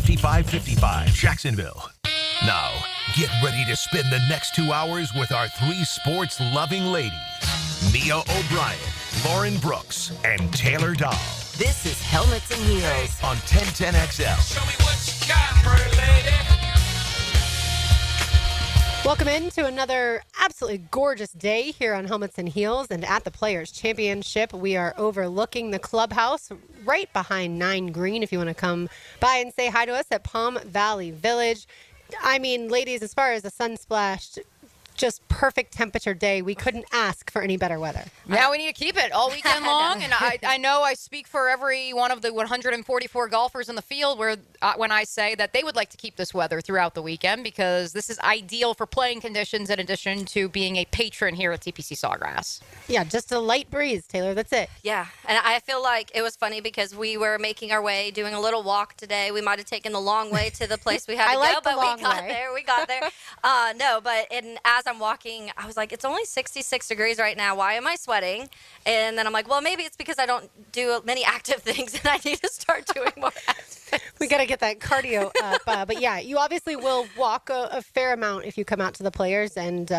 5555 Jacksonville. Now, get ready to spend the next 2 hours with our three sports-loving ladies, Mia O'Brien, Lauren Brooks, and Taylor Dahl. This is Helmets and Heels on 1010XL. Show me what you got, pretty lady. Welcome into another absolutely gorgeous day here on Helmets and Heels and at the Players Championship. We are overlooking the clubhouse right behind 9 Green if you want to come by and say hi to us at Palm Valley Village. I mean, ladies, as far as a sun-splashed, just perfect temperature day, we couldn't ask for any better weather. Now we need to keep it all weekend long, and I know I speak for every one of the 144 golfers in the field when I say that they would like to keep this weather throughout the weekend because this is ideal for playing conditions in addition to being a patron here at TPC Sawgrass. Yeah, just a light breeze, Taylor, that's it. Yeah, and I feel like it was funny because we were making our way, doing a little walk today. We might have taken the long way to the place we had to go, but we got there. As I'm walking, I was like, it's only 66 degrees right now. Why am I sweating? And then I'm like, well, maybe it's because I don't do many active things and I need to start doing more active things. We got to get that cardio up. But yeah, you obviously will walk a fair amount if you come out to the Players. And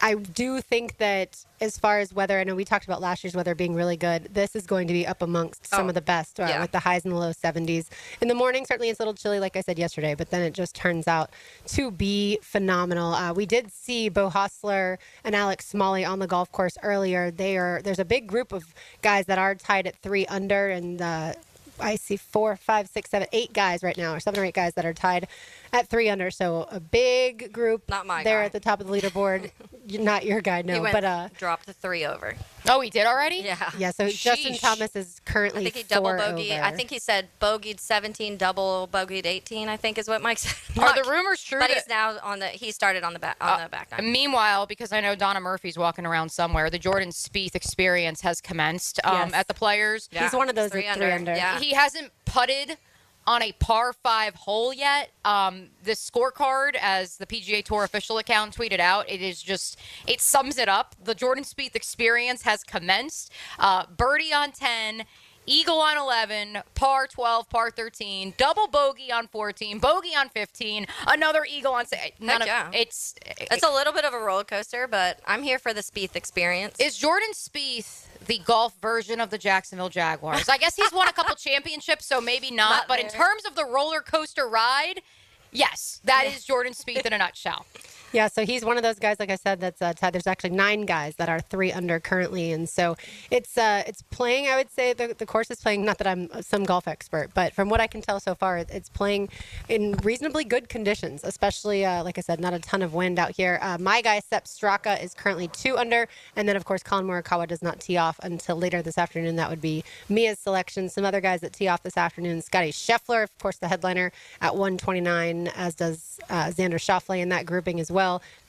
I do think that as far as weather, I know we talked about last year's weather being really good. This is going to be up amongst some of the best with the highs in the low 70s. In the morning, certainly it's a little chilly, like I said yesterday, but then it just turns out to be phenomenal. We did see Bo Hostler and Alex Smalley on the golf course earlier. There's a big group of guys that are tied at 3 under, and I see 4, 5, 6, 7, 8 guys right now, or 7 or 8 guys that are tied at 3 under. So a big group there at the top of the leaderboard. Not your guy, no. But dropped the 3 over. Oh, he did already? Yeah. Yeah, so Justin Thomas is currently I think he double 4 bogeyed. over. I think he said bogeyed 17, double bogeyed 18, I think is what Mike said. Are the rumors true? But he's now he started on the back nine. Meanwhile, because I know Donna Murphy's walking around somewhere, the Jordan Spieth experience has commenced at the Players. Yeah. He's one of those 3 at 3 under. Yeah. He hasn't putted on a par 5 hole yet. This scorecard, as the PGA Tour official account tweeted out, it sums it up. The Jordan Spieth experience has commenced. Birdie on 10, eagle on 11, par 12, par 13, double bogey on 14, bogey on 15, another eagle on 6. It's a little bit of a roller coaster, but I'm here for the Spieth experience. Is Jordan Spieth the golf version of the Jacksonville Jaguars? I guess he's won a couple championships, so maybe not. But in terms of the roller coaster ride, yes, that is Jordan Spieth in a nutshell. Yeah, so he's one of those guys, like I said, that's tied. There's actually 9 guys that are 3 under currently, and so it's playing. I would say the course is playing. Not that I'm some golf expert, but from what I can tell so far, it's playing in reasonably good conditions. Especially, like I said, not a ton of wind out here. My guy Sepp Straka is currently 2 under, and then of course Colin Morikawa does not tee off until later this afternoon. That would be Mia's selection. Some other guys that tee off this afternoon: Scotty Scheffler, of course, the headliner at 129, as does Xander Schauffele in that grouping as well.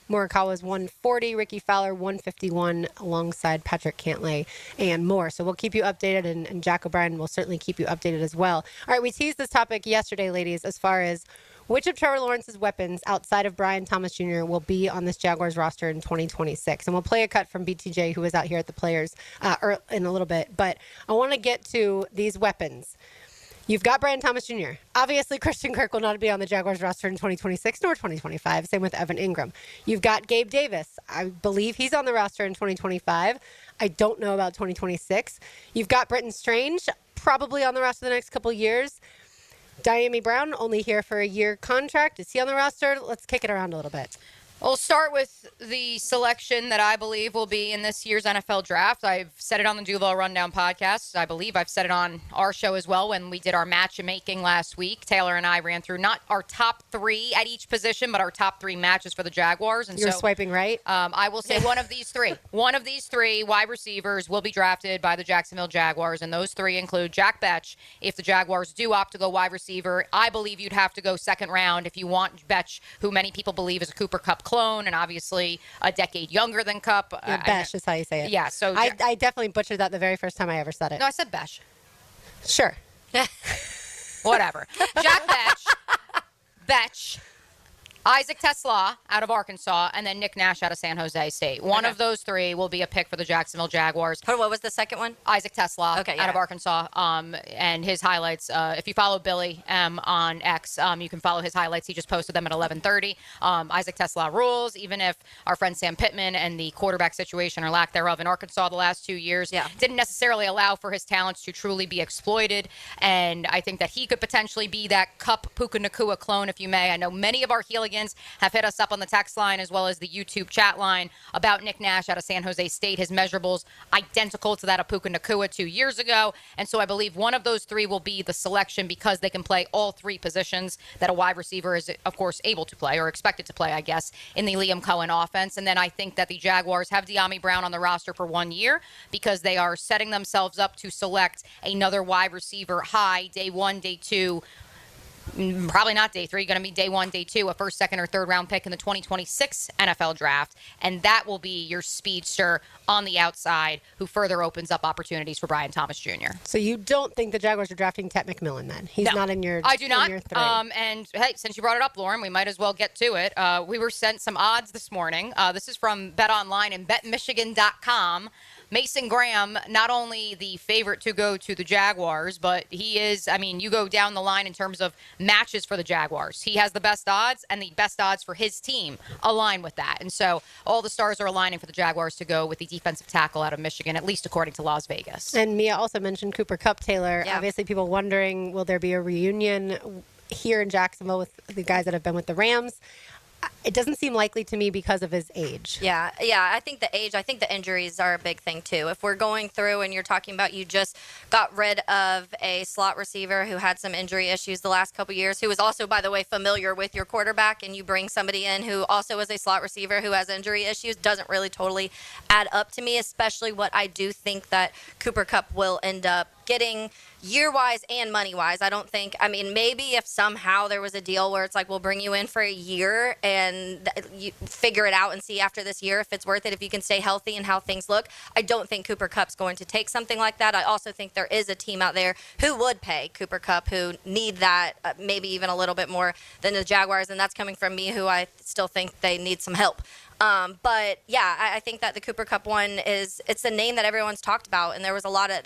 Morikawa's 140, Ricky Fowler 151, alongside Patrick Cantlay and more. So we'll keep you updated, and Jack O'Brien will certainly keep you updated as well. All right, we teased this topic yesterday, ladies, as far as which of Trevor Lawrence's weapons outside of Brian Thomas Jr. will be on this Jaguars roster in 2026. And we'll play a cut from BTJ, who was out here at the Players in a little bit. But I want to get to these weapons. You've got Brian Thomas Jr. Obviously, Christian Kirk will not be on the Jaguars roster in 2026 nor 2025. Same with Evan Ingram. You've got Gabe Davis. I believe he's on the roster in 2025. I don't know about 2026. You've got Britton Strange, probably on the roster the next couple years. Diami Brown, only here for a year contract. Is he on the roster? Let's kick it around a little bit. We'll start with the selection that I believe will be in this year's NFL draft. I've said it on the Duval Rundown podcast. I believe I've said it on our show as well when we did our matchmaking last week. Taylor and I ran through not our top 3 at each position, but our top 3 matches for the Jaguars. And You're swiping right? I will say one of these 3. One of these 3 wide receivers will be drafted by the Jacksonville Jaguars, and those 3 include Jack Betch. If the Jaguars do opt to go wide receiver, I believe you'd have to go second round if you want Betch, who many people believe is a Cooper Kupp clone and obviously a decade younger than Kupp. Yeah, Besh is how you say it. Yeah, so I definitely butchered that the very first time I ever said it. No, I said Besh. Sure. Whatever. Jack Betch. Isaac Tesla out of Arkansas, and then Nick Nash out of San Jose State. One of those three will be a pick for the Jacksonville Jaguars. What was the second one? Isaac Tesla out of Arkansas, and his highlights. If you follow Billy M on X, you can follow his highlights. He just posted them at 11:30. Isaac Tesla rules, even if our friend Sam Pittman and the quarterback situation or lack thereof in Arkansas the last 2 years didn't necessarily allow for his talents to truly be exploited. And I think that he could potentially be that Cup Puka Nacua clone, if you may. I know many of our Healigans have hit us up on the text line as well as the YouTube chat line about Nick Nash out of San Jose State. His measurables identical to that of Puka Nacua 2 years ago. And so I believe one of those three will be the selection because they can play all three positions that a wide receiver is, of course, able to play or expected to play, I guess, in the Liam Cohen offense. And then I think that the Jaguars have De'Ami Brown on the roster for 1 year because they are setting themselves up to select another wide receiver high, day one, day two. Probably not day three, going to be day one, day two, a first, second, or third round pick in the 2026 NFL draft. And that will be your speedster on the outside who further opens up opportunities for Brian Thomas Jr. So you don't think the Jaguars are drafting Ted McMillan then? He's not in your I do not. Your three. And hey, since you brought it up, Lauren, we might as well get to it. We were sent some odds this morning. This is from BetOnline and BetMichigan.com. Mason Graham, not only the favorite to go to the Jaguars, but he is, I mean, you go down the line in terms of matches for the Jaguars. He has the best odds, and the best odds for his team align with that. And so all the stars are aligning for the Jaguars to go with the defensive tackle out of Michigan, at least according to Las Vegas. And Mia also mentioned Cooper Kupp, Taylor. Yeah. Obviously, people wondering, will there be a reunion here in Jacksonville with the guys that have been with the Rams? It doesn't seem likely to me because of his age. Yeah. I think the age, I think the injuries are a big thing too. If we're going through and you're talking about you just got rid of a slot receiver who had some injury issues the last couple years, who was also, by the way, familiar with your quarterback, and you bring somebody in who also is a slot receiver who has injury issues, doesn't really totally add up to me, especially what I do think that Cooper Kupp will end up getting year-wise and money-wise. I don't think, I mean, maybe if somehow there was a deal where it's like, we'll bring you in for a year and you figure it out and see after this year if it's worth it, if you can stay healthy and how things look. I don't think Cooper Kupp's going to take something like that. I also think there is a team out there who would pay Cooper Kupp, who need that maybe even a little bit more than the Jaguars, and that's coming from me, who I still think they need some help. But yeah, I think that the Cooper Kupp one it's a name that everyone's talked about, and there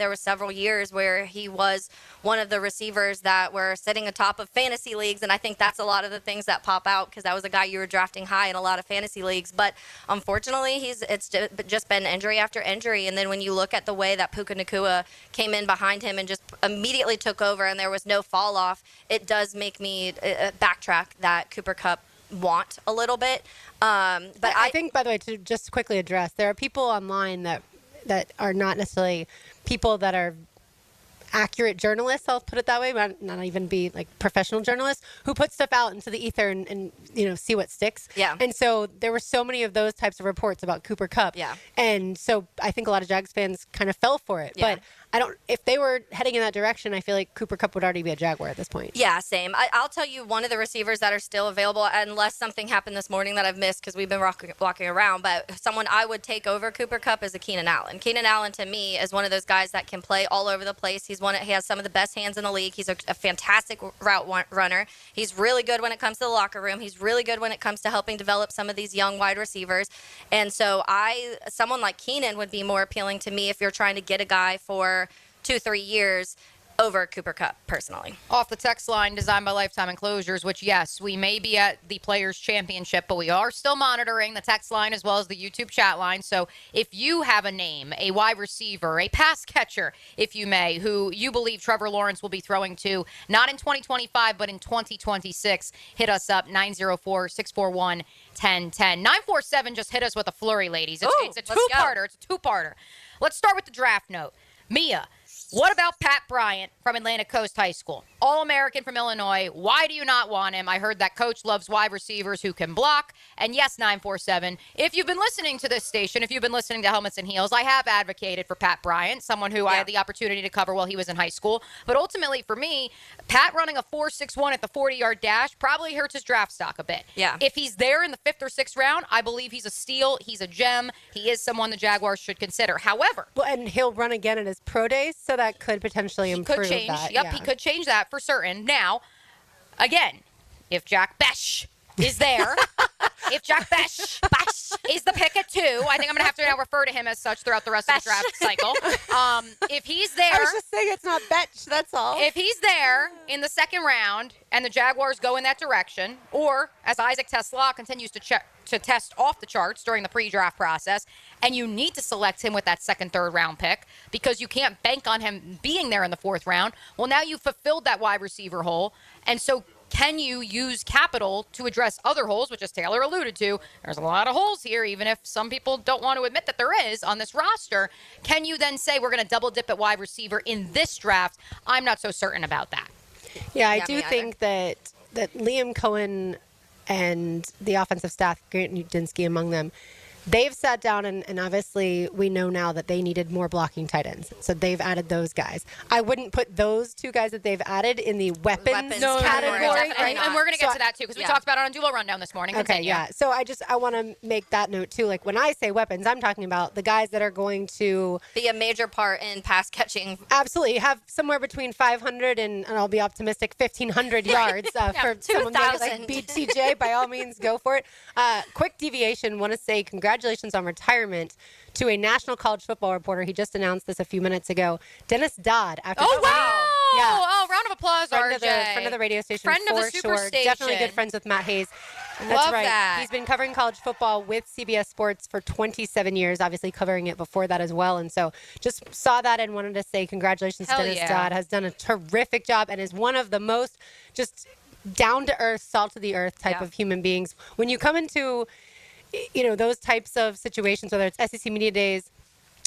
were several years where he was one of the receivers that were sitting atop of fantasy leagues, and I think that's a lot of the things that pop out because that was a guy you were drafting high in a lot of fantasy leagues. But unfortunately, it's just been injury after injury, and then when you look at the way that Puka Nacua came in behind him and just immediately took over, and there was no fall off, it does make me backtrack that Cooper Kupp want a little bit. But I think, by the way, to just quickly address, there are people online that are not necessarily people that are accurate journalists, I'll put it that way, but not even be like professional journalists, who put stuff out into the ether and see what sticks. Yeah. And so there were so many of those types of reports about Cooper Kupp. Yeah. And so I think a lot of Jags fans kind of fell for it. Yeah. But if they were heading in that direction, I feel like Cooper Kupp would already be a Jaguar at this point. Yeah, same. I'll tell you one of the receivers that are still available, unless something happened this morning that I've missed because we've been walking around, but someone I would take over Cooper Kupp is a Keenan Allen. Keenan Allen, to me, is one of those guys that can play all over the place. He has some of the best hands in the league. He's a fantastic route runner. He's really good when it comes to the locker room. He's really good when it comes to helping develop some of these young wide receivers. And so someone like Keenan would be more appealing to me if you're trying to get a guy for 2-3 years over Cooper Kupp, personally. Off the text line, designed by Lifetime Enclosures, which, yes, we may be at the Players' Championship, but we are still monitoring the text line as well as the YouTube chat line. So if you have a name, a wide receiver, a pass catcher, if you may, who you believe Trevor Lawrence will be throwing to, not in 2025, but in 2026, hit us up, 904-641-1010. 947 just hit us with a flurry, ladies. It's a two-parter. It's a two-parter. Let's start with the draft note. Mia, what about Pat Bryant from Atlantic Coast High School? All-American from Illinois. Why do you not want him? I heard that coach loves wide receivers who can block. And yes, 947, if you've been listening to this station, if you've been listening to Helmets and Heels, I have advocated for Pat Bryant, someone who I had the opportunity to cover while he was in high school. But ultimately, for me, Pat running a 4.61 at the 40-yard dash probably hurts his draft stock a bit. Yeah. If he's there in the 5th or 6th round, I believe he's a steal. He's a gem. He is someone the Jaguars should consider. However, and he'll run again at his pro days, so that could potentially improve that. Yep, he could change that for certain. Now, again, if Jack Besh is there, if Jack Besh is the pick at 2, I think I'm going to have to now refer to him as such throughout the rest of the draft cycle. If he's there. I was just saying it's not Betch, that's all. If he's there in the second round and the Jaguars go in that direction, or as Isaac Tesla continues to test off the charts during the pre-draft process, and you need to select him with that second, third round pick because you can't bank on him being there in the 4th round, well, now you've fulfilled that wide receiver hole. And so can you use capital to address other holes, which as Taylor alluded to, there's a lot of holes here, even if some people don't want to admit that there is on this roster. Can you then say we're going to double dip at wide receiver in this draft? I'm not so certain about that. Yeah, I do think that Liam Cohen and the offensive staff, Grant Udinski among them, they've sat down and obviously we know now that they needed more blocking tight ends. So they've added those guys. I wouldn't put those 2 guys that they've added in the weapons category. And we're going to get to that too because we talked about it on Duo Rundown this morning. Okay, yeah. So I want to make that note too. Like when I say weapons, I'm talking about the guys that are going to be a major part in pass catching. Absolutely. Have somewhere between 500 and I'll be optimistic, 1,500 yards for someone like BTJ. By all means, go for it. Quick deviation. Want to say congratulations on retirement to a national college football reporter. He just announced this a few minutes ago. Dennis Dodd. After wow! Yeah. Oh, round of applause, RJ. Friend of the radio station, friend of the sure. Superstation. Definitely good friends with Matt Hayes. That's Love right. that. He's been covering college football with CBS Sports for 27 years, obviously covering it before that as well. And so just saw that and wanted to say congratulations to Dennis Dodd. Has done a terrific job and is one of the most just down-to-earth, salt-of-the-earth type of human beings. When you come into those types of situations, whether it's SEC Media Days,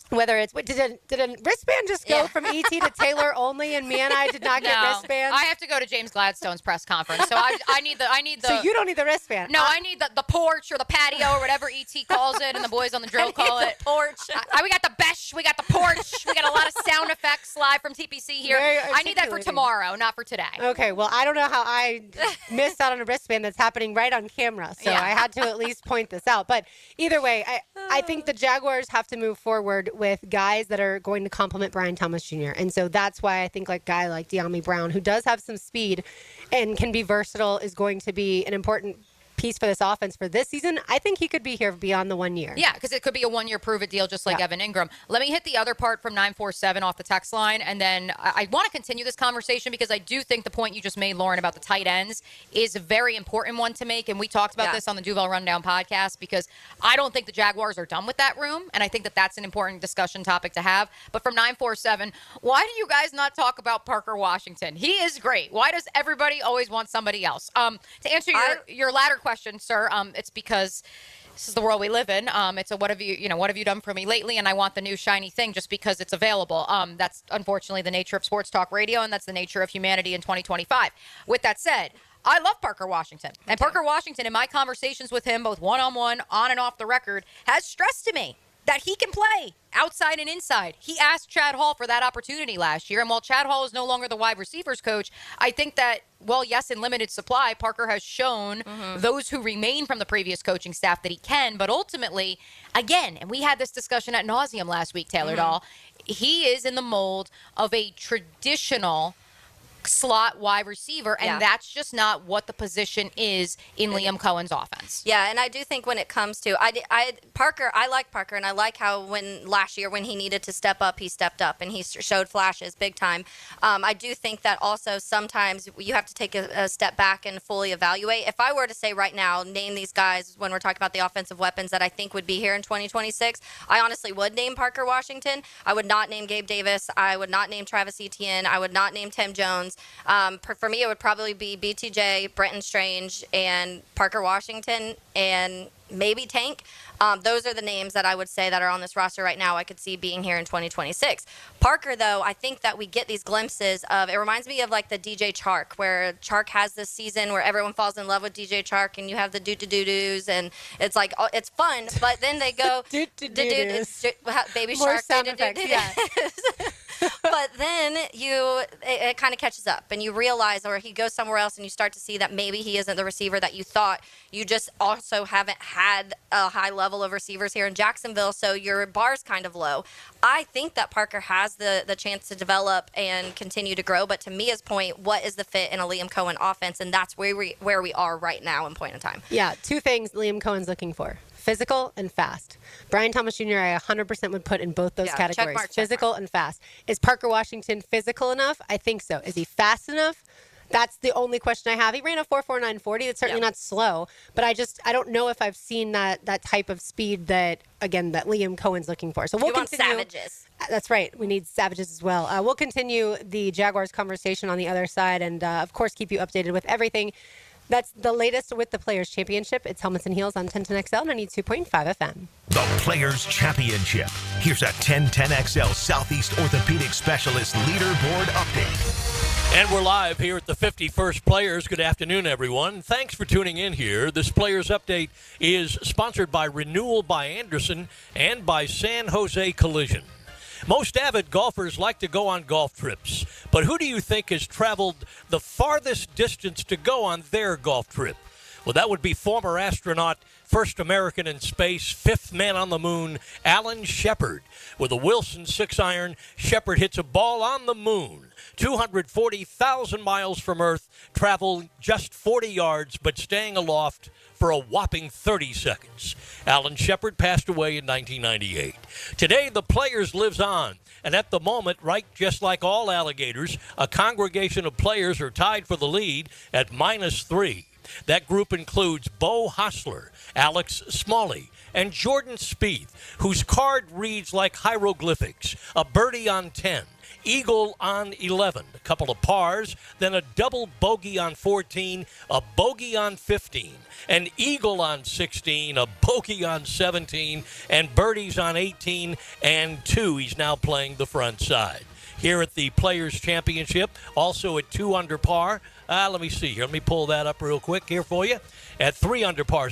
whether it's did a wristband just go from ET to Taylor only, and me and I did not get wristbands? I have to go to James Gladstone's press conference, so I need the. So you don't need the wristband? No, I need the porch or the patio or whatever ET calls it, and the boys on the drill call it porch. We got the besh, we got the porch, we got a lot of sound effects live from TPC here. I need that for tomorrow, not for today. Okay, well I don't know how I missed out on a wristband that's happening right on camera, so I had to at least point this out. But either way, I think the Jaguars have to move forward with guys that are going to complement Brian Thomas Jr. And so that's why I think like a guy like De'Ami Brown, who does have some speed and can be versatile, is going to be an important piece for this offense for this season. I think he could be here beyond the 1 year. Yeah, because it could be a 1-year prove-it deal just like Evan Ingram. Let me hit the other part from 947 off the text line, and then I want to continue this conversation because I do think the point you just made, Lauren, about the tight ends is a very important one to make, and we talked about this on the Duval Rundown podcast because I don't think the Jaguars are done with that room, and I think that that's an important discussion topic to have. But from 947, why do you guys not talk about Parker Washington? He is great. Why does everybody always want somebody else? To answer your latter question, sir, it's because this is the world we live in. It's a what have you done for me lately? And I want the new shiny thing just because it's available. That's unfortunately the nature of sports talk radio, and that's the nature of humanity in 2025. With that said, I love Parker Washington. And Parker Washington, in my conversations with him, both one-on-one, on and off the record, has stressed to me that he can play outside and inside. He asked Chad Hall for that opportunity last year, and while Chad Hall is no longer the wide receivers coach, I think that, well, yes, in limited supply, Parker has shown those who remain from the previous coaching staff that he can, but ultimately, again, and we had this discussion ad nauseum last week, Taylor Dahl, he is in the mold of a traditional slot wide receiver, and that's just not what the position is in Liam Cohen's offense. Yeah, and I do think when it comes to Parker, I like Parker, and I like how last year when he needed to step up, he stepped up, and he showed flashes big time. I do think that also sometimes you have to take a step back and fully evaluate. If I were to say right now, name these guys when we're talking about the offensive weapons that I think would be here in 2026, I honestly would name Parker Washington. I would not name Gabe Davis. I would not name Travis Etienne. I would not name Tim Jones. For me, it would probably be BTJ, Brenton Strange, and Parker Washington, and maybe Tank. Those are the names that I would say that are on this roster right now I could see being here in 2026. Parker, though, I think that we get these glimpses of, it reminds me of like the DJ Chark, where Chark has this season where everyone falls in love with DJ Chark, and you have the doo-doo-doo-doos, and it's like, it's fun, but then they go, Doo-doo-doo-doos. Baby More Shark. sound effects, yeah. But then it kind of catches up, and you realize, or he goes somewhere else, and you start to see that maybe he isn't the receiver that you thought. You just also haven't had a high level of receivers here in Jacksonville, so your bar's kind of low. I think that Parker has the chance to develop and continue to grow, but to Mia's point, what is the fit in a Liam Cohen offense? And that's where we are right now in point in time. Yeah, two things Liam Cohen's looking for. Physical and fast. Brian Thomas Jr., I 100% would put in both those categories. Physical and fast. Is Parker Washington physical enough? I think so. Is he fast enough? That's the only question I have. He ran a 4.49 40. That's certainly not slow, but I don't know if I've seen that type of speed that Liam Cohen's looking for. So we'll continue. Savages. That's right. We need savages as well. We'll continue the Jaguars conversation on the other side, and of course keep you updated with everything. That's the latest with the Players' Championship. It's Helmets and Heels on 1010XL 92.5 FM. The Players' Championship. Here's a 1010XL Southeast Orthopedic Specialist Leaderboard update. And we're live here at the 51st Players. Good afternoon, everyone. Thanks for tuning in here. This Players Update is sponsored by Renewal by Anderson and by San Jose Collision. Most avid golfers like to go on golf trips, but who do you think has traveled the farthest distance to go on their golf trip? Well, that would be former astronaut, first American in space, fifth man on the moon, Alan Shepard. With a Wilson 6-iron, Shepard hits a ball on the moon. 240,000 miles from Earth, travel just 40 yards, but staying aloft for a whopping 30 seconds. Alan Shepard passed away in 1998. Today, the Players lives on. And at the moment, right, just like all alligators, a congregation of players are tied for the lead at -3. That group includes Bo Hostler, Alex Smalley, and Jordan Spieth, whose card reads like hieroglyphics. A birdie on 10. Eagle on 11, a couple of pars, then a double bogey on 14, a bogey on 15, an eagle on 16, a bogey on 17, and birdies on 18 and 2. He's now playing the front side. Here at the Players' Championship, also at 2 under par. Let me see here. Let me pull that up real quick here for you. At 3 under par,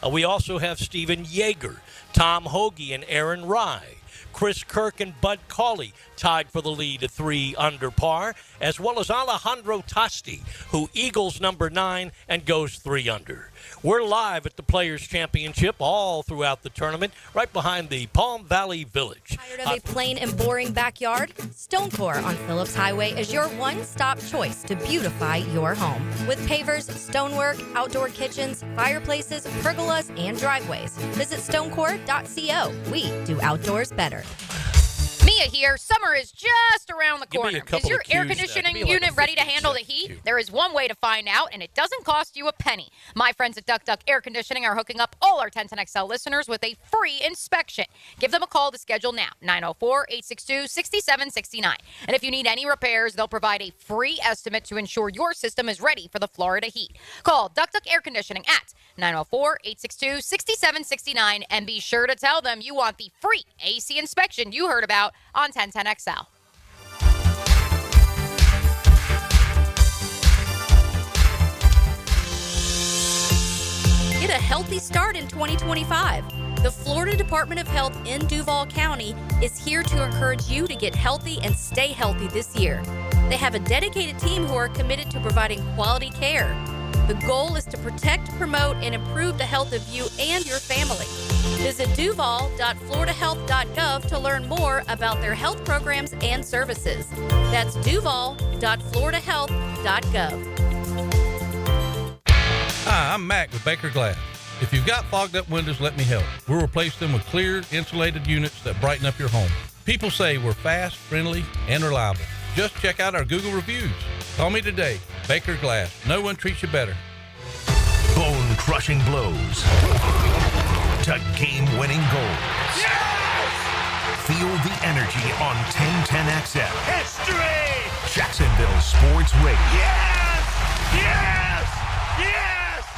we also have Stephen Yeager, Tom Hoagie, and Aaron Rye. Chris Kirk and Bud Cauley tied for the lead at 3 under par, as well as Alejandro Tosti, who eagles number 9 and goes 3 under. We're live at the Players' Championship all throughout the tournament, right behind the Palm Valley Village. Tired of a plain and boring backyard? Stonecore on Phillips Highway is your one-stop choice to beautify your home. With pavers, stonework, outdoor kitchens, fireplaces, pergolas, and driveways. Visit stonecore.co. We do outdoors better. Mia here. Summer is just around the corner. Is your air conditioning unit ready to handle the heat? There is one way to find out, and it doesn't cost you a penny. My friends at Duck Duck Air Conditioning are hooking up all our 1010XL listeners with a free inspection. Give them a call to schedule now, 904-862-6769. And if you need any repairs, they'll provide a free estimate to ensure your system is ready for the Florida heat. Call Duck Duck Air Conditioning at 904-862-6769, and be sure to tell them you want the free AC inspection you heard about on 1010XL. Get a healthy start in 2025. The Florida Department of Health in Duval County is here to encourage you to get healthy and stay healthy this year. They have a dedicated team who are committed to providing quality care. The goal is to protect, promote, and improve the health of you and your family. Visit duval.floridahealth.gov to learn more about their health programs and services. That's duval.floridahealth.gov. Hi, I'm Mac with Baker Glass. If you've got fogged up windows, let me help. We'll replace them with clear, insulated units that brighten up your home. People say we're fast, friendly, and reliable. Just check out our Google reviews. Call me today. Baker Glass. No one treats you better. Bone-crushing blows to game-winning goals. Yes! Feel the energy on 1010XL. History! Jacksonville Sports Radio. Yes! Yes! Yes!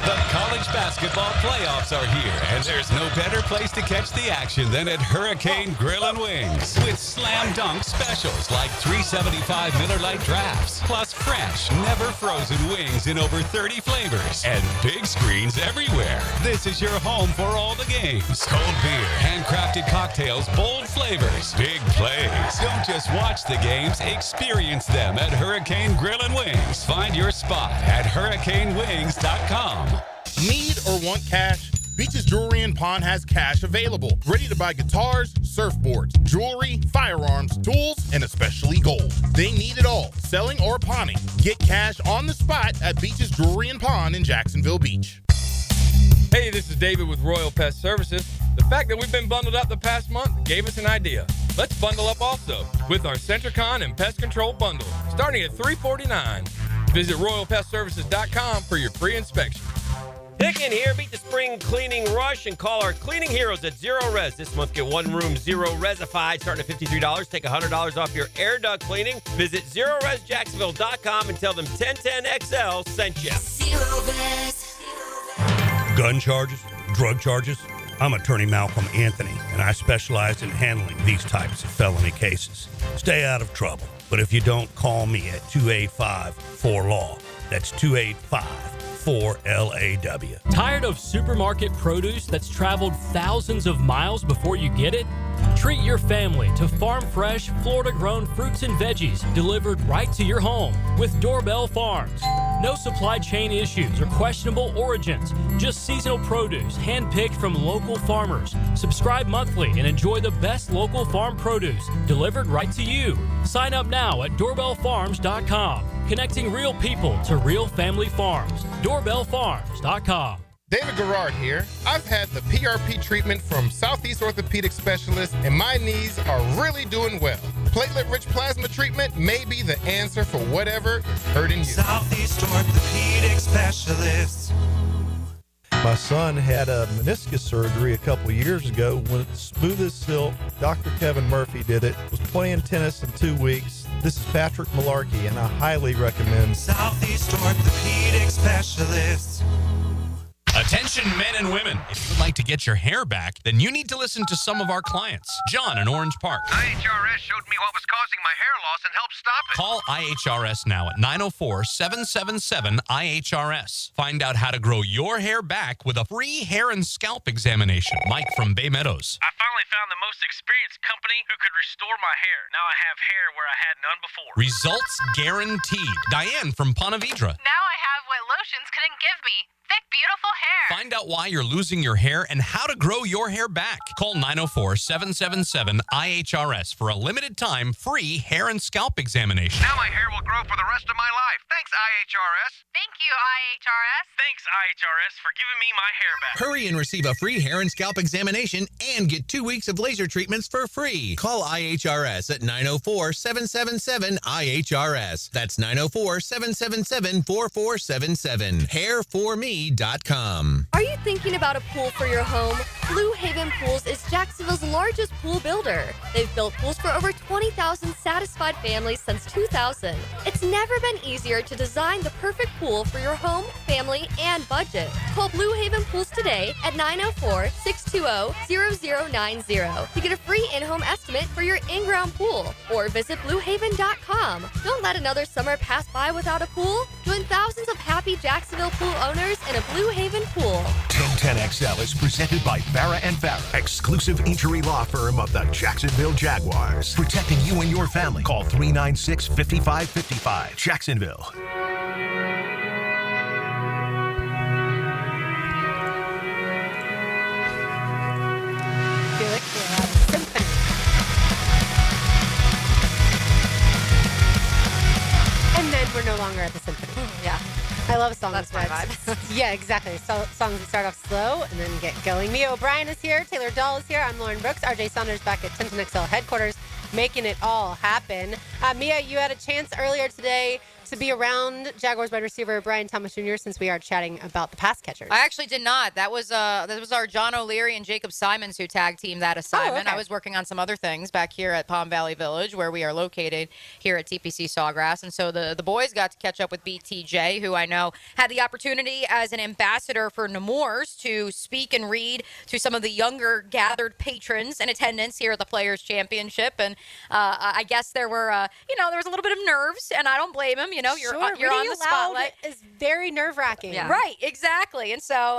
The college basketball playoffs are here, and there's no better place to catch the action than at Hurricane Grill and Wings. With slam dunk specials like $3.75 Miller Lite drafts, plus fresh, never frozen wings in over 30 flavors and big screens everywhere. This is your home for all the games. Cold beer, handcrafted cocktails, bold flavors, big plays. Don't just watch the games, experience them at Hurricane Grill and Wings. Find your spot at hurricanewings.com. Need or want cash? Beaches Jewelry and Pawn has cash available. Ready to buy guitars, surfboards, jewelry, firearms, tools, and especially gold. They need it all, selling or pawning. Get cash on the spot at Beaches Jewelry and Pawn in Jacksonville Beach. Hey, this is David with Royal Pest Services. The fact that we've been bundled up the past month gave us an idea. Let's bundle up also with our Centricon and Pest Control Bundle, starting at $349. Visit RoyalPestServices.com for your free inspection. Pickin' here, beat the spring cleaning rush and call our cleaning heroes at Zero Res. This month, get one room Zero Resified starting at $53. Take $100 off your air duct cleaning. Visit ZeroResJacksonville.com and tell them 1010XL sent you. Zero Res. Gun charges, drug charges. I'm Attorney Malcolm Anthony, and I specialize in handling these types of felony cases. Stay out of trouble, but if you don't, call me at 285-4LAW. That's 285-4LAW. Tired of supermarket produce that's traveled thousands of miles before you get it? Treat your family to farm-fresh, Florida-grown fruits and veggies delivered right to your home with Doorbell Farms. No supply chain issues or questionable origins, just seasonal produce hand-picked from local farmers. Subscribe monthly and enjoy the best local farm produce delivered right to you. Sign up now at doorbellfarms.com, connecting real people to real family farms. Doorbellfarms.com. David Garrard here. I've had the PRP treatment from Southeast Orthopedic Specialists, and my knees are really doing well. Platelet-rich plasma treatment may be the answer for whatever is hurting you. Southeast Orthopedic Specialists. My son had a meniscus surgery a couple years ago. When it's smooth as silk, Dr. Kevin Murphy did it. Was playing tennis in 2 weeks. This is Patrick Malarkey, and I highly recommend Southeast Orthopedic Specialists. Attention men and women, if you would like to get your hair back, then you need to listen to some of our clients. John in Orange Park. IHRS showed me what was causing my hair loss and helped stop it. Call IHRS now at 904-777-IHRS. Find out how to grow your hair back with a free hair and scalp examination. Mike from Bay Meadows. I finally found the most experienced company who could restore my hair. Now I have hair where I had none before. Results guaranteed. Diane from Ponte Vedra. Now I have what lotions couldn't give me. Thick, beautiful hair. Find out why you're losing your hair and how to grow your hair back. Call 904-777-IHRS for a limited time free hair and scalp examination. Now my hair will grow for the rest of my life. Thanks, IHRS. Thank you, IHRS. Thanks, IHRS, for giving me my hair back. Hurry and receive a free hair and scalp examination and get 2 weeks of laser treatments for free. Call IHRS at 904-777-IHRS. That's 904-777-4477. HairForMe.com. Are you thinking about a pool for your home? Blue Haven Pools is Jacksonville's largest pool builder. They've built pools for over 20,000 satisfied families since 2000. It's never been easier to design the perfect pool for your home, family, and budget. Call Blue Haven Pools today at 904-620-0090 to get a free in-home estimate for your in-ground pool, or visit bluehaven.com. Don't let another summer pass by without a pool. Join thousands of happy Jacksonville pool owners in a Blue Haven pool. 1010XL is presented by Farah & Farah, exclusive injury law firm of the Jacksonville Jaguars. Protecting you and your family. Call 396-5555. Jacksonville. And then we're no longer at the symphony. Yeah. I love songs. That's my vibe. Yeah, exactly. So, songs that start off slow and then get going. Mia O'Brien is here. Taylor Dahl is here. I'm Lauren Brooks. RJ Saunders back at 1010XL headquarters, making it all happen. Mia, you had a chance earlier today to be around Jaguars wide receiver Brian Thomas Jr. since we are chatting about the pass catchers. I actually did not. That was our John O'Leary and Jacob Simons who tag team that assignment. okay. I was working on some other things back here at Palm Valley Village, where we are located here at TPC Sawgrass. And so the boys got to catch up with BTJ, who I know had the opportunity as an ambassador for Nemours to speak and read to some of the younger gathered patrons in attendance here at the Players Championship. And I guess there were, there was a little bit of nerves, and I don't blame him. You know, you're on reading the aloud spotlight. is very nerve-wracking. Yeah. Right, exactly. And so,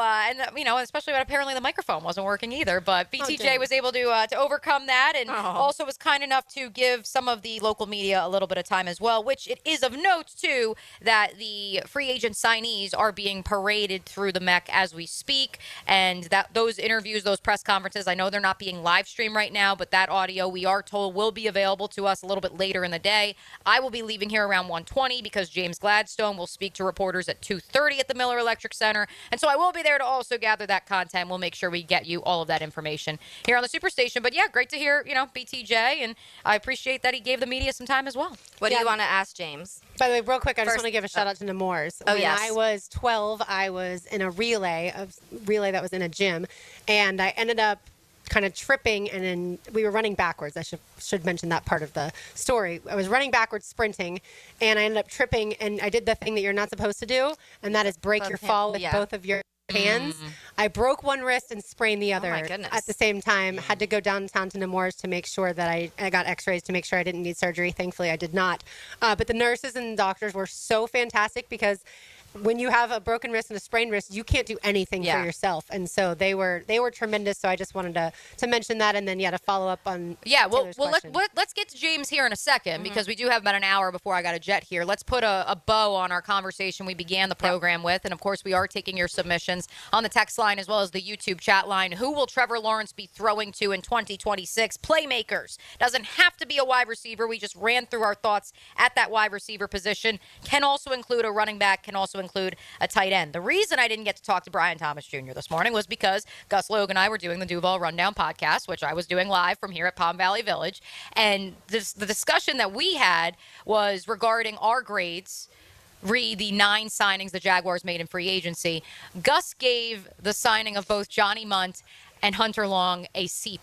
especially when apparently the microphone wasn't working either. But BTJ was able to overcome that, and also was kind enough to give some of the local media a little bit of time as well, which it is of note, too, that the free agent signees are being paraded through the MEC as we speak, and that those interviews, those press conferences, I know they're not being live streamed right now, but that audio, we are told, will be available to us a little bit later in the day. I will be leaving here around 1:20 because James Gladstone will speak to reporters at 2:30 at the Miller Electric Center, and so I will be there to also gather that content. We'll make sure we get you all of that information here on the Superstation. But yeah, great to hear, BTJ, and I appreciate that he gave the media some time as well. What do you want to ask James? By the way, real quick, I just want to give a shout out to Nemours. Oh, when yes. I was 12, I was in a relay that was in a gym, and I ended up kind of tripping, and then we were running backwards. I should mention that part of the story. I was running backwards, sprinting, and I ended up tripping, and I did the thing that you're not supposed to do, and that is break your fall with both of your hands. I broke one wrist and sprained the other at the same time. Had to go downtown to Nemours to make sure that I got x-rays to make sure I didn't need surgery. Thankfully, I did not. But the nurses and doctors were so fantastic, because when you have a broken wrist and a sprained wrist, you can't do anything for yourself. And so they were tremendous. So I just wanted to mention that, and then to follow up on let's get to James here in a second, because we do have about an hour before I got a jet here. Let's put a bow on our conversation we began the program with, and of course we are taking your submissions on the text line as well as the YouTube chat line. Who will Trevor Lawrence be throwing to in 2026? Playmakers. Doesn't have to be a wide receiver. We just ran through our thoughts at that wide receiver position. Can also include a running back, can also include a tight end. The reason I didn't get to talk to Brian Thomas Jr. this morning was because Gus Logue and I were doing the Duval Rundown podcast, which I was doing live from here at Palm Valley Village. And the discussion that we had was regarding our grades, the 9 signings the Jaguars made in free agency. Gus gave the signing of both Johnny Munt and Hunter Long a C+.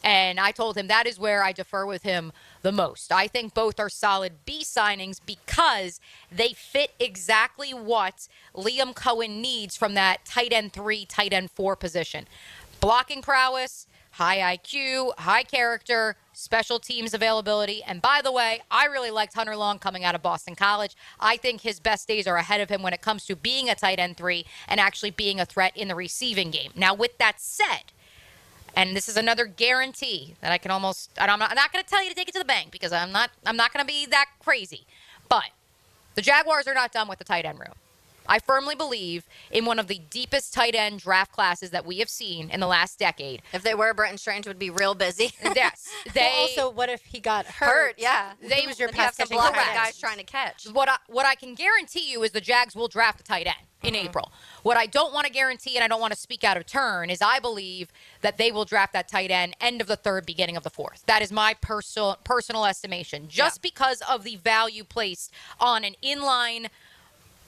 And I told him that is where I defer with him the most. I think both are solid B signings because they fit exactly what Liam Cohen needs from that tight end 3, tight end 4 position. Blocking prowess, high IQ, high character, special teams availability. And by the way, I really liked Hunter Long coming out of Boston College. I think his best days are ahead of him when it comes to being a tight end 3 and actually being a threat in the receiving game. Now, with that said, and this is another guarantee that I can almost, and I'm not going to tell you to take it to the bank because I'm not going to be that crazy. But the Jaguars are not done with the tight end room. I firmly believe in one of the deepest tight end draft classes that we have seen in the last decade. If they were, Brenton Strange would be real busy. Yes. Also, what if he got hurt? Yeah. They was your pass catching guys trying to catch. What I can guarantee you is the Jags will draft a tight end in April. What I don't want to guarantee, and I don't want to speak out of turn, is I believe that they will draft that tight end end of the 3rd, beginning of the 4th. That is my personal estimation. Just because of the value placed on an inline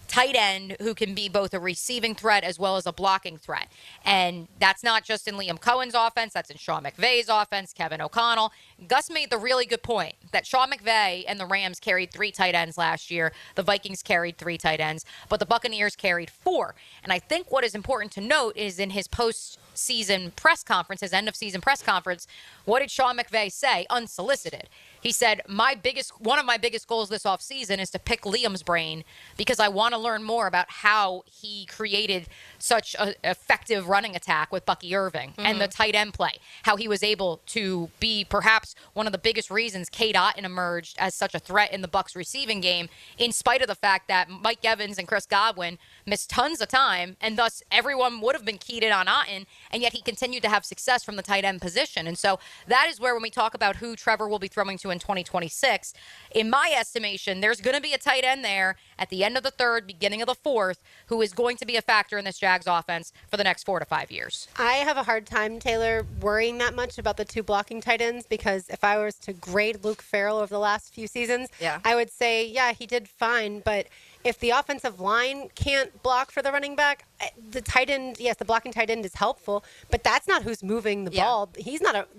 tight end who can be both a receiving threat as well as a blocking threat. And that's not just in Liam Cohen's offense, that's in Sean McVay's offense, Kevin O'Connell. Gus made the really good point that Sean McVay and the Rams carried 3 tight ends last year. The Vikings carried 3 tight ends, but the Buccaneers carried 4. And I think what is important to note is in his post-season press conference, his end-of-season press conference, what did Sean McVay say, unsolicited? He said, one of my biggest goals this offseason is to pick Liam's brain because I want to learn more about how he created such an effective running attack with Bucky Irving and the tight end play, how he was able to be perhaps one of the biggest reasons Cade Otton emerged as such a threat in the Bucs receiving game, in spite of the fact that Mike Evans and Chris Godwin missed tons of time, and thus everyone would have been keyed in on Otton, and yet he continued to have success from the tight end position. And so that is where, when we talk about who Trevor will be throwing to in 2026, in my estimation, there's going to be a tight end there at the end of the 3rd, beginning of the 4th, who is going to be a factor in this Jags offense for the next 4 to 5 years. I have a hard time, Taylor, worrying that much about the 2 blocking tight ends, because if I was to grade Luke Farrell over the last few seasons, I would say, yeah, he did fine, but if the offensive line can't block for the running back, the tight end, yes, the blocking tight end is helpful, but that's not who's moving the ball. He's not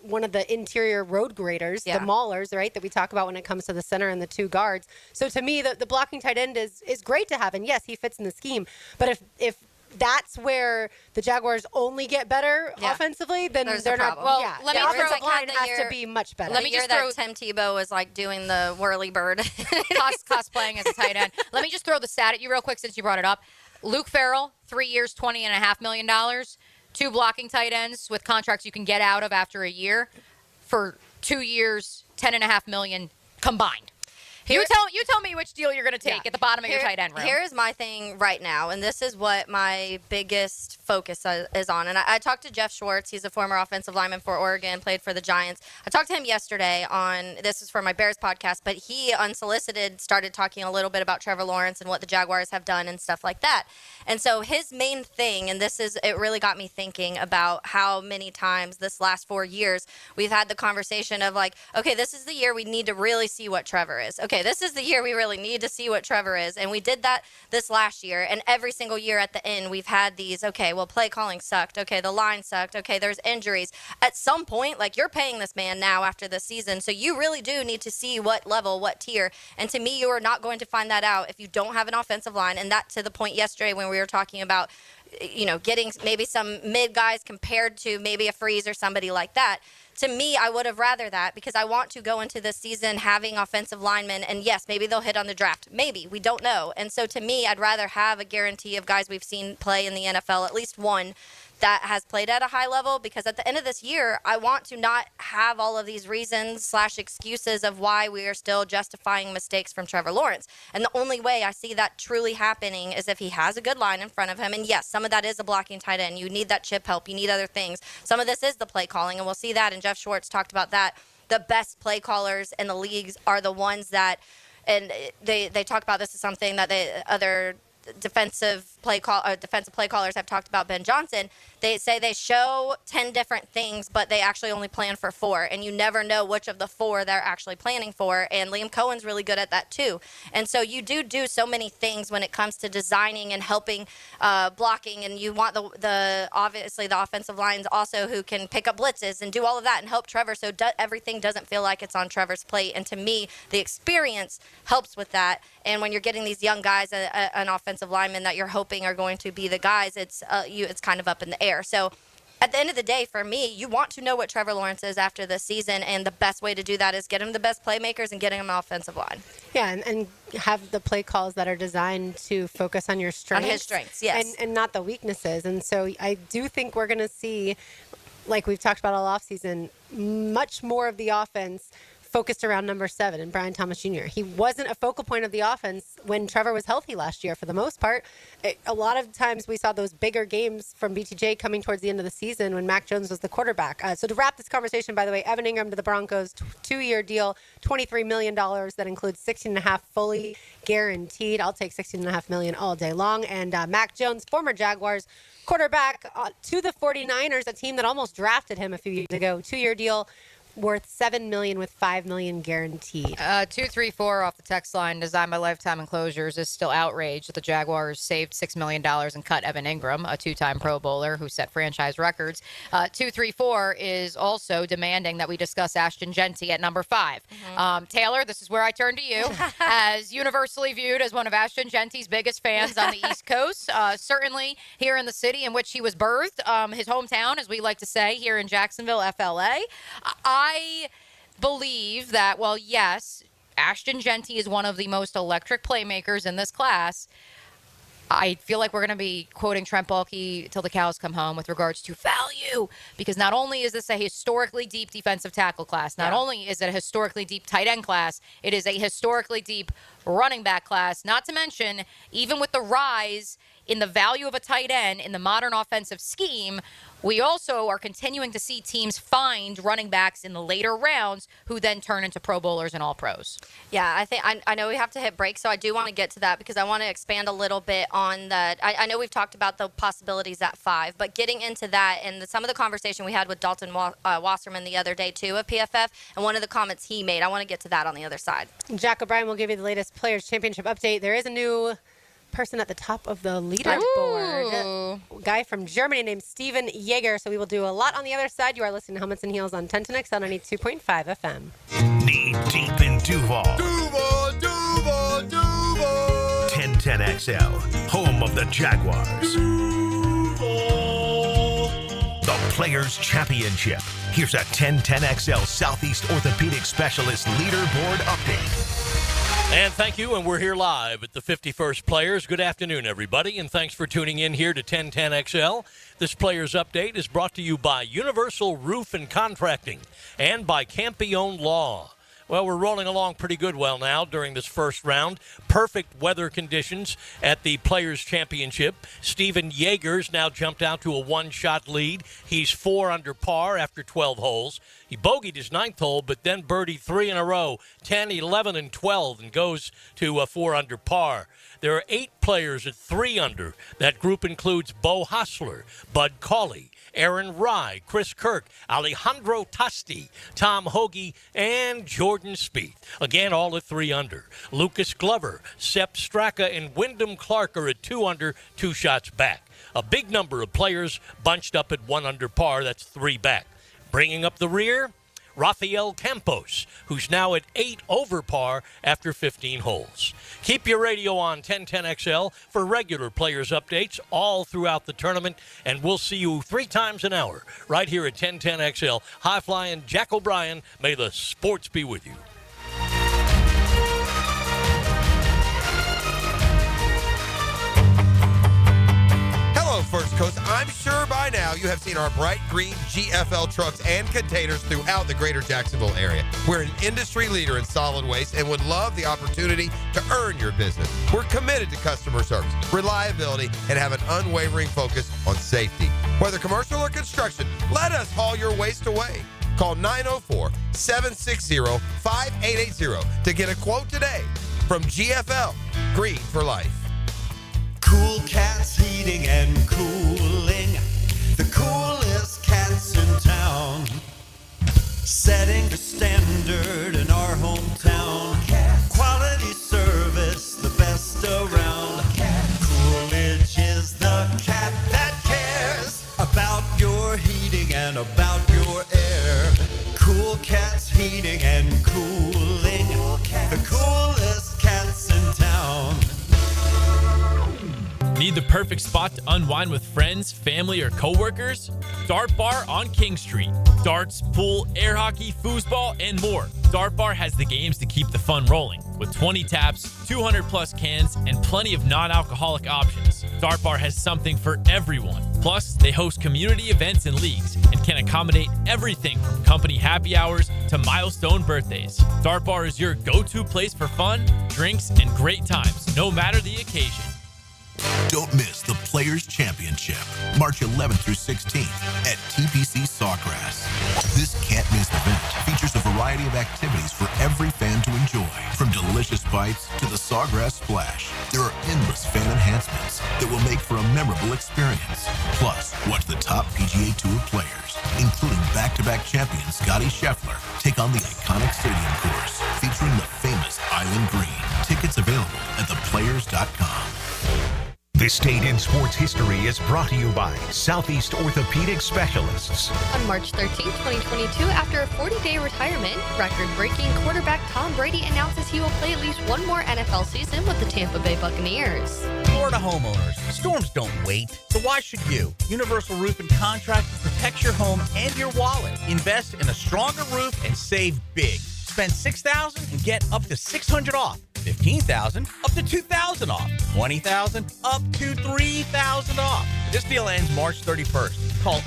one of the interior road graders, the maulers, right, that we talk about when it comes to the center and the 2 guards. So to me, the blocking tight end is great to have, and yes, he fits in the scheme. But if that's where the Jaguars only get better offensively, then they're not. Well, yeah, let the me offensive throw line has to be much better. Let me just that Tim Tebow was like doing the whirly bird, cosplaying as a tight end. Let me just throw the stat at you real quick since you brought it up. Luke Farrell, 3 years, $20.5 million. 2 blocking tight ends with contracts you can get out of after a year for 2 years, $10.5 million combined. You tell me which deal you're going to take at the bottom of your tight end room. Here's my thing right now, and this is what my biggest focus is on. And I talked to Jeff Schwartz. He's a former offensive lineman for Oregon, played for the Giants. I talked to him yesterday on, this is for my Bears podcast, but he, unsolicited, started talking a little bit about Trevor Lawrence and what the Jaguars have done and stuff like that. And so his main thing, and it really got me thinking about how many times this last 4 years we've had the conversation of like, okay, this is the year we need to really see what Trevor is. Okay, this is the year we really need to see what Trevor is. And we did that this last year. And every single year at the end, we've had these, okay, well, play calling sucked. Okay, the line sucked. Okay, there's injuries. At some point, like, you're paying this man now after this season. So you really do need to see what level, what tier. And to me, you are not going to find that out if you don't have an offensive line. And that to the point yesterday when we were talking about, getting maybe some mid guys compared to maybe a Freeze or somebody like that. To me, I would have rather that because I want to go into this season having offensive linemen. And yes, maybe they'll hit on the draft. Maybe. We don't know. And so to me, I'd rather have a guarantee of guys we've seen play in the NFL, at least one that has played at a high level, because at the end of this year, I want to not have all of these reasons / excuses of why we are still justifying mistakes from Trevor Lawrence. And the only way I see that truly happening is if he has a good line in front of him. And yes, some of that is a blocking tight end. You need that chip help. You need other things. Some of this is the play calling, and we'll see that. And Jeff Schwartz talked about that. The best play callers in the leagues are the ones that, and they talk about this as something that other defensive play callers have talked about Ben Johnson. They say they show 10 different things, but they actually only plan for 4, and you never know which of the 4 they're actually planning for. And Liam Cohen's really good at that too. And so you do so many things when it comes to designing and helping blocking, and you want the obviously the offensive lines also who can pick up blitzes and do all of that and help Trevor, so everything doesn't feel like it's on Trevor's plate. And to me, the experience helps with that. And when you're getting these young guys, an offensive lineman that you're hoping are going to be the guys, it's kind of up in the air. So at the end of the day, for me, you want to know what Trevor Lawrence is after this season, and the best way to do that is get him the best playmakers and getting him an offensive line. Yeah, and have the play calls that are designed to focus on your strengths. On his strengths, yes. And not the weaknesses. And so I do think we're going to see, like we've talked about all offseason, much more of the offense focused around number 7 and Brian Thomas Jr. He wasn't a focal point of the offense when Trevor was healthy last year for the most part. A lot of times we saw those bigger games from BTJ coming towards the end of the season when Mac Jones was the quarterback. So to wrap this conversation, by the way, Evan Ingram to the Broncos, 2-year deal, $23 million. That includes $16.5 fully guaranteed. I'll take $16.5 million all day long. And Mac Jones, former Jaguars quarterback, to the 49ers, a team that almost drafted him a few years ago. 2-year deal, worth $7 million with $5 million guaranteed. 234 off the text line. Design by Lifetime Enclosures is still outraged that the Jaguars saved $6 million and cut Evan Ingram, a 2-time Pro Bowler who set franchise records. 234 is also demanding that we discuss Ashton Genty at number 5. Taylor, this is where I turn to you, as universally viewed as one of Ashton Genty's biggest fans on the East Coast. Certainly here in the city in which he was birthed, his hometown, as we like to say, here in Jacksonville, FLA. I believe that, well, yes, Ashton Genty is one of the most electric playmakers in this class. I feel like we're going to be quoting Trent Baalke till the cows come home with regards to value, because not only is this a historically deep defensive tackle class, not only is it a historically deep tight end class, it is a historically deep running back class, not to mention, even with the rise in the value of a tight end in the modern offensive scheme, we also are continuing to see teams find running backs in the later rounds who then turn into Pro Bowlers and All-Pros. Yeah, I think I know we have to hit break, so I do want to get to that because I want to expand a little bit on that. I know we've talked about the possibilities at 5, but getting into that and some of the conversation we had with Dalton Wasserman the other day, too, of PFF, and one of the comments he made, I want to get to that on the other side. Jack O'Brien will give you the latest Players' Championship update. There is a new person at the top of the leaderboard. A guy from Germany named Steven Jaeger. So we will do a lot on the other side. You are listening to Helmets and Heels on Tentinix on 92.5 FM. Knee deep in Duval. Duval, Duval, Duval. 10 1010XL, home of the Jaguars. The Players Championship. Here's a 1010XL Southeast Orthopedic Specialist Leaderboard update. And thank you, and we're here live at the 51st Players. Good afternoon, everybody, and thanks for tuning in here to 1010XL. This Players Update is brought to you by Universal Roof and Contracting and by Campione Law. Well, we're rolling along pretty good now during this first round. Perfect weather conditions at the Players' Championship. Steven Yeager's now jumped out to a one-shot lead. He's 4 under par after 12 holes. He bogeyed his 9th hole, but then birdied 3 in a row, 10, 11, and 12, and goes to 4 under par. There are 8 players at 3 under. That group includes Bo Hostler, Bud Cauley, Aaron Rye, Chris Kirk, Alejandro Tasti, Tom Hoagie, and Jordan Spieth. Again, all at 3 under. Lucas Glover, Sepp Straka, and Wyndham Clark are at 2 under, 2 shots back. A big number of players bunched up at 1 under par. That's 3 back. Bringing up the rear, Rafael Campos, who's now at 8 over par after 15 holes. Keep your radio on 1010XL for regular Players updates all throughout the tournament, and we'll see you 3 times an hour right here at 1010XL. High-flying Jack O'Brien, may the sports be with you. Hello, First Coast. I'm sure by now you have seen our bright green GFL trucks and containers throughout the greater Jacksonville area. We're an industry leader in solid waste and would love the opportunity to earn your business. We're committed to customer service, reliability, and have an unwavering focus on safety. Whether commercial or construction, let us haul your waste away. Call 904-760-5880 to get a quote today from GFL, Green for Life. Cool Cats Heating and Cooling, the coolest cats in town, setting the standard in our hometown. Quality service, the best around. Coolidge is the cat that cares about your heating and about your air. Cool Cats Heating and Cooling, the coolest cats in town. Need the perfect spot to unwind with friends, family, or coworkers? Dart Bar on King Street. Darts, pool, air hockey, foosball, and more. Dart Bar has the games to keep the fun rolling. With 20 taps, 200 plus cans, and plenty of non-alcoholic options. Dart Bar has something for everyone. Plus, they host community events and leagues and can accommodate everything from company happy hours to milestone birthdays. Dart Bar is your go-to place for fun, drinks, and great times, no matter the occasion. Don't miss the Players Championship, March 11th through 16th at TPC Sawgrass. This can't-miss event features a variety of activities for every fan to enjoy, from delicious bites to the Sawgrass Splash. There are endless fan enhancements that will make for a memorable experience. Plus, watch the top PGA Tour players, including back-to-back champion Scotty Scheffler, take on the iconic stadium course featuring the famous Island Green. Tickets available at theplayers.com. This Day in Sports History is brought to you by Southeast Orthopedic Specialists. On March 13, 2022, after a 40-day retirement, record-breaking quarterback Tom Brady announces he will play at least one more NFL season with the Tampa Bay Buccaneers. Florida homeowners, storms don't wait, so why should you? Universal Roof and Contracting protects your home and your wallet. Invest in a stronger roof and save big. Spend $6,000 and get up to $600 off. $15,000 up to $2,000 off. $20,000 up to $3,000 off. This deal ends March 31st. Call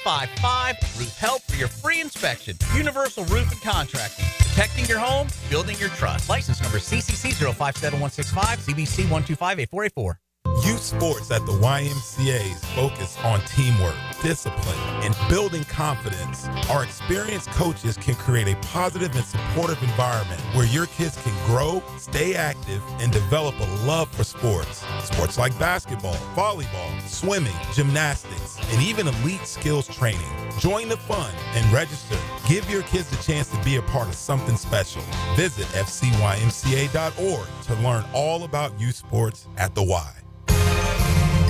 855-ROOF-HELP for your free inspection. Universal Roof and Contracting. Protecting your home, building your trust. License number CCC 057165, CBC 1258484. Youth sports at the YMCA's focus on teamwork, discipline, and building confidence. Our experienced coaches can create a positive and supportive environment where your kids can grow, stay active, and develop a love for sports. Sports like basketball, volleyball, swimming, gymnastics, and even elite skills training. Join the fun and register. Give your kids a chance to be a part of something special. Visit fcymca.org to learn all about youth sports at the Y.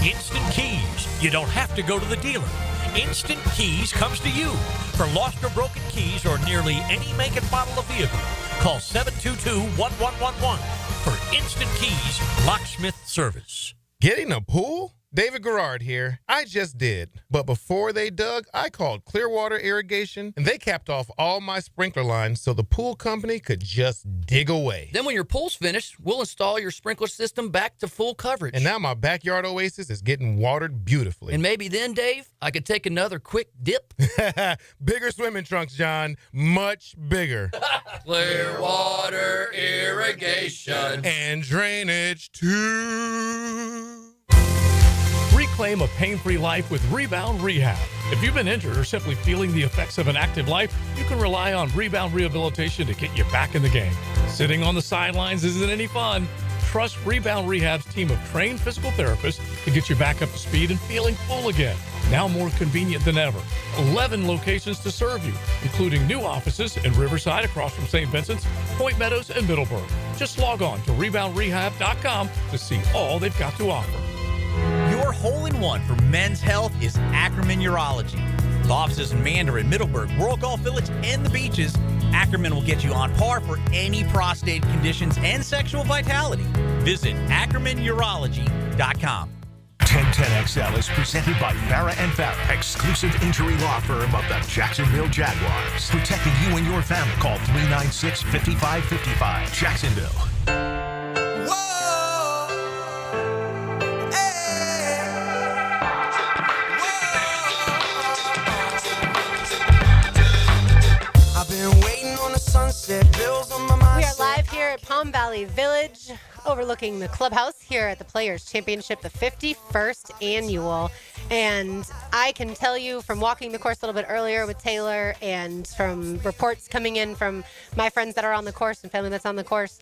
Instant Keys. You don't have to go to the dealer. Instant Keys comes to you. For lost or broken keys or nearly any make and model of vehicle, call 722-1111. for instant keys locksmith service. Getting a pool? David Garrard here. I just did. But before they dug, I called Clearwater Irrigation, and they capped off all my sprinkler lines so the pool company could just dig away. Then when your pool's finished, we'll install your sprinkler system back to full coverage. And now my backyard oasis is getting watered beautifully. And maybe then, Dave, I could take another quick dip. Bigger swimming trunks, John. Much bigger. Clearwater Irrigation. And drainage, too. Reclaim a pain-free life with Rebound Rehab. If you've been injured or simply feeling the effects of an active life, you can rely on Rebound Rehabilitation to get you back in the game. Sitting on the sidelines isn't any fun. Trust Rebound Rehab's team of trained physical therapists to get you back up to speed and feeling full again. Now more convenient than ever. 11 locations to serve you, including new offices in Riverside across from St. Vincent's, Point Meadows, and Middleburg. Just log on to reboundrehab.com to see all they've got to offer. Your hole-in-one for men's health is Ackerman Urology. With offices in Mandarin, Middleburg, World Golf Village, and the beaches, Ackerman will get you on par for any prostate conditions and sexual vitality. Visit AckermanUrology.com. 1010XL is presented by Farah and Farah, exclusive injury law firm of the Jacksonville Jaguars. Protecting you and your family. Call 396-5555. Jacksonville. We are live here at Palm Valley Village, overlooking the clubhouse here at the Players Championship, the 51st annual. And I can tell you from walking the course a little bit earlier with Taylor and from reports coming in from my friends that are on the course and family that's on the course,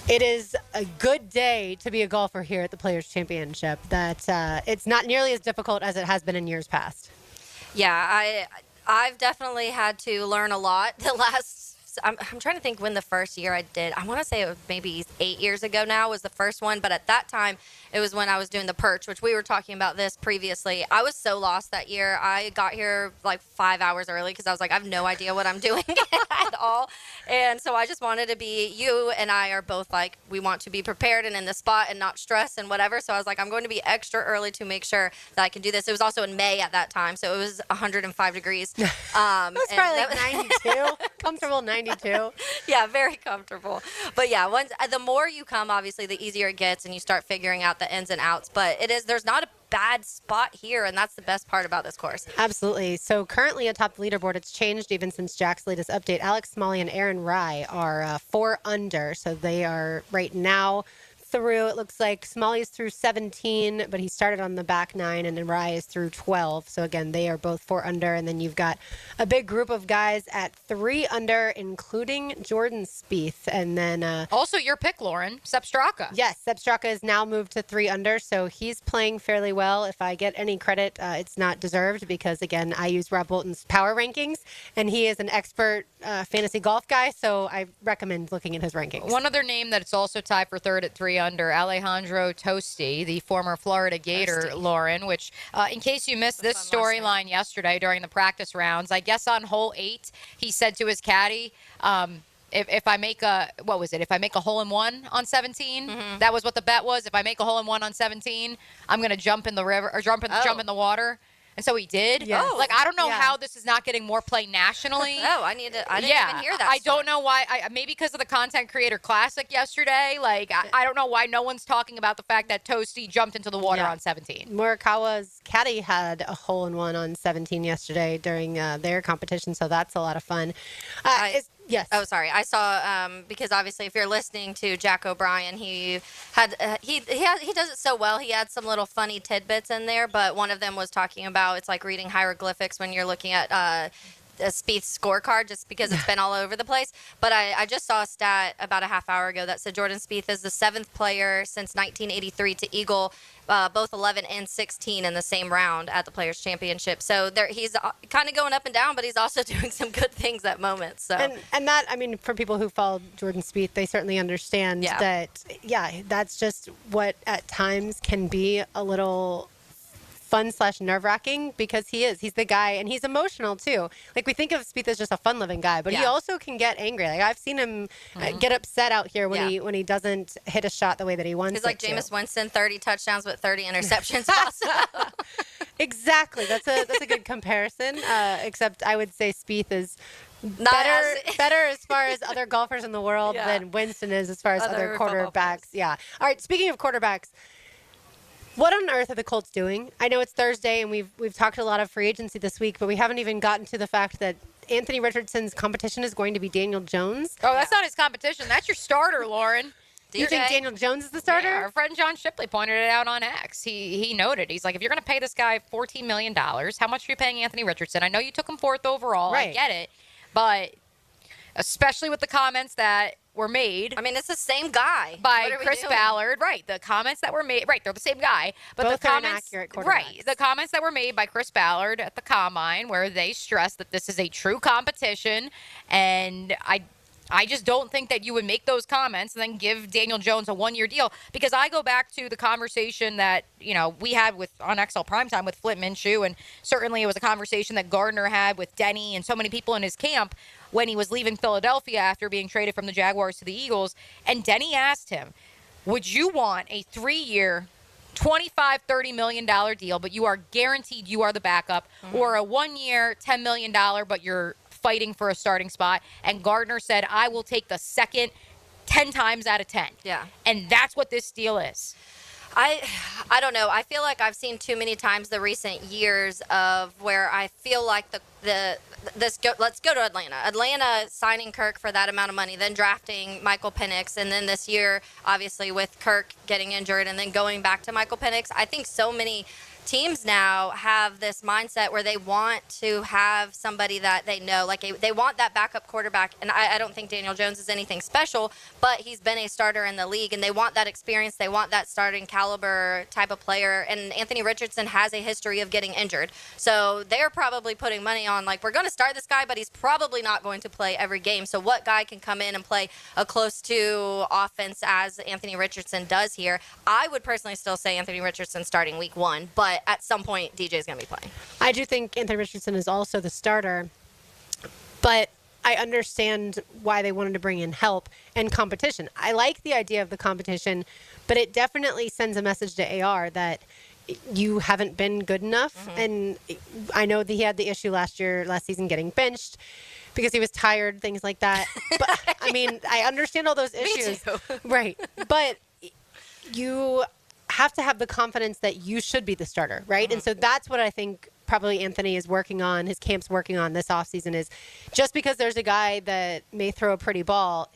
it is a good day to be a golfer here at the Players Championship. That it's not nearly as difficult as it has been in years past. Yeah, I've definitely had to learn a lot the last. I'm trying to think when the first year I did. I want to say it was maybe 8 years ago now was the first one. But at that time, it was when I was doing the perch, which we were talking about this previously. I was so lost that year. I got here like 5 hours early because I was like, I have no idea what I'm doing at all. And so I just wanted to be, you and I are both like, we want to be prepared and in the spot and not stress and whatever. So I was like, I'm going to be extra early to make sure that I can do this. It was also in May at that time. So it was 105 degrees. It was probably like 92, comfortable 92. Yeah, very comfortable. But yeah, the more you come, obviously, the easier it gets, and you start figuring out the ins and outs. But there's not a bad spot here, and that's the best part about this course. Absolutely. So currently atop the leaderboard, it's changed even since Jack's latest update. Alex Smalley and Aaron Rye are 4 under, so they are right now through. It looks like Smalley's through 17, but he started on the back 9, and then Rye is through 12. So again, they are both 4 under, and then you've got a big group of guys at 3 under, including Jordan Spieth, and then also your pick, Lauren, Sepp Straka. Yes, Sepp Straka is now moved to 3 under, so he's playing fairly well. If I get any credit, it's not deserved because again, I use Rob Bolton's power rankings, and he is an expert fantasy golf guy, so I recommend looking at his rankings. One other name that it's also tied for 3rd at 3 under, Alejandro Tosti, the former Florida Gator, Lauren, which in case you missed this storyline yesterday during the practice rounds, I guess on hole 8, he said to his caddy, if I make a, what was it? If I make a hole-in-one on 17, that was what the bet was. If I make a hole-in-one on 17, I'm going to jump in the river or jump in the water. And so he did. Yes. Oh, like, I don't know how this is not getting more play nationally. I didn't even hear that. I don't know why. Maybe because of the Content Creator Classic yesterday. Like, I don't know why no one's talking about the fact that Toasty jumped into the water on 17. Morikawa's caddy had a hole-in-one on 17 yesterday during their competition, so that's a lot of fun. Yes. Oh, sorry. I saw because obviously, if you're listening to Jack O'Brien, he had he does it so well. He had some little funny tidbits in there, but one of them was talking about it's like reading hieroglyphics when you're looking at a Spieth's scorecard, just because it's been all over the place. But I just saw a stat about a half hour ago that said Jordan Spieth is the 7th player since 1983 to eagle both 11 and 16 in the same round at the Players Championship. So he's kind of going up and down, but he's also doing some good things at moments. So and that, I mean, for people who follow Jordan Spieth, they certainly understand that. Yeah, that's just what at times can be a little fun/nerve-wracking because he's the guy, and he's emotional too. Like, we think of Spieth as just a fun-loving guy, but he also can get angry. Like, I've seen him get upset out here when he doesn't hit a shot the way that he wants. He's like Jameis Winston, 30 touchdowns with 30 interceptions. Also. Exactly. That's a good comparison. Except I would say Spieth is better as far as other golfers in the world than Winston is as far as other quarterbacks. Yeah. All right. Speaking of quarterbacks, what on earth are the Colts doing? I know it's Thursday, and we've talked a lot of free agency this week, but we haven't even gotten to the fact that Anthony Richardson's competition is going to be Daniel Jones. Oh, that's not his competition. That's your starter, Lauren. You think Daniel Jones is the starter? Yeah, our friend John Shipley pointed it out on X. He noted, he's like, if you're going to pay this guy $14 million, how much are you paying Anthony Richardson? I know you took him 4th overall. Right. I get it. But especially with the comments that were made. I mean, it's the same guy. By Chris Ballard. Right. The comments that were made. Right. They're the same guy. But both the comments. Are inaccurate quarterbacks. Right. The comments that were made by Chris Ballard at the Combine, where they stressed that this is a true competition. And I just don't think that you would make those comments and then give Daniel Jones a 1-year deal, because I go back to the conversation that, we had on XL Primetime with Flint Minshew, and certainly it was a conversation that Gardner had with Denny and so many people in his camp when he was leaving Philadelphia after being traded from the Jaguars to the Eagles. And Denny asked him, would you want a 3-year, $25-30 million deal, but you are guaranteed you are the backup, or a 1-year, $10 million, but you're fighting for a starting spot? And Gardner said, I will take the second 10 times out of 10. Yeah. And that's what this deal is. I don't know. I feel like I've seen too many times the recent years of where I feel like let's go to Atlanta. Atlanta signing Kirk for that amount of money, then drafting Michael Penix, and then this year, obviously, with Kirk getting injured and then going back to Michael Penix. I think so many teams now have this mindset where they want to have somebody that they know, like they want that backup quarterback. And I don't think Daniel Jones is anything special, but he's been a starter in the league, and they want that experience. They want that starting caliber type of player. And Anthony Richardson has a history of getting injured. So they're probably putting money on, like, we're going to start this guy, but he's probably not going to play every game. So what guy can come in and play a close to offense as Anthony Richardson does here? I would personally still say Anthony Richardson starting week 1, but at some point, DJ's going to be playing. I do think Anthony Richardson is also the starter, but I understand why they wanted to bring in help and competition. I like the idea of the competition, but it definitely sends a message to AR that you haven't been good enough. And I know that he had the issue last season getting benched because he was tired, things like that. But I mean, I understand all those issues. Me too. Right. But you have to have the confidence that you should be the starter, right? And so that's what I think probably Anthony is working on, his camp's working on this offseason, is just because there's a guy that may throw a pretty ball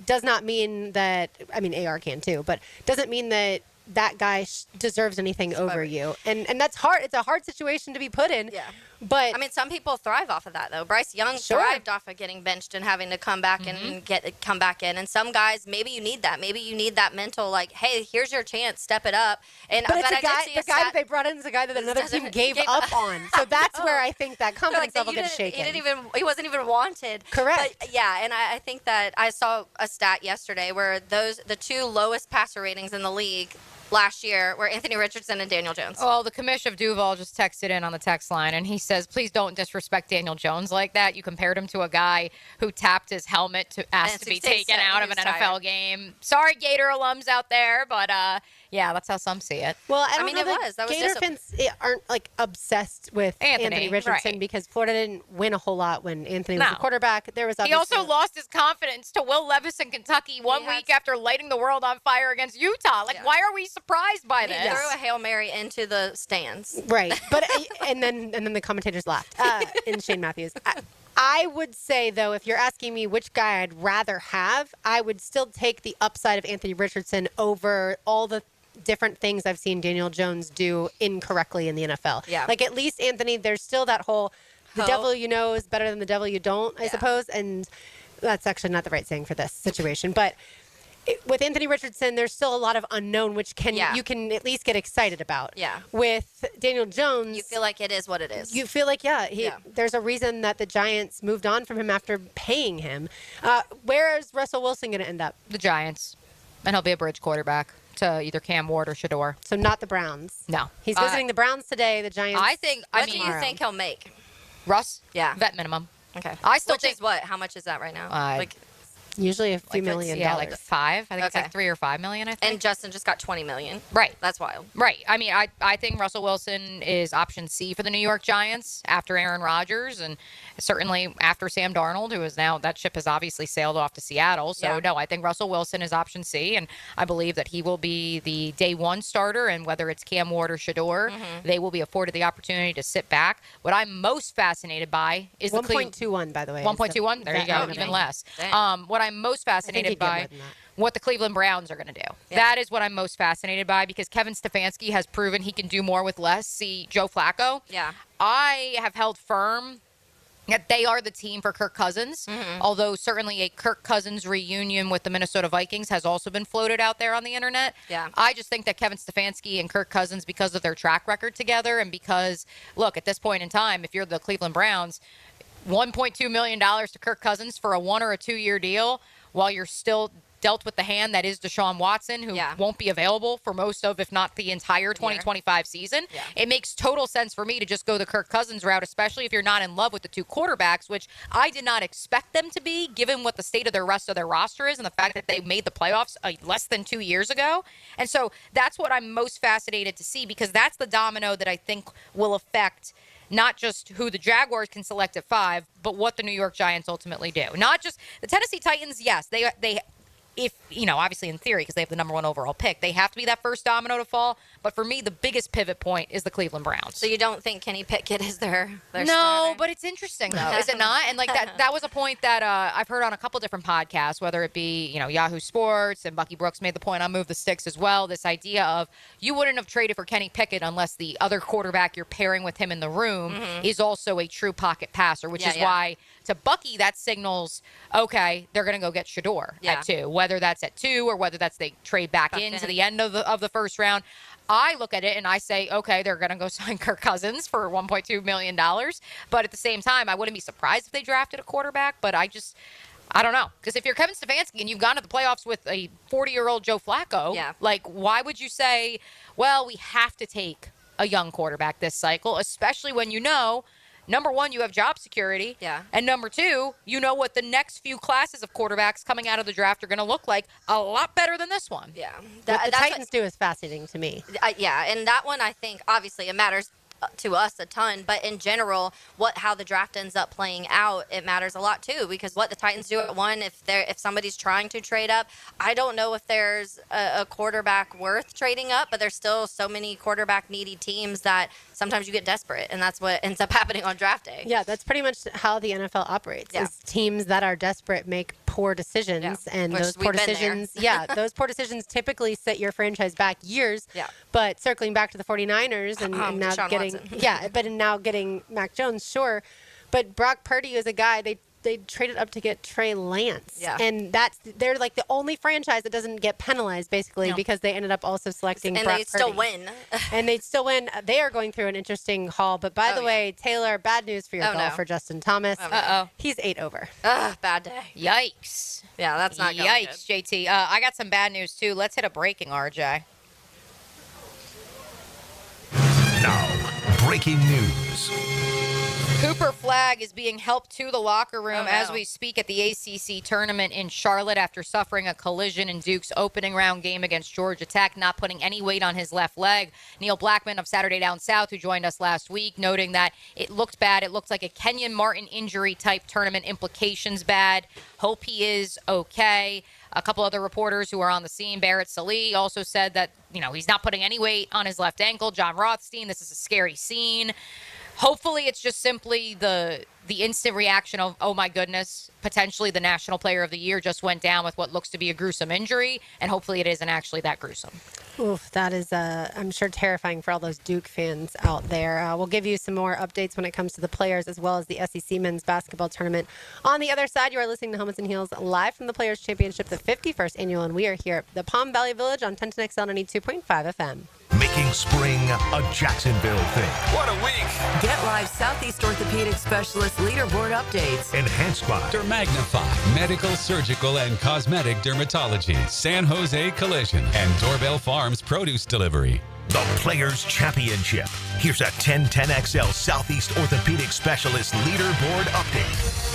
does not mean that, I mean, AR can too, but doesn't mean that that guy deserves anything over you. And that's hard. It's a hard situation to be put in. Yeah. But I mean, some people thrive off of that, though. Bryce Young thrived off of getting benched and having to come back and come back in. And some guys, maybe you need that. Maybe you need that mental, like, hey, here's your chance, step it up. And but it's the guy that they brought in is a guy that another team gave up on. So that's where I think that confidence level gets shaken. He wasn't even wanted. Correct. But yeah, and I think that I saw a stat yesterday where the 2 lowest passer ratings in the league last year were Anthony Richardson and Daniel Jones. Well, the commish of Duval just texted in on the text line, and he says, please don't disrespect Daniel Jones like that. You compared him to a guy who tapped his helmet to ask to be taken out of an NFL game. Sorry, Gator alums out there, but yeah, that's how some see it. Well, I mean, it was. Gator fans aren't like obsessed with Anthony Richardson because Florida didn't win a whole lot when Anthony was the quarterback. There was he also lost his confidence to Will Levis in Kentucky one week after lighting the world on fire against Utah. Like, why are we surprised by this? He threw a Hail Mary into the stands. Right. But and then the commentators laughed in Shane Matthews. I would say, though, if you're asking me which guy I'd rather have, I would still take the upside of Anthony Richardson over all the different things I've seen Daniel Jones do incorrectly in the NFL. Yeah. Like, at least Anthony, there's still that whole the devil you know is better than the devil you don't, I suppose. And that's actually not the right saying for this situation. But with Anthony Richardson, there's still a lot of unknown, which you can at least get excited about. Yeah. With Daniel Jones, you feel like it is what it is. You feel like, there's a reason that the Giants moved on from him after paying him. Where is Russell Wilson going to end up? The Giants. And he'll be a bridge quarterback to either Cam Ward or Shador. So not the Browns. No. He's visiting the Browns today. The Giants. What do you think he'll make? Russ? Yeah. Vet minimum. Okay. I still Which think is what? How much is that right now? Usually a few million yeah, dollars. like 5. I think it's like 3 or 5 million, I think. And Justin just got $20 million. Right. That's wild. Right. I mean, I think Russell Wilson is option C for the New York Giants after Aaron Rodgers and certainly after Sam Darnold, who is now, that ship has obviously sailed off to Seattle. So, no, I think Russell Wilson is option C, and I believe that he will be the day one starter, and whether it's Cam Ward or Shador, they will be afforded the opportunity to sit back. What I'm most fascinated by is 1.21, by the way. 1.21? There you go, even less. What I'm most fascinated by what the Cleveland Browns are going to do. Yeah. That is what I'm most fascinated by because Kevin Stefanski has proven he can do more with less. See Joe Flacco. Yeah. I have held firm that they are the team for Kirk Cousins, although certainly a Kirk Cousins reunion with the Minnesota Vikings has also been floated out there on the internet. Yeah. I just think that Kevin Stefanski and Kirk Cousins, because of their track record together and because, look, at this point in time, if you're the Cleveland Browns, $1.2 million to Kirk Cousins for a 1 or a 2 year deal while you're still dealt with the hand that is Deshaun Watson, who won't be available for most of, if not the entire 2025 season. Yeah. It makes total sense for me to just go the Kirk Cousins route, especially if you're not in love with the two quarterbacks, which I did not expect them to be, given what the state of the rest of their roster is and the fact that they made the playoffs less than 2 years ago. And so that's what I'm most fascinated to see, because that's the domino that I think will affect not just who the Jaguars can select at 5, but what the New York Giants ultimately do. Not just the Tennessee Titans, yes, they if, obviously in theory, because they have the number 1 overall pick, they have to be that first domino to fall. But for me, the biggest pivot point is the Cleveland Browns. So you don't think Kenny Pickett is their No, starter? but it's interesting, though, is it not? And, that was a point that I've heard on a couple different podcasts, whether it be, Yahoo Sports, and Bucky Brooks made the point on Move the Sticks as well, this idea of you wouldn't have traded for Kenny Pickett unless the other quarterback you're pairing with him in the room is also a true pocket passer, which is why, to Bucky, that signals, okay, they're going to go get Shador at 2, whether that's at 2 or whether that's they trade back into the end of the first round. I look at it and I say, okay, they're going to go sign Kirk Cousins for $1.2 million. But at the same time, I wouldn't be surprised if they drafted a quarterback. But I don't know. Because if you're Kevin Stefanski and you've gone to the playoffs with a 40-year-old Joe Flacco, why would you say, well, we have to take a young quarterback this cycle, especially when number 1, you have job security. Yeah. And number 2, you know what the next few classes of quarterbacks coming out of the draft are going to look like a lot better than this one. Yeah. What the Titans do is fascinating to me. And that one, I think, obviously, it matters to us a ton, but in general, how the draft ends up playing out, it matters a lot too, because what the Titans do at 1, if somebody's trying to trade up, I don't know if there's a quarterback worth trading up, but there's still so many quarterback needy teams that sometimes you get desperate, and that's what ends up happening on draft day. Yeah, that's pretty much how the NFL operates. Is teams that are desperate make poor decisions, and those poor decisions, those poor decisions typically set your franchise back years. Yeah. But circling back to the 49ers and now getting getting Mac Jones, sure. But Brock Purdy is a guy they traded up to get Trey Lance. Yeah. And they're like the only franchise that doesn't get penalized, basically, because they ended up also selecting Brock Purdy. Still win. And they'd still win. They are going through an interesting haul. But by the way, Taylor, bad news for your golfer, Justin Thomas. He's 8 over. Bad day. Yikes. Yeah, that's not going Yikes, good. JT. I got some bad news, too. Let's hit a breaking, RJ. Now, breaking news. Cooper Flagg is being helped to the locker room as we speak at the ACC tournament in Charlotte after suffering a collision in Duke's opening round game against Georgia Tech, not putting any weight on his left leg. Neil Blackman of Saturday Down South, who joined us last week, noting that it looked bad. It looked like a Kenyon Martin injury type tournament implications bad. Hope he is okay. A couple other reporters who are on the scene, Barrett Salih, also said that, he's not putting any weight on his left ankle. John Rothstein, this is a scary scene. Hopefully it's just simply the instant reaction of, oh my goodness, potentially the National Player of the Year just went down with what looks to be a gruesome injury, and hopefully it isn't actually that gruesome. Oof, that is, I'm sure, terrifying for all those Duke fans out there. We'll give you some more updates when it comes to the players as well as the SEC men's basketball tournament. On the other side, you are listening to Helmets and Heels live from the Players Championship, the 51st annual, and we are here at the Palm Valley Village on 1010XL 92.5 FM. making spring a Jacksonville thing. What a week. Get live Southeast Orthopedic Specialist Leaderboard updates. Enhanced by Dermagnify, medical, surgical, and cosmetic dermatology, San Jose Collision, and Doorbell Farms Produce Delivery. the Players Championship. Here's a 1010XL Southeast Orthopedic Specialist Leaderboard update.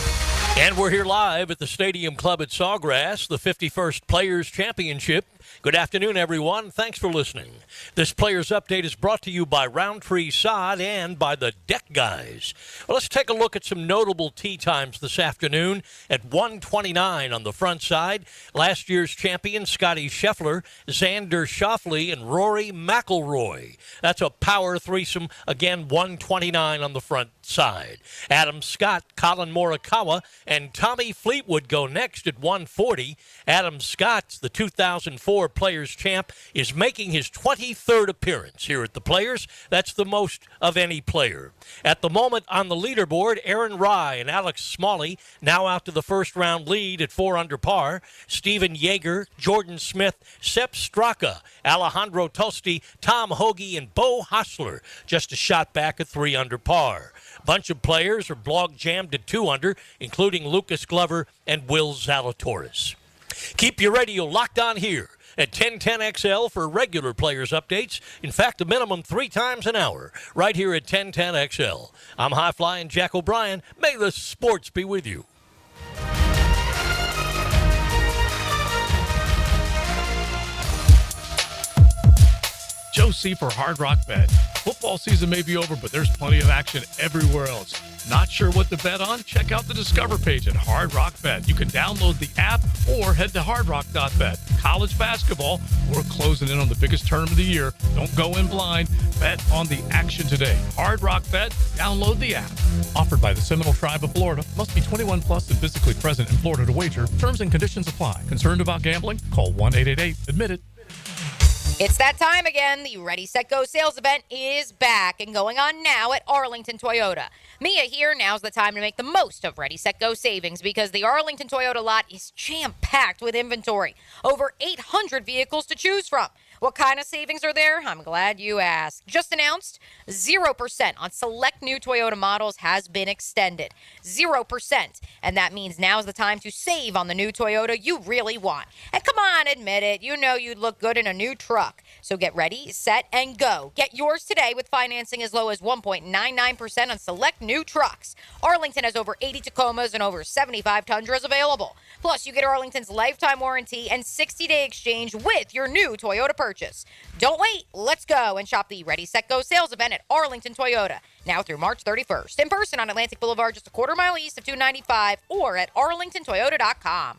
And we're here live at the Stadium Club at Sawgrass, the 51st Players Championship. Good afternoon, everyone. Thanks for listening. This Players Update is brought to you by Roundtree Sod and by the Deck Guys. Well, let's take a look at some notable tee times this afternoon. At 1:29 on the front side, last year's champion Scotty Scheffler, Xander Schauffele, and Rory McIlroy. That's a power threesome. Again, 1:29 on the front side. Adam Scott, Colin Morikawa, and Tommy Fleetwood go next at 1:40. Adam Scott, the 2004 Players champ, is making his 23rd appearance here at the Players. That's the most of any player. At the moment on the leaderboard, Aaron Rai and Alex Smalley now out to the first round lead at 4 under par. Stephen Yeager, Jordan Smith, Sepp Straka, Alejandro Tosti, Tom Hoagie, and Bo Hostler just a shot back at 3 under par. Bunch of players are blog jammed at 2 under, including Lucas Glover and Will Zalatoris. Keep your radio locked on here at 1010XL for regular Players updates. In fact, a minimum 3 times an hour, right here at 1010XL. I'm High Flying Jack O'Brien. May the sports be with you. Joe C. for Hard Rock Bet. Football season may be over, but there's plenty of action everywhere else. Not sure what to bet on? Check out the Discover page at Hard Rock Bet. You can download the app or head to hardrock.bet. College basketball, we're closing in on the biggest tournament of the year. Don't go in blind. Bet on the action today. Hard Rock Bet, download the app. Offered by the Seminole Tribe of Florida. Must be 21 plus and physically present in Florida to wager. Terms and conditions apply. Concerned about gambling? Call 1-888-ADMIT-IT. It's that time again. The Ready, Set, Go sales event is back and going on now at Arlington Toyota. Mia here. Now's the time to make the most of Ready, Set, Go savings because the Arlington Toyota lot is jam-packed with inventory. Over 800 vehicles to choose from. What kind of savings are there? I'm glad you asked. Just announced, 0% on select new Toyota models has been extended. 0%. And that means now's the time to save on the new Toyota you really want. And come on, admit it. You know you'd look good in a new truck. So get ready, set, and go. Get yours today with financing as low as 1.99% on select new trucks. Arlington has over 80 Tacomas and over 75 Tundras available. Plus, you get Arlington's lifetime warranty and 60-day exchange with your new Toyota purchase. Don't wait. Let's go and shop the Ready, Set, Go sales event at Arlington Toyota. Now through March 31st. In person on Atlantic Boulevard, just a quarter mile east of 295, or at arlingtontoyota.com.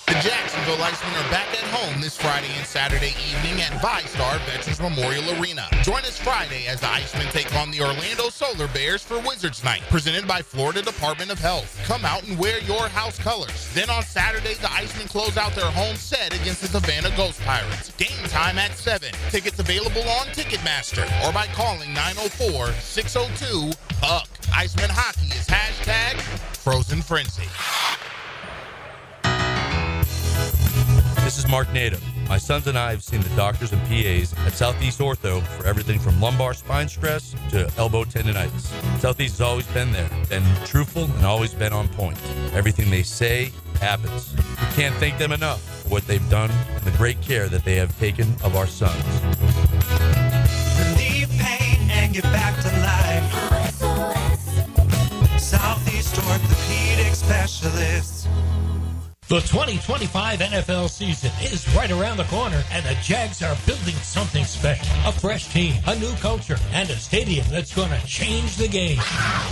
The Jacksonville Icemen are back at home this Friday and Saturday evening at VyStar Veterans Memorial Arena. Join us Friday as the Icemen take on the Orlando Solar Bears for Wizards Night, presented by Florida Department of Health. Come out and wear your house colors. Then on Saturday, the Icemen close out their home set against the Savannah Ghost Pirates. Game time at 7. Tickets available on Ticketmaster or by calling 904-602-PUCK. Iceman Hockey is hashtag Frozen Frenzy. This is Mark Nato. My sons and I have seen the doctors and PAs at Southeast Ortho for everything from lumbar spine stress to elbow tendonitis. Southeast has always been there, been truthful, and always been on point. Everything they say happens. We can't thank them enough for what they've done and the great care that they have taken of our sons. Relieve pain and get back to life. Southeast Orthopedic Specialists. The 2025 NFL season is right around the corner, and the Jags are building something special. A fresh team, a new culture, and a stadium that's going to change the game.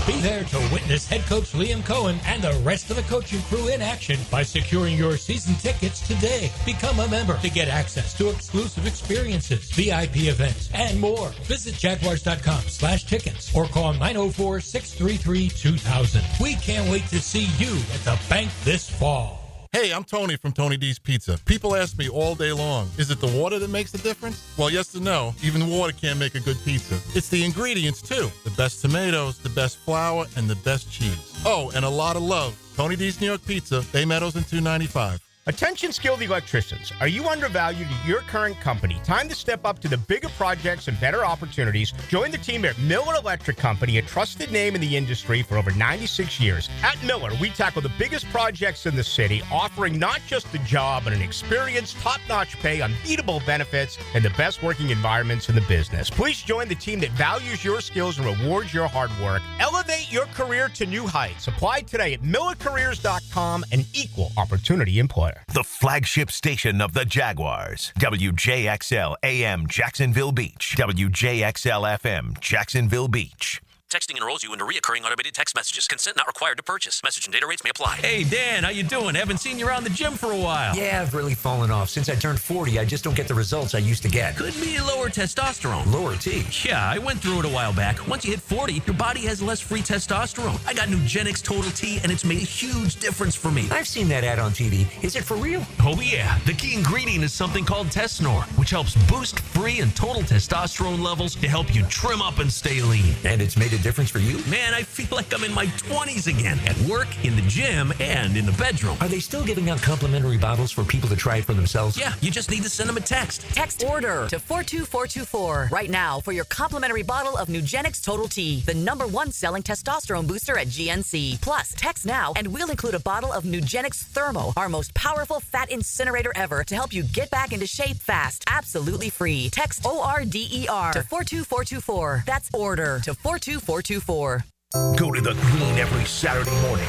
Be there to witness head coach Liam Cohen and the rest of the coaching crew in action by securing your season tickets today. Become a member to get access to exclusive experiences, VIP events, and more. Visit Jaguars.com/tickets or call 904-633-2000. We can't wait to see you at the bank this fall. Hey, I'm Tony from Tony D's Pizza. People ask me all day long, is it the water that makes the difference? Well, yes and no. Even water can't make a good pizza. It's the ingredients, too. The best tomatoes, the best flour, and the best cheese. Oh, and a lot of love. Tony D's New York Pizza, Bay Meadows and 295. Attention skilled electricians. Are you undervalued at your current company? Time to step up to the bigger projects and better opportunities. Join the team at Miller Electric Company, a trusted name in the industry for over 96 years. At Miller, we tackle the biggest projects in the city, offering not just a job, but an experience, top-notch pay, unbeatable benefits, and the best working environments in the business. Please join the team that values your skills and rewards your hard work. Elevate your career to new heights. Apply today at millercareers.com, an equal opportunity employer. The flagship station of the Jaguars. WJXL AM Jacksonville Beach. WJXL FM Jacksonville Beach. Texting enrolls you into reoccurring automated text messages. Consent not required to purchase. Message and data rates may apply. Hey, Dan, how you doing? Haven't seen you around the gym for a while. Yeah, I've really fallen off. Since I turned 40, I just don't get the results I used to get. Could be lower testosterone. Lower T? Yeah, I went through it a while back. Once you hit 40, your body has less free testosterone. I got Nugenix Total T, and it's made a huge difference for me. I've seen that ad on TV. Is it for real? Oh, yeah. The key ingredient is something called Tesnor, which helps boost free and total testosterone levels to help you trim up and stay lean. And it's made a difference for you? Man, I feel like I'm in my 20s again, at work, in the gym, and in the bedroom. Are they still giving out complimentary bottles for people to try it for themselves? Yeah, you just need to send them a text. Text ORDER to 42424 right now for your complimentary bottle of Nugenix Total T, the #1 selling testosterone booster at GNC. Plus, text now and we'll include a bottle of Nugenix Thermo, our most powerful fat incinerator ever, to help you get back into shape fast. Absolutely free. Text ORDER to 42424. That's ORDER to 42424. Go to the green every Saturday morning.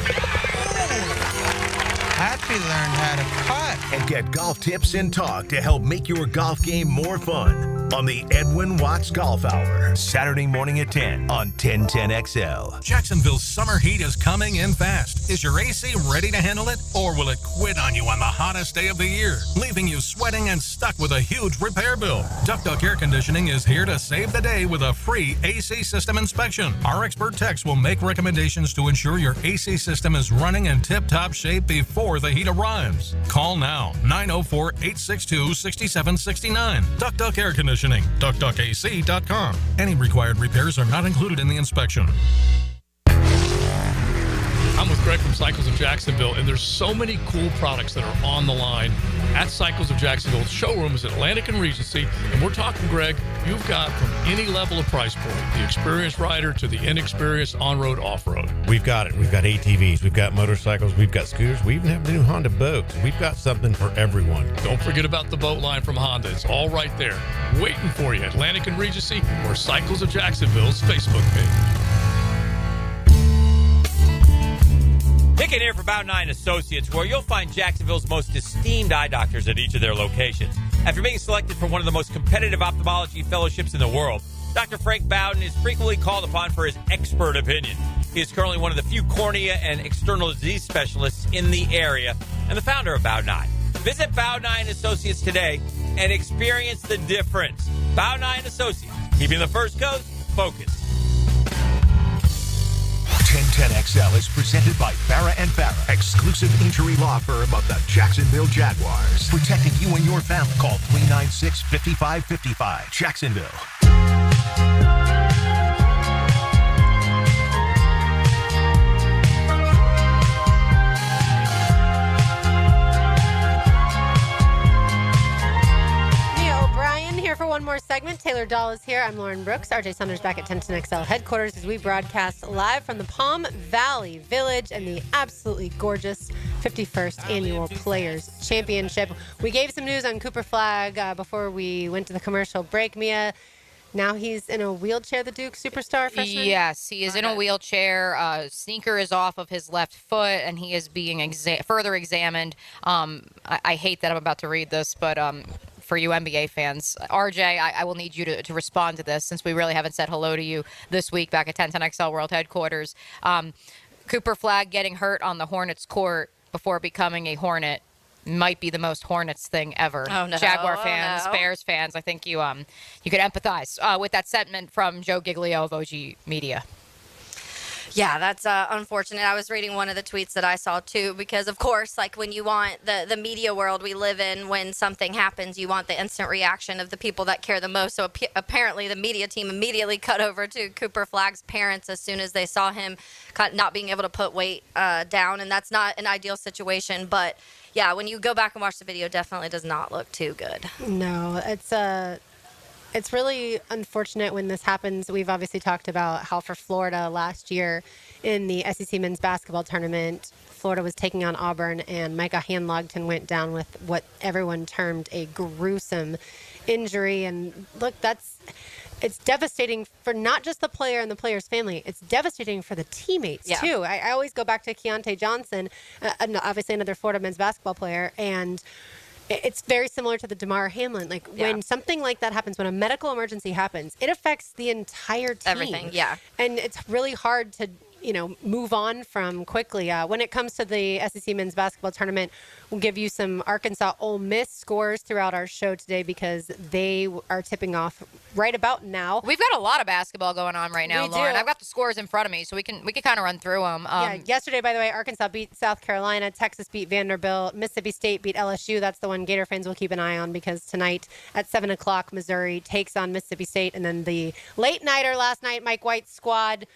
Happy learned how to putt. And get golf tips and talk to help make your golf game more fun on the Edwin Watts Golf Hour. Saturday morning at 10 on 1010XL. Jacksonville's summer heat is coming in fast. Is your AC ready to handle it? Or will it quit on you on the hottest day of the year, leaving you sweating and stuck with a huge repair bill? Duck Air Conditioning is here to save the day with a free AC system inspection. Our expert techs will make recommendations to ensure your AC system is running in tip-top shape before the heat arrives. Call now, 904-862-6769. Duck Air Conditioning, duckac.com. Any required repairs are not included in the inspection. I'm with Greg from Cycles of Jacksonville, and there's so many cool products that are on the line at Cycles of Jacksonville. The showroom is Atlantic and Regency, and we're talking, Greg, you've got from any level of price point, the experienced rider to the inexperienced on-road, off-road. We've got it. We've got ATVs, we've got motorcycles, we've got scooters, we even have the new Honda boats. We've got something for everyone. Don't forget about the boat line from Honda. It's all right there, waiting for you. Atlantic and Regency or Cycles of Jacksonville's Facebook page. Pick it here for Bout 9 Associates, where you'll find Jacksonville's most esteemed eye doctors at each of their locations. After being selected for one of the most competitive ophthalmology fellowships in the world, Dr. Frank Bowden is frequently called upon for his expert opinion. He is currently one of the few cornea and external disease specialists in the area and the founder of Bout 9. Visit Bout 9 Associates today and experience the difference. Bout 9 Associates, keeping the First Coast focused. 1010XL is presented by Farrah & Farrah, exclusive injury law firm of the Jacksonville Jaguars. Protecting you and your family. Call 396-5555. Jacksonville. Here for one more segment. Taylor Dahl is here. I'm Lauren Brooks. RJ Saunders back at 1010XL headquarters as we broadcast live from the Palm Valley Village and the absolutely gorgeous 51st Annual Players Championship. We gave some news on Cooper Flagg before we went to the commercial break, Mia. Now he's in a wheelchair, the Duke superstar freshman? Yes, he is in a wheelchair. Sneaker is off of his left foot, and he is being further examined. I hate that I'm about to read this, but for you NBA fans, RJ, I will need you to respond to this since we really haven't said hello to you this week back at 1010XL World Headquarters. Cooper Flagg getting hurt on the Hornets court before becoming a Hornet might be the most Hornets thing ever. Oh, no. Jaguar fans, Bears fans, I think you could empathize with that sentiment from Joe Giglio of OG Media. Yeah, that's unfortunate. I was reading one of the tweets that I saw, too, because, of course, like when you want the media world we live in, when something happens, you want the instant reaction of the people that care the most. So apparently the media team immediately cut over to Cooper Flagg's parents as soon as they saw him not being able to put weight down. And that's not an ideal situation, but yeah, when you go back and watch the video, definitely does not look too good. No, it's really unfortunate when this happens. We've obviously talked about how for Florida last year in the SEC men's basketball tournament, Florida was taking on Auburn, and Micah Handlogton went down with what everyone termed a gruesome injury. And look, it's devastating for not just the player and the player's family. It's devastating for the teammates, too. I always go back to Keontae Johnson, obviously another Florida men's basketball player, and it's very similar to the Damar Hamlin. Like, when something like that happens, when a medical emergency happens, it affects the entire team. Everything, yeah. And it's really hard to, move on from quickly. When it comes to the SEC men's basketball tournament, we'll give you some Arkansas Ole Miss scores throughout our show today because they are tipping off right about now. We've got a lot of basketball going on right now, Lauren. I've got the scores in front of me, so we can kind of run through them. Yesterday, by the way, Arkansas beat South Carolina, Texas beat Vanderbilt, Mississippi State beat LSU. That's the one Gator fans will keep an eye on because tonight at 7 o'clock, Missouri takes on Mississippi State. And then the late nighter last night, Mike White's squad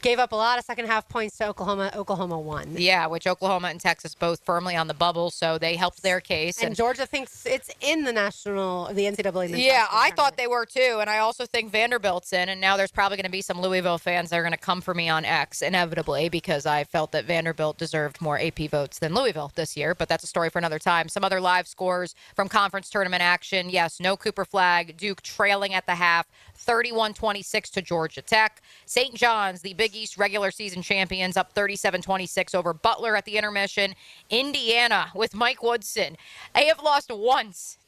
gave up a lot of second half points to Oklahoma. Oklahoma won. Yeah, which Oklahoma and Texas both firmly on the bubble, so they helped their case. And Georgia thinks it's in the NCAA. Yeah, I thought they were too, and I also think Vanderbilt's in, and now there's probably going to be some Louisville fans that are going to come for me on X, inevitably, because I felt that Vanderbilt deserved more AP votes than Louisville this year, but that's a story for another time. Some other live scores from conference tournament action. Yes, no Cooper flag. Duke trailing at the half, 31-26 to Georgia Tech. St. John's, the Big East regular season champions, up 37-26 over Butler at the intermission. Indiana with Mike Woodson. They have lost once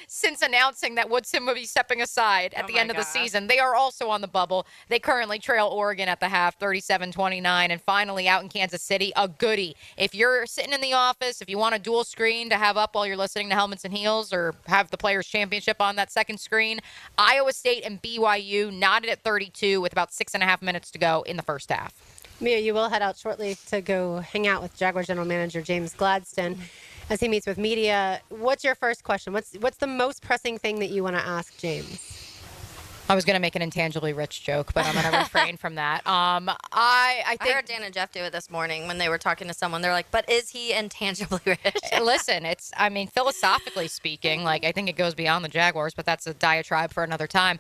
since announcing that Woodson would be stepping aside at the end of the season. They are also on the bubble. They currently trail Oregon at the half, 37-29. And finally, out in Kansas City, a goodie. If you're sitting in the office, if you want a dual screen to have up while you're listening to Helmets and Heels or have the Players' Championship on that second screen, Iowa State and BYU knotted at 32 with about 6.5 minutes to go in the first half. Mia, you will head out shortly to go hang out with Jaguars General Manager James Gladstone as he meets with media. What's your first question? What's the most pressing thing that you want to ask James? I was going to make an intangibly rich joke, but I'm going to refrain from that. I think I heard Dan and Jeff do it this morning when they were talking to someone. They're like, but is he intangibly rich? Listen, philosophically speaking, I think it goes beyond the Jaguars, but that's a diatribe for another time.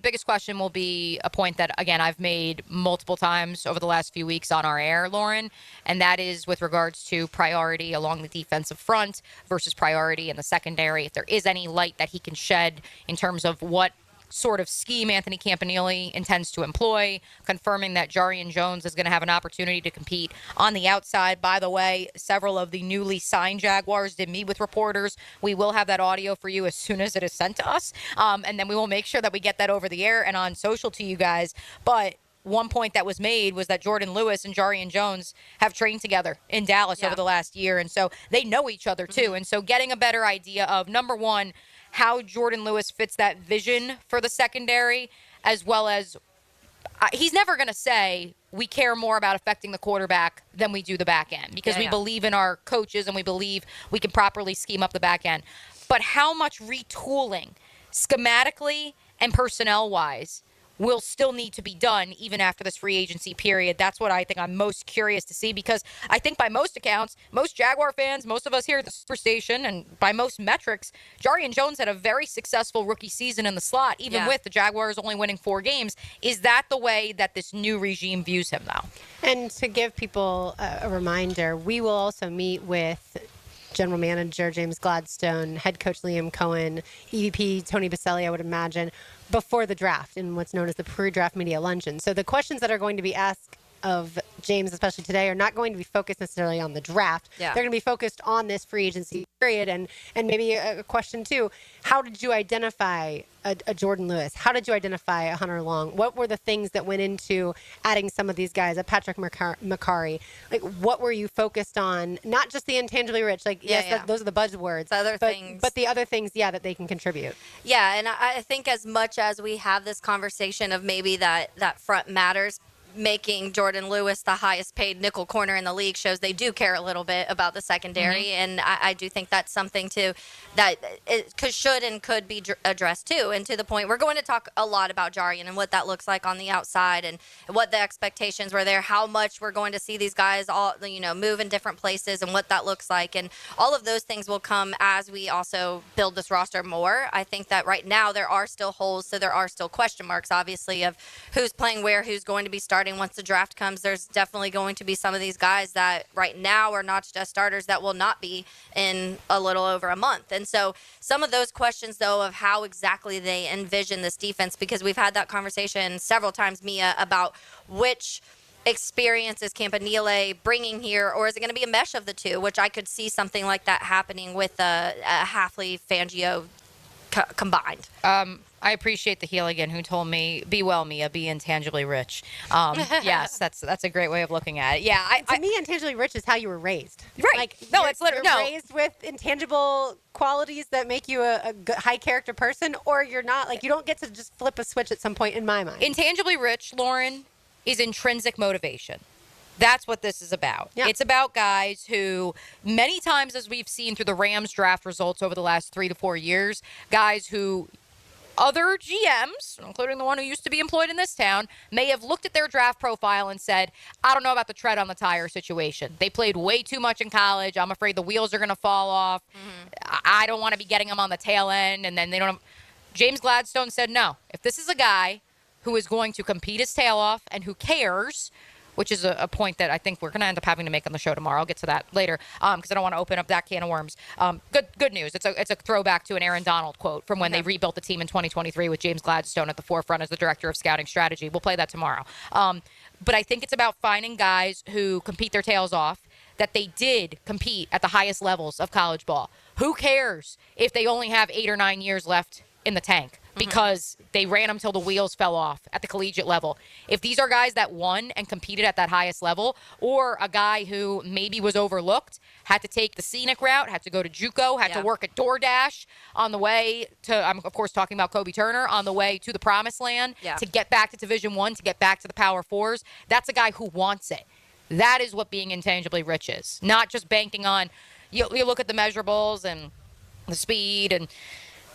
Biggest question will be a point that, again, I've made multiple times over the last few weeks on our air, Lauren, and that is with regards to priority along the defensive front versus priority in the secondary. If there is any light that he can shed in terms of what sort of scheme Anthony Campanile intends to employ, confirming that Jarian Jones is going to have an opportunity to compete on the outside. By the way, several of the newly signed Jaguars did meet with reporters. We will have that audio for you as soon as it is sent to us, and then we will make sure that we get that over the air and on social to you guys. But one point that was made was that Jordan Lewis and Jarian Jones have trained together in Dallas over the last year, and so they know each other too. And so getting a better idea of, number one, how Jordan Lewis fits that vision for the secondary, as well as he's never going to say we care more about affecting the quarterback than we do the back end because we believe in our coaches and we believe we can properly scheme up the back end. But how much retooling schematically and personnel-wise will still need to be done even after this free agency period? That's what I think I'm most curious to see, because I think by most accounts, most Jaguar fans, most of us here at the Superstation, and by most metrics, Jarian Jones had a very successful rookie season in the slot, even with the Jaguars only winning 4 games. Is that the way that this new regime views him, though? And to give people a reminder, we will also meet with General Manager James Gladstone, Head Coach Liam Cohen, EVP Tony Baselli, I would imagine, before the draft in what's known as the pre-draft media luncheon. So the questions that are going to be asked of James, especially today, are not going to be focused necessarily on the draft. They're going to be focused on this free agency period, and maybe a question too. How did you identify a Jordan Lewis? How did you identify a Hunter Long? What were the things that went into adding some of these guys, a Patrick McCarry? What were you focused on? Not just the intangibly rich, those are the buzzwords. But the other things, that they can contribute. Yeah, and I think as much as we have this conversation of maybe that front matters, making Jordan Lewis the highest paid nickel corner in the league shows they do care a little bit about the secondary. And I do think that's something too that it should and could be addressed too. And to the point, we're going to talk a lot about Jarian and what that looks like on the outside and what the expectations were there, how much we're going to see these guys all, move in different places and what that looks like. And all of those things will come as we also build this roster more. I think that right now there are still holes, so there are still question marks, obviously, of who's playing where, who's going to be starting once the draft comes. There's definitely going to be some of these guys that right now are not just starters that will not be in a little over a month. And so some of those questions, though, of how exactly they envision this defense, because we've had that conversation several times, Mia, about which experience is Campanile bringing here, or is it going to be a mesh of the two, which I could see something like that happening with a Hafley Fangio combined. I appreciate the Healigan who told me, "Be well, Mia. Be intangibly rich." Yes, that's a great way of looking at it. Yeah, to me, intangibly rich is how you were raised. Right? Like, no, it's literally you're raised with intangible qualities that make you a high character person, or you're not. Like, you don't get to just flip a switch at some point. In my mind, intangibly rich, Lauren, is intrinsic motivation. That's what this is about. Yeah. It's about guys who, many times as we've seen through the Rams draft results over the last 3 to 4 years, guys who other GMs, including the one who used to be employed in this town, may have looked at their draft profile and said, I don't know about the tread on the tire situation. They played way too much in college. I'm afraid the wheels are going to fall off. I don't want to be getting them on the tail end. And then they don't have... James Gladstone said, no, if this is a guy who is going to compete his tail off and who cares, which is a point that I think we're going to end up having to make on the show tomorrow. I'll get to that later because I don't want to open up that can of worms. Good news. It's a throwback to an Aaron Donald quote from when they rebuilt the team in 2023 with James Gladstone at the forefront as the director of scouting strategy. We'll play that tomorrow. But I think it's about finding guys who compete their tails off, that they did compete at the highest levels of college ball. Who cares if they only have 8 or 9 years left in the tank? Because they ran them till the wheels fell off at the collegiate level. If these are guys that won and competed at that highest level, or a guy who maybe was overlooked, had to take the scenic route, had to go to JUCO, had to work at DoorDash on the way to, I'm of course talking about Kobe Turner, on the way to the promised land, to get back to Division I, to get back to the Power Fours, that's a guy who wants it. That is what being intangibly rich is. Not just banking on, you look at the measurables and the speed and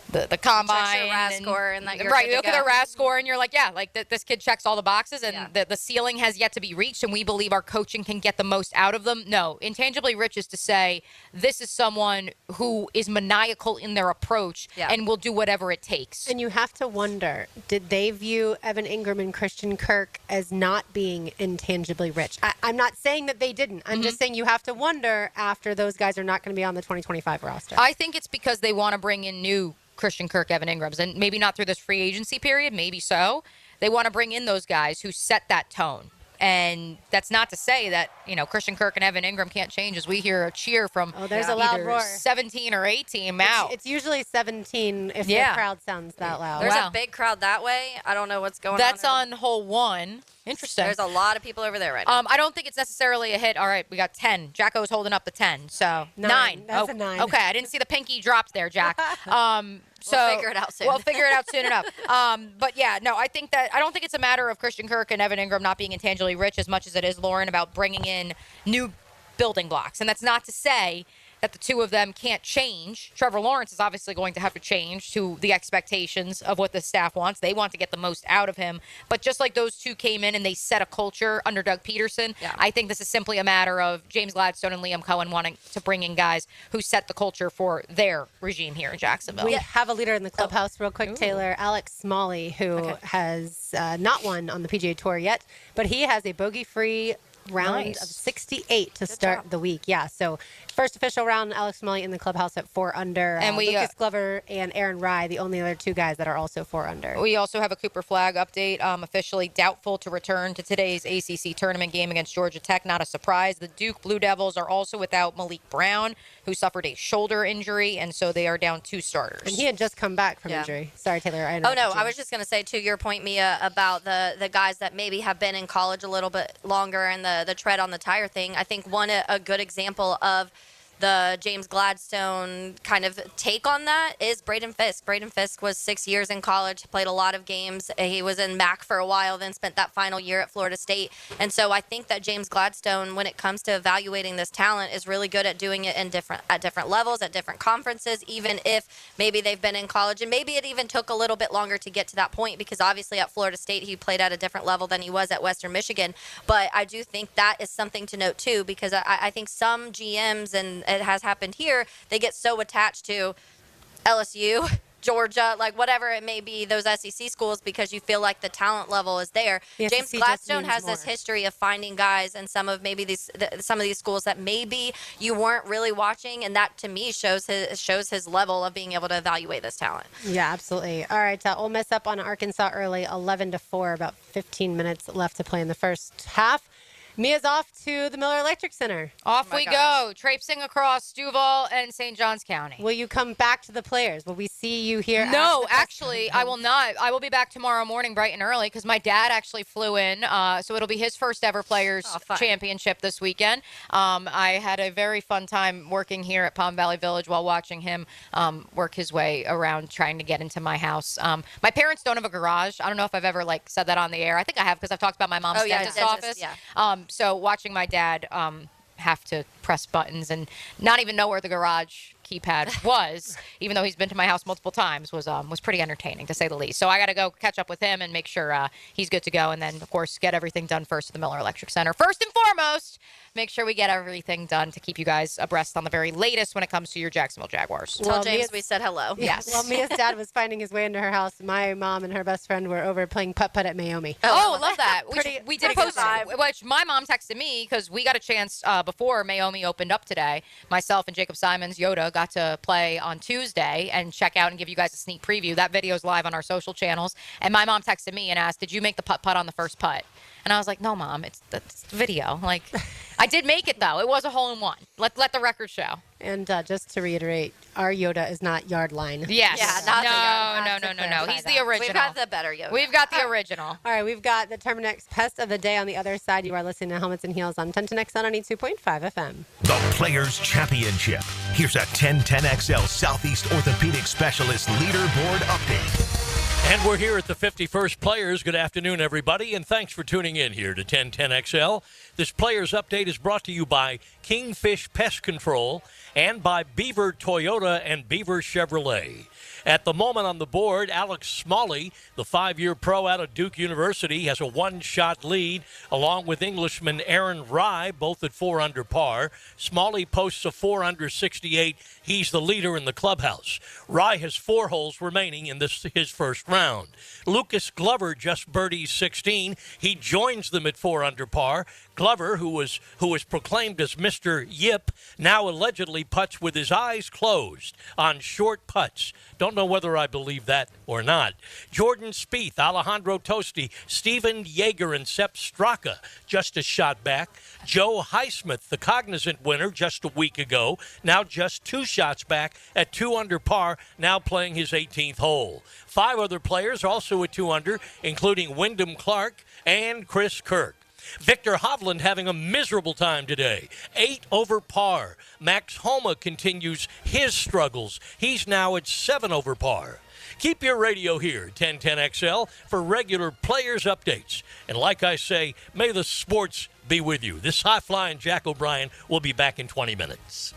the combine, your RAS score, and that you're right. You look at the RAS score, and you're like, yeah, like this kid checks all the boxes, and the ceiling has yet to be reached, and we believe our coaching can get the most out of them. No, intangibly rich is to say this is someone who is maniacal in their approach and will do whatever it takes. And you have to wonder, did they view Evan Ingram and Christian Kirk as not being intangibly rich? I'm not saying that they didn't. I'm just saying you have to wonder after those guys are not going to be on the 2025 roster. I think it's because they want to bring in new Christian Kirk, Evan Ingrams, and maybe not through this free agency period, maybe so. They want to bring in those guys who set that tone. And that's not to say that, Christian Kirk and Evan Ingram can't change as we hear a cheer from there's a loud roar. 17 or 18 out. It's usually 17 if the crowd sounds that loud. There's a big crowd that way. I don't know what's going on. That's on hole 1. Interesting. There's a lot of people over there right now. I don't think it's necessarily a hit. All right, we got 10. Jacko's holding up the 10. So 9. That's a 9. Okay, I didn't see the pinky dropped there, Jack. We'll figure it out soon. We'll figure it out soon enough. But yeah, no, I don't think it's a matter of Christian Kirk and Evan Ingram not being intangibly rich as much as it is, Lauren, about bringing in new building blocks. And that's not to say that the two of them can't change. Trevor Lawrence is obviously going to have to change to the expectations of what the staff wants. They want to get the most out of him. But just like those two came in and they set a culture under Doug Peterson, I think this is simply a matter of James Gladstone and Liam Cohen wanting to bring in guys who set the culture for their regime here in Jacksonville. We have a leader in the clubhouse real quick, Taylor, Alex Smalley, who has not won on the PGA Tour yet, but he has a bogey-free round of 68 to start the week. Yeah, so first official round, Alex Smalley in the clubhouse at 4 under. And Lucas Glover and Aaron Rye, the only other two guys that are also 4 under. We also have a Cooper Flagg update. Officially doubtful to return to today's ACC tournament game against Georgia Tech. Not a surprise. The Duke Blue Devils are also without Malik Brown, who suffered a shoulder injury, and so they are down 2 starters. And he had just come back from injury. Sorry, Taylor. I was just going to say, to your point, Mia, about the guys that maybe have been in college a little bit longer and the tread on the tire thing. I think a good example of the James Gladstone kind of take on that is Braden Fisk. Braden Fisk was 6 years in college, played a lot of games. He was in MAC for a while, then spent that final year at Florida State. And so I think that James Gladstone, when it comes to evaluating this talent, is really good at doing it at different levels, at different conferences, even if maybe they've been in college. And maybe it even took a little bit longer to get to that point, because obviously at Florida State he played at a different level than he was at Western Michigan. But I do think that is something to note too, because I think some GMs, and it has happened here, they get so attached to LSU, Georgia, like whatever it may be, those SEC schools, because you feel like the talent level is there. The James SEC Gladstone just has means this more. history of finding guys in some of these schools that maybe you weren't really watching, and that to me shows his level of being able to evaluate this talent. Yeah, absolutely. All right, Ole Miss up on Arkansas early, 11-4, about 15 minutes left to play in the first half. Mia's off to the Miller Electric Center. Off we go, traipsing across Duval and St. Johns County. Will you come back to the players? Will we see you here? No, actually, I will not. I will be back tomorrow morning bright and early because my dad actually flew in. So it'll be his first ever Players Championship this weekend. I had a very fun time working here at Palm Valley Village while watching him work his way around trying to get into my house. My parents don't have a garage. I don't know if I've ever said that on the air. I think I have because I've talked about my mom's dentist office. Yeah. So watching my dad have to press buttons and not even know where the garage keypad was, even though he's been to my house multiple times, was pretty entertaining, to say the least. So I got to go catch up with him and make sure he's good to go, and then, of course, get everything done first at the Miller Electric Center. First and foremost, make sure we get everything done to keep you guys abreast on the very latest when it comes to your Jacksonville Jaguars. Tell James we said hello. Yes. Well, Mia's dad was finding his way into her house. My mom and her best friend were over playing putt-putt at Mayomi. Oh, love that. We did pretty post good which my mom texted me because we got a chance before Mayomi opened up today. Myself and Jacob Simons, Yoda, got to play on Tuesday and check out and give you guys a sneak preview. That video's live on our social channels. And my mom texted me and asked, did you make the putt-putt on the first putt? And I was like, no, Mom, it's video. I did make it, though. It was a hole-in-one. Let the record show. And just to reiterate, our Yoda is not yard line. Yes. Yeah, not the No. He's the original. We've got the better Yoda. We've got the original. All right, we've got the Terminex Pest of the Day on the other side. You are listening to Helmets and Heels on 1010X on 92.5 FM. The Players Championship. Here's a 1010XL Southeast Orthopedic Specialist Leaderboard update. And we're here at the 51st Players. Good afternoon, everybody, and thanks for tuning in here to 1010XL. This Players Update is brought to you by Kingfish Pest Control and by Beaver Toyota and Beaver Chevrolet. At the moment on the board, Alex Smalley, the 5-year pro out of Duke University, has a one-shot lead, along with Englishman Aaron Rye, both at 4 under par. Smalley posts a 4 under 68. He's the leader in the clubhouse. Rye has 4 holes remaining in his first round. Lucas Glover just birdies 16. He joins them at 4 under par. Glover, who was proclaimed as Mr. Yip, now allegedly putts with his eyes closed on short putts. Don't know whether I believe that or not. Jordan Spieth, Alejandro Tosti, Stephen Yeager, and Sepp Straka just a shot back. Joe Highsmith, the Cognizant winner just a week ago, now just 2 shots back at 2 under par, now playing his 18th hole. 5 other players also at 2 under, including Wyndham Clark and Chris Kirk. Victor Hovland having a miserable time today. 8 over par. Max Homa continues his struggles. He's now at 7 over par. Keep your radio here, 1010XL, for regular Players updates. And like I say, may the sports be with you. This high-flying Jack O'Brien will be back in 20 minutes.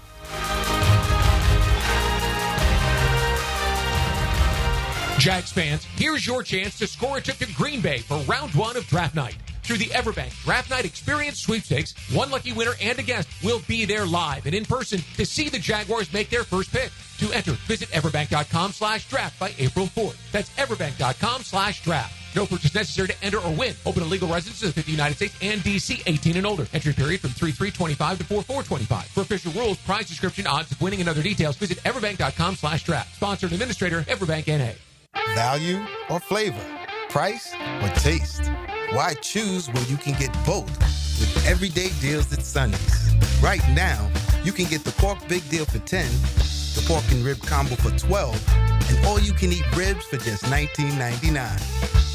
Jags fans, here's your chance to score a trip to Green Bay for round 1 of draft night. Through the Everbank Draft Night Experience Sweepstakes, one lucky winner and a guest will be there live and in person to see the Jaguars make their first pick. To enter, visit everbank.com/draft by April 4th. That's everbank.com/draft. No purchase necessary to enter or win. Open to legal residents of the United States and D.C. 18 and older. Entry period from 3/3/25 to 4/4/25. For official rules, prize description, odds of winning, and other details, visit everbank.com/draft. Sponsor and administrator, Everbank N.A. Value or flavor? Price or taste? Why choose when you can get both with everyday deals at Sonny's? Right now, you can get the pork big deal for $10, the pork and rib combo for $12, and all you can eat ribs for just $19.99.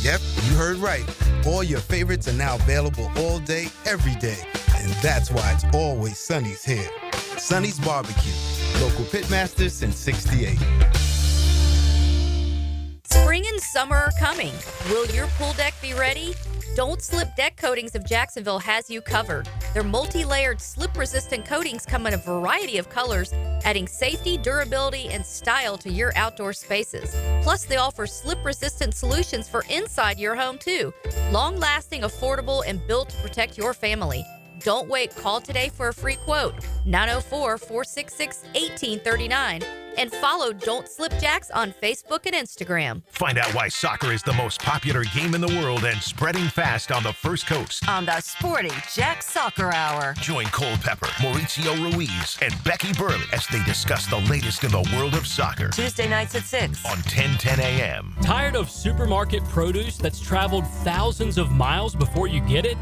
Yep, you heard right. All your favorites are now available all day, every day. And that's why it's always Sonny's here. Sonny's Barbecue. Local pitmaster since 68. Spring and summer are coming. Will your pool deck be ready? Don't Slip Deck Coatings of Jacksonville has you covered. Their multi-layered slip-resistant coatings come in a variety of colors, adding safety, durability, and style to your outdoor spaces. Plus, they offer slip-resistant solutions for inside your home, too. Long-lasting, affordable, and built to protect your family. Don't wait. Call today for a free quote. 904-466-1839. And follow Don't Slip Jacks on Facebook and Instagram. Find out why soccer is the most popular game in the world and spreading fast on the First Coast. On the Sporty Jack Soccer Hour. Join Cole Pepper, Mauricio Ruiz, and Becky Burley as they discuss the latest in the world of soccer. Tuesday nights at 6 on 1010 a.m. Tired of supermarket produce that's traveled thousands of miles before you get it?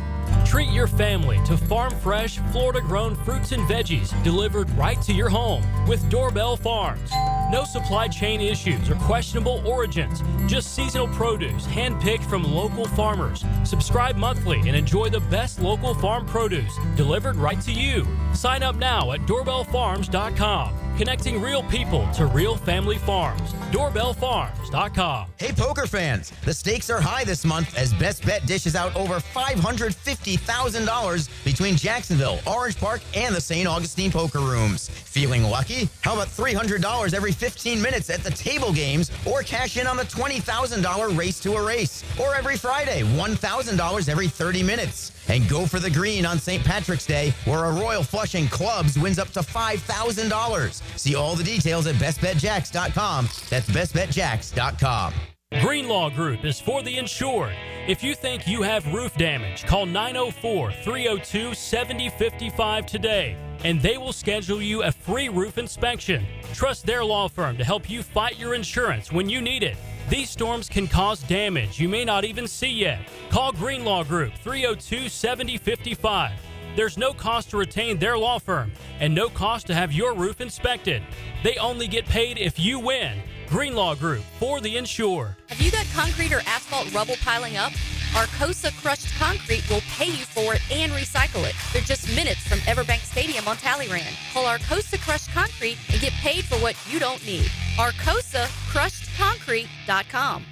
Treat your family to farm-fresh, Florida-grown fruits and veggies delivered right to your home with Doorbell Farms. No supply chain issues or questionable origins, just seasonal produce hand-picked from local farmers. Subscribe monthly and enjoy the best local farm produce delivered right to you. Sign up now at doorbellfarms.com. Connecting real people to real family farms. Doorbellfarms.com. Hey, poker fans, the stakes are high this month as Best Bet dishes out over $550,000 between Jacksonville, Orange Park, and the St. Augustine poker rooms. Feeling lucky? How about $300 every 15 minutes at the table games, or cash in on the $20,000 race to a race, or every Friday, $1,000 every 30 minutes. And go for the green on St. Patrick's Day, where a Royal Flush in clubs wins up to $5,000. See all the details at bestbetjacks.com. That's bestbetjacks.com. Greenlaw Group is for the insured. If you think you have roof damage, call 904-302-7055 today, and they will schedule you a free roof inspection. Trust their law firm to help you fight your insurance when you need it. These storms can cause damage you may not even see yet. Call Greenlaw Group 302-7055. There's no cost to retain their law firm and no cost to have your roof inspected. They only get paid if you win. Greenlaw Group, for the insured. Have you got concrete or asphalt rubble piling up? Arcosa Crushed Concrete will pay you for it and recycle it. They're just minutes from Everbank Stadium on Talleyrand. Call Arcosa Crushed Concrete and get paid for what you don't need. ArcosaCrushedConcrete.com.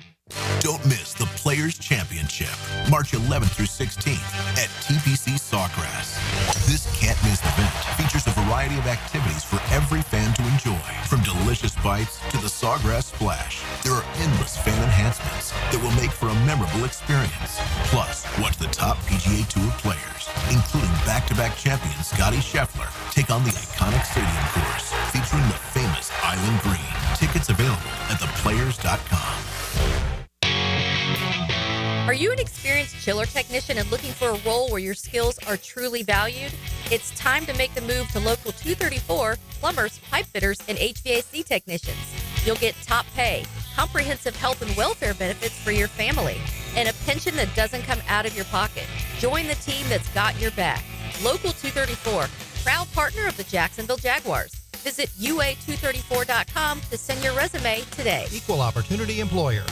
Don't miss the Players Championship, March 11th through 16th at TPC Sawgrass. This can't-miss event features a variety of activities for every fan to enjoy, from delicious bites to the Sawgrass Splash. There are endless fan enhancements that will make for a memorable experience. Plus, watch the top PGA Tour players, including back-to-back champion Scotty Scheffler, take on the iconic stadium course featuring the famous Island Green. Tickets available at theplayers.com. Are you an experienced chiller technician and looking for a role where your skills are truly valued? It's time to make the move to Local 234, plumbers, pipe fitters, and HVAC technicians. You'll get top pay, comprehensive health and welfare benefits for your family, and a pension that doesn't come out of your pocket. Join the team that's got your back. Local 234, proud partner of the Jacksonville Jaguars. Visit UA234.com to send your resume today. Equal opportunity employer.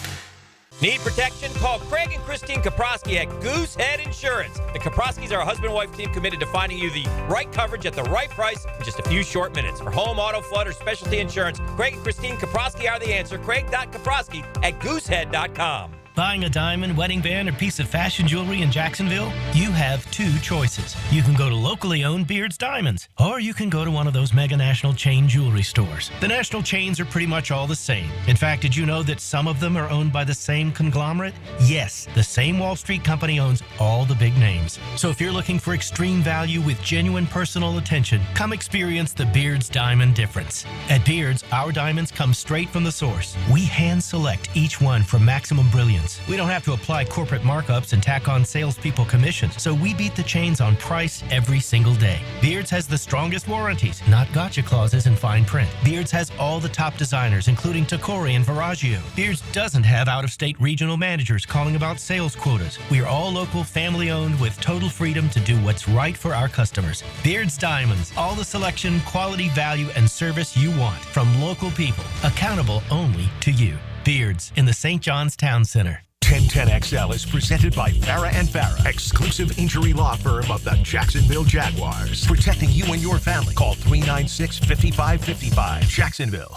Need protection? Call Craig and Christine Kaprosky at Goosehead Insurance. The Kaproskys are a husband-wife team committed to finding you the right coverage at the right price in just a few short minutes. For home, auto, flood, or specialty insurance, Craig and Christine Kaprosky are the answer. Craig.Kaprosky at Goosehead.com. Buying a diamond, wedding band, or piece of fashion jewelry in Jacksonville? You have two choices. You can go to locally owned Beard's Diamonds, or you can go to one of those mega national chain jewelry stores. The national chains are pretty much all the same. In fact, did you know that some of them are owned by the same conglomerate? Yes, the same Wall Street company owns all the big names. So if you're looking for extreme value with genuine personal attention, come experience the Beard's Diamond difference. At Beard's, our diamonds come straight from the source. We hand select each one for maximum brilliance. We don't have to apply corporate markups and tack on salespeople commissions, so we beat the chains on price every single day. Beards has the strongest warranties, not gotcha clauses in fine print. Beards has all the top designers, including Tacori and Viraggio. Beards doesn't have out-of-state regional managers calling about sales quotas. We are all local, family-owned, with total freedom to do what's right for our customers. Beards Diamonds, all the selection, quality, value, and service you want from local people, accountable only to you. Beards in the St. John's Town Center. 1010XL is presented by Farah and Farah, exclusive injury law firm of the Jacksonville Jaguars. Protecting you and your family. Call 396-5555. Jacksonville.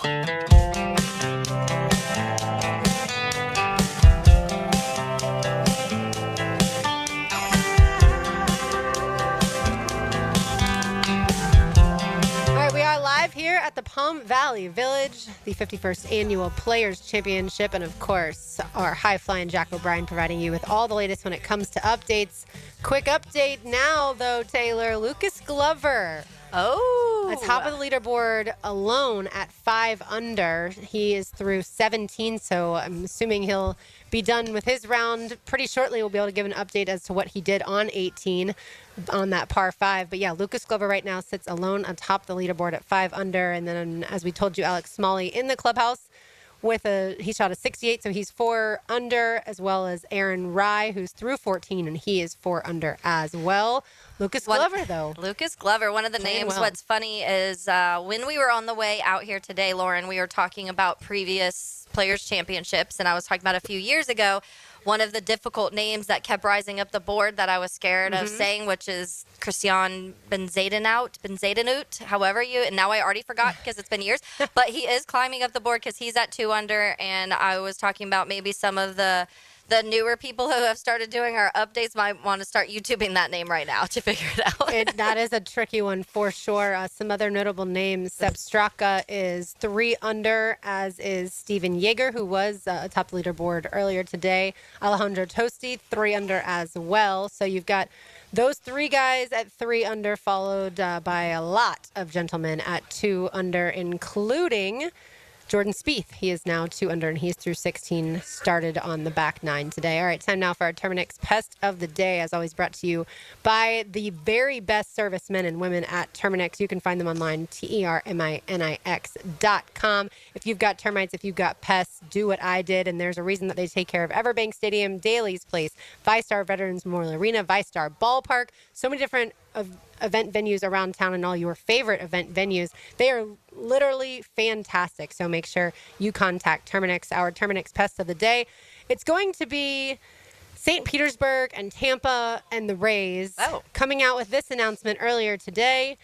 Live here at the Palm Valley Village, the 51st Annual Players Championship, and of course, our high-flying Jack O'Brien providing you with all the latest when it comes to updates. Quick update now, though, Taylor. Lucas Glover. Atop of the leaderboard alone at 5 under. He is through 17, so I'm assuming he'll be done with his round pretty shortly. We'll be able to give an update as to what he did on 18 on that par 5. But yeah, Lucas Glover right now sits alone atop the leaderboard at 5 under. And then, as we told you, Alex Smalley in the clubhouse with he shot a 68, so he's 4 under, as well as Aaron Rye, who's through 14, and he is 4 under as well. Lucas Glover, though. Lucas Glover, one of the names. Well. What's funny is when we were on the way out here today, Lauren, we were talking about previous Players Championships, and I was talking about a few years ago. One of the difficult names that kept rising up the board that I was scared of saying, which is Christian Benzadenhout, however you, and now I already forgot because it's been years, but he is climbing up the board because he's at 2 under, and I was talking about maybe some of the newer people who have started doing our updates might want to start YouTubing that name right now to figure it out. That is a tricky one for sure. Some other notable names. Seb Straka is 3 under, as is Steven Yeager, who was atop the leaderboard earlier today. Alejandro Tosti, 3 under as well. So you've got those 3 guys at 3 under, followed by a lot of gentlemen at 2 under, including Jordan Spieth. He is now 2 under, and he's through 16, started on the back 9 today. All right, time now for our Terminix Pest of the Day, as always brought to you by the very best servicemen and women at Terminix. You can find them online, terminix.com. If you've got termites, if you've got pests, do what I did, and there's a reason that they take care of Everbank Stadium, Daly's Place, VyStar Veterans Memorial Arena, VyStar Ballpark, so many different event venues around town and all your favorite event venues. They are literally fantastic. So make sure you contact Terminix, our Terminix Pest of the Day. It's going to be St. Petersburg and Tampa and the Rays coming out with this announcement earlier today.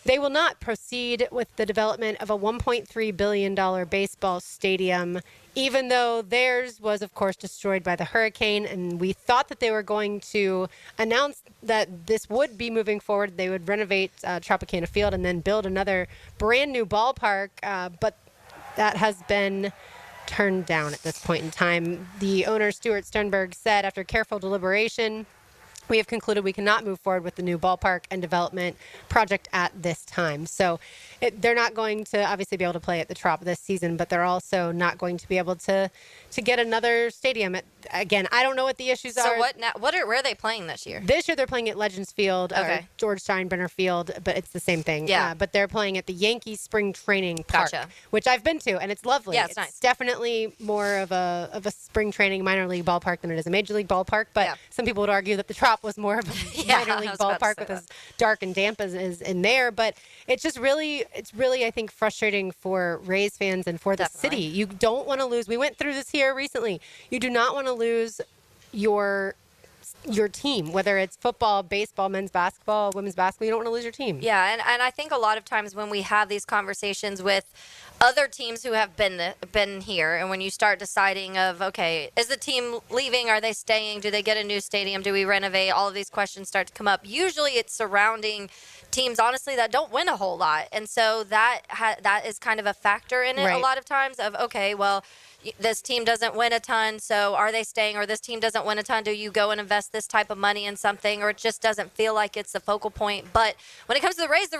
They will not proceed with the development of a $1.3 billion baseball stadium, even though theirs was, of course, destroyed by the hurricane. And we thought that they were going to announce that this would be moving forward. They would renovate Tropicana Field and then build another brand new ballpark. But that has been turned down at this point in time. The owner, Stuart Sternberg, said after careful deliberation, we have concluded we cannot move forward with the new ballpark and development project at this time. So they're not going to obviously be able to play at the Trop this season, but they're also not going to be able to get another stadium. Again, I don't know what the issues are. So where are they playing this year? This year they're playing at Legends Field, or George Steinbrenner Field, but it's the same thing. Yeah. But they're playing at the Yankees Spring Training Park, which I've been to, and it's lovely. Yeah, it's nice. Definitely more of a spring training minor league ballpark than it is a major league ballpark, but some people would argue that the Trop was more of a minor league ballpark with as dark and damp as is in there. But it's just really, I think, frustrating for Rays fans and for the city. You don't want to lose. We went through this here recently. You do not want to lose your team, whether it's football, baseball, men's basketball, women's basketball. You don't want to lose your team. Yeah, and I think a lot of times when we have these conversations with other teams who have been here, and when you start deciding of, okay, is the team leaving? Are they staying? Do they get a new stadium? Do we renovate? All of these questions start to come up. Usually it's surrounding teams, honestly, that don't win a whole lot. And so that is kind of a factor in it a lot of times of, okay, well, this team doesn't win a ton, so are they staying? Or this team doesn't win a ton, do you go and invest this type of money in something? Or it just doesn't feel like it's the focal point. But when it comes to the Rays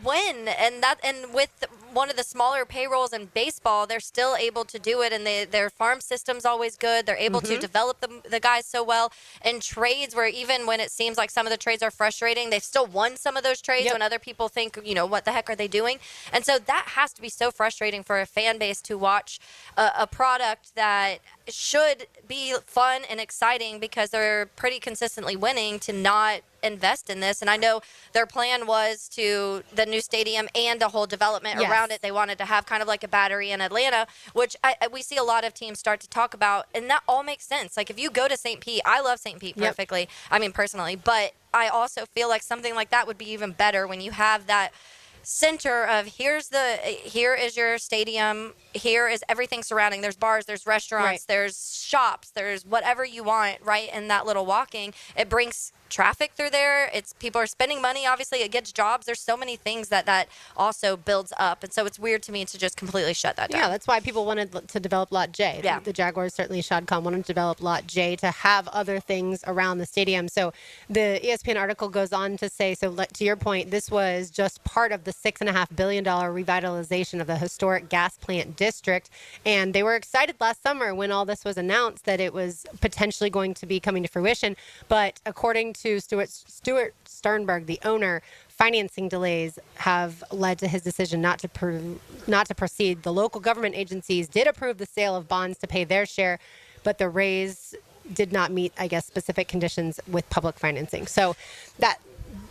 win, and with one of the smaller payrolls in baseball, they're still able to do it, and their farm system's always good. They're able to develop the guys so well. And trades, where even when it seems like some of the trades are frustrating, they've still won some of those trades when other people think, what the heck are they doing? And so that has to be so frustrating for a fan base to watch a project product that should be fun and exciting because they're pretty consistently winning to not invest in this. And I know their plan was to the new stadium and the whole development around it. They wanted to have kind of like a Battery in Atlanta, which we see a lot of teams start to talk about, and that all makes sense. Like if you go to St. Pete, I love St. Pete perfectly. I mean, personally, but I also feel like something like that would be even better when you have that center of here is your stadium, here is everything surrounding. There's bars, there's restaurants, there's shops, there's whatever you want right in that little walking. It brings traffic through there. It's people are spending money. Obviously, it gets jobs. There's so many things that also builds up, and so it's weird to me to just completely shut that down. Yeah, that's why people wanted to develop Lot J. Yeah. The Jaguars, certainly Shad Khan, wanted to develop Lot J to have other things around the stadium. So the ESPN article goes on to say, so to your point, this was just part of the $6.5 billion revitalization of the historic gas plant district, and they were excited last summer when all this was announced that it was potentially going to be coming to fruition. But according to Stuart Sternberg, the owner, financing delays have led to his decision not to proceed. The local government agencies did approve the sale of bonds to pay their share, but the Rays did not meet, I guess, specific conditions with public financing. So that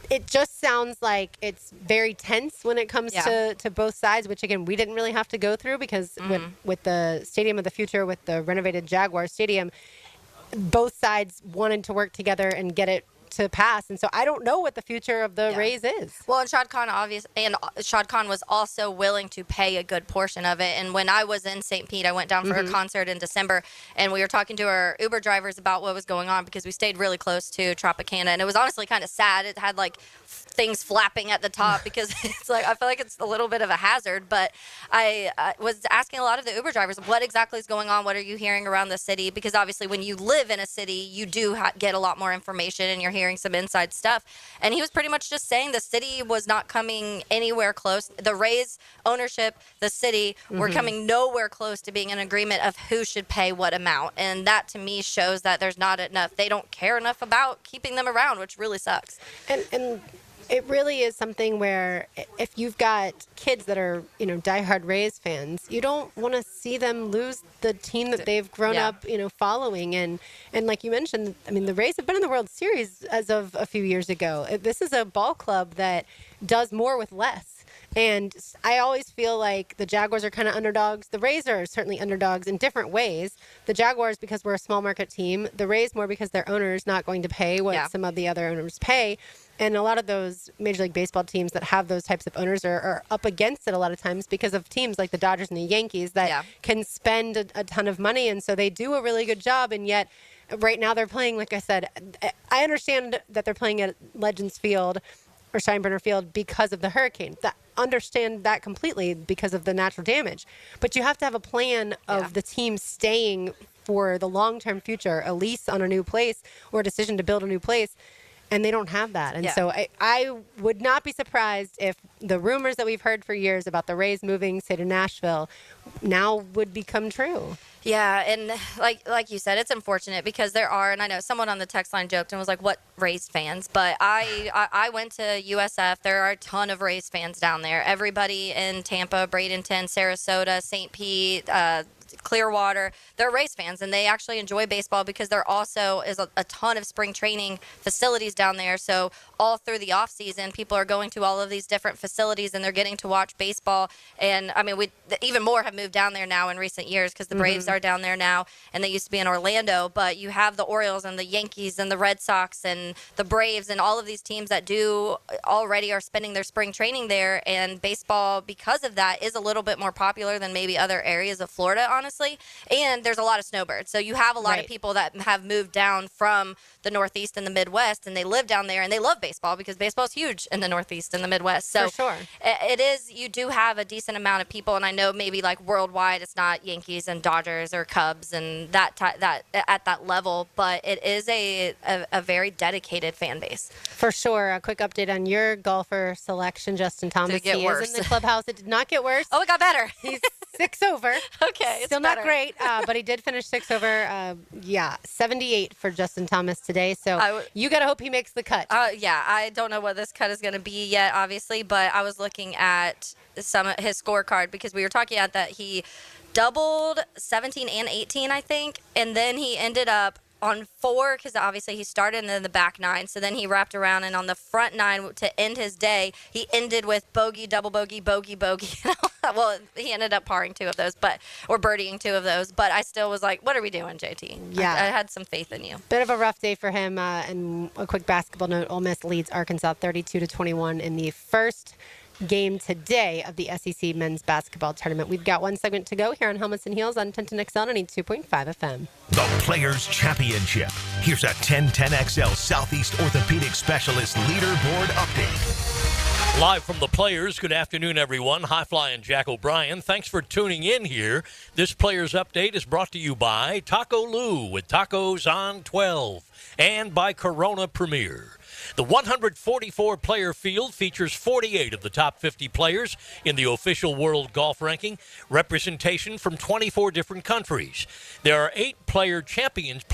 it just sounds like it's very tense when it comes to both sides, which, again, we didn't really have to go through because with the Stadium of the Future, with the renovated Jaguars Stadium, both sides wanted to work together and get it to pass, and so I don't know what the future of the Rays is. Well, and Shad Khan was also willing to pay a good portion of it. And when I was in St. Pete, I went down for a concert in December, and we were talking to our Uber drivers about what was going on because we stayed really close to Tropicana, and it was honestly kind of sad. It had like things flapping at the top because it's like I feel like it's a little bit of a hazard. But I was asking a lot of the Uber drivers what exactly is going on. What are you hearing around the city? Because obviously, when you live in a city, you do get a lot more information, and you're hearing some inside stuff. And he was pretty much just saying the city was not coming anywhere close. The Rays ownership, the city, were coming nowhere close to being in agreement of who should pay what amount. And that to me shows that there's not enough. They don't care enough about keeping them around, which really sucks. And it really is something where if you've got kids that are, diehard Rays fans, you don't want to see them lose the team that they've grown up, following. And like you mentioned, I mean, the Rays have been in the World Series as of a few years ago. This is a ball club that does more with less. And I always feel like the Jaguars are kind of underdogs. The Rays are certainly underdogs in different ways. The Jaguars, because we're a small market team. The Rays more because their owner's not going to pay what some of the other owners pay. And a lot of those Major League Baseball teams that have those types of owners are up against it a lot of times because of teams like the Dodgers and the Yankees that can spend a ton of money. And so they do a really good job. And yet right now they're playing, like I said, I understand that they're playing at Legends Field or Steinbrenner Field because of the hurricane. Understand that completely because of the natural damage. But you have to have a plan of the team staying for the long-term future, a lease on a new place or a decision to build a new place. And they don't have that. And so I would not be surprised if the rumors that we've heard for years about the Rays moving, say, to Nashville now would become true. Yeah, and like you said, it's unfortunate because there are, and I know someone on the text line joked and was like, what Rays fans? But I went to USF. There are a ton of Rays fans down there. Everybody in Tampa, Bradenton, Sarasota, St. Pete, Clearwater, they're Rays fans, and they actually enjoy baseball because there also is a ton of spring training facilities down there. So all through the off season, people are going to all of these different facilities, and they're getting to watch baseball. And I mean, even more have moved down there now in recent years because the Braves are down there now, and they used to be in Orlando. But you have the Orioles and the Yankees and the Red Sox and the Braves and all of these teams that already are spending their spring training there. And baseball, because of that, is a little bit more popular than maybe other areas of Florida, honestly. And there's a lot of snowbirds. So you have a lot of people that have moved down from the Northeast and the Midwest, and they live down there, and they love baseball because baseball is huge in the Northeast and the Midwest. So for sure. It is, you do have a decent amount of people, and I know maybe like worldwide it's not Yankees and Dodgers or Cubs and that at that level, but it is a very dedicated fan base. For sure. A quick update on your golfer selection, Justin Thomas. Did it get worse? Is in the clubhouse. It did not get worse. Oh, it got better. He's 6 over. Okay, still not great, but he did finish 6 over. 78 for Justin Thomas today. So you got to hope he makes the cut. I don't know what this cut is going to be yet, obviously, but I was looking at his scorecard because we were talking about that he doubled 17 and 18, I think. And then he ended up on 4, because obviously he started in the back 9. So then he wrapped around, and on the front 9 to end his day, he ended with bogey, double bogey, bogey, bogey. Well, he ended up parring 2 of those, or birdieing 2 of those. But I still was like, what are we doing, JT? Yeah. I had some faith in you. Bit of a rough day for him. And a quick basketball note, Ole Miss leads Arkansas 32-21 in the first game today of the SEC men's basketball tournament. We've got one segment to go here on Helmets and Heels on 1010XL 92.5 FM. The Players Championship. Here's a 1010XL Southeast Orthopedic Specialist Leaderboard update. Live from the Players, good afternoon, everyone. High Flying Jack O'Brien. Thanks for tuning in here. This Players Update is brought to you by Taco Lou with tacos on 12 and by Corona Premier. The 144-player field features 48 of the top 50 players in the official world golf ranking, representation from 24 different countries. There are 8 players champions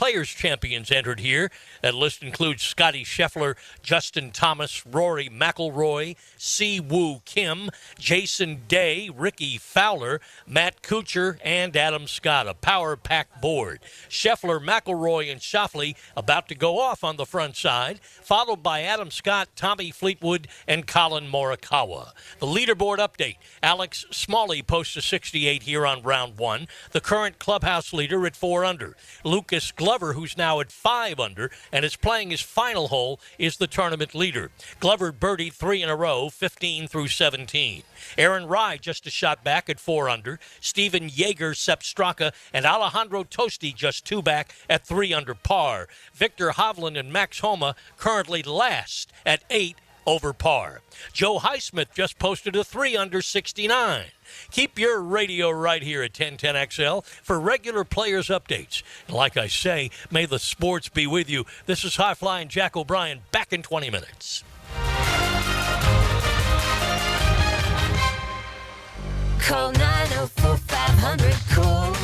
entered here. That list includes Scotty Scheffler, Justin Thomas, Rory McIlroy, Si Woo Kim, Jason Day, Ricky Fowler, Matt Kuchar, and Adam Scott. A power-packed board. Scheffler, McIlroy, and Schauffele about to go off on the front side, followed by Adam Scott, Tommy Fleetwood, and Colin Morikawa. The leaderboard update. Alex Smalley posts a 68 here on round 1. The current clubhouse leader at 4 under. Lucas Glover, who's now at 5 under and is playing his final hole, is the tournament leader. Glover birdied 3 in a row, 15 through 17. Aaron Rye just a shot back at 4 under. Steven Yeager, Sepp Straka, and Alejandro Tosti just 2 back at 3 under par. Victor Hovland and Max Homa currently last at 8 over par. Joe Highsmith just posted a 3 under 69. Keep your radio right here at 1010XL for regular players updates. And like I say, may the sports be with you. This is High Flying Jack O'Brien, back in 20 minutes. Call 904-500-COOL.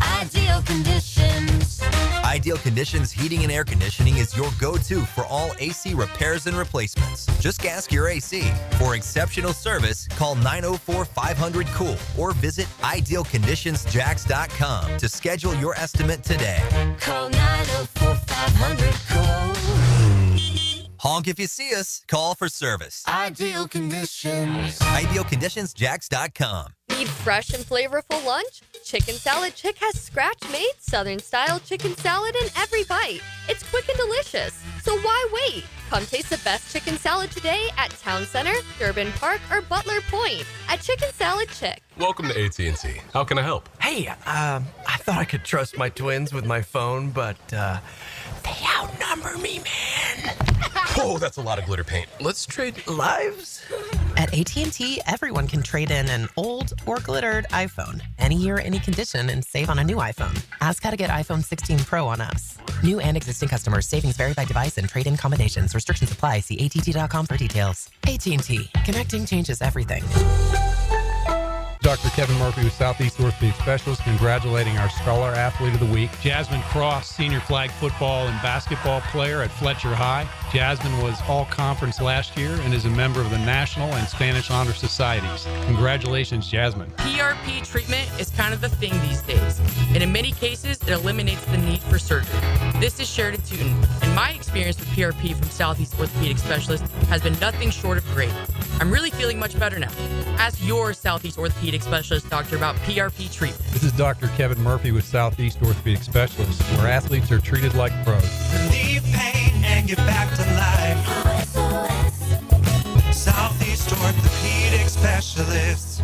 Ideal Conditions. Ideal Conditions Heating and Air Conditioning is your go-to for all AC repairs and replacements. Just gas your AC. For exceptional service, call 904-500-COOL or visit idealconditionsjacks.com to schedule your estimate today. Call 904-500-COOL. Honk if you see us. Call for service. Ideal Conditions. Idealconditionsjacks.com. Need fresh and flavorful lunch? Chicken Salad Chick has scratch-made Southern-style chicken salad in every bite. It's quick and delicious, so why wait? Come taste the best chicken salad today at Town Center, Durbin Park, or Butler Point at Chicken Salad Chick. Welcome to AT&T. How can I help? Hey, I thought I could trust my twins with my phone, but they outnumber me, man. Whoa, that's a lot of glitter paint. Let's trade lives. At AT&T, everyone can trade in an old or glittered iPhone, any year, any condition, and save on a new iPhone. Ask how to get iPhone 16 Pro on us. New and existing customers, savings vary by device and trade-in combinations. Restrictions apply. See att.com for details. AT&T. Connecting changes everything. Dr. Kevin Murphy with Southeast Orthopedic Specialist, congratulating our Scholar Athlete of the Week, Jasmine Cross, senior flag football and basketball player at Fletcher High. Jasmine was all-conference last year and is a member of the National and Spanish Honor Societies. Congratulations, Jasmine. PRP treatment is kind of the thing these days, and in many cases, it eliminates the need for surgery. This is Sheridan Tootin, and my experience with PRP from Southeast Orthopedic Specialist has been nothing short of great. I'm really feeling much better now. Ask your Southeast Orthopedic Specialist doctor about PRP treatment. This is Dr. Kevin Murphy with Southeast Orthopedic Specialist, where athletes are treated like pros. Relieve pain and get back to life. Southeast Orthopedic Specialists.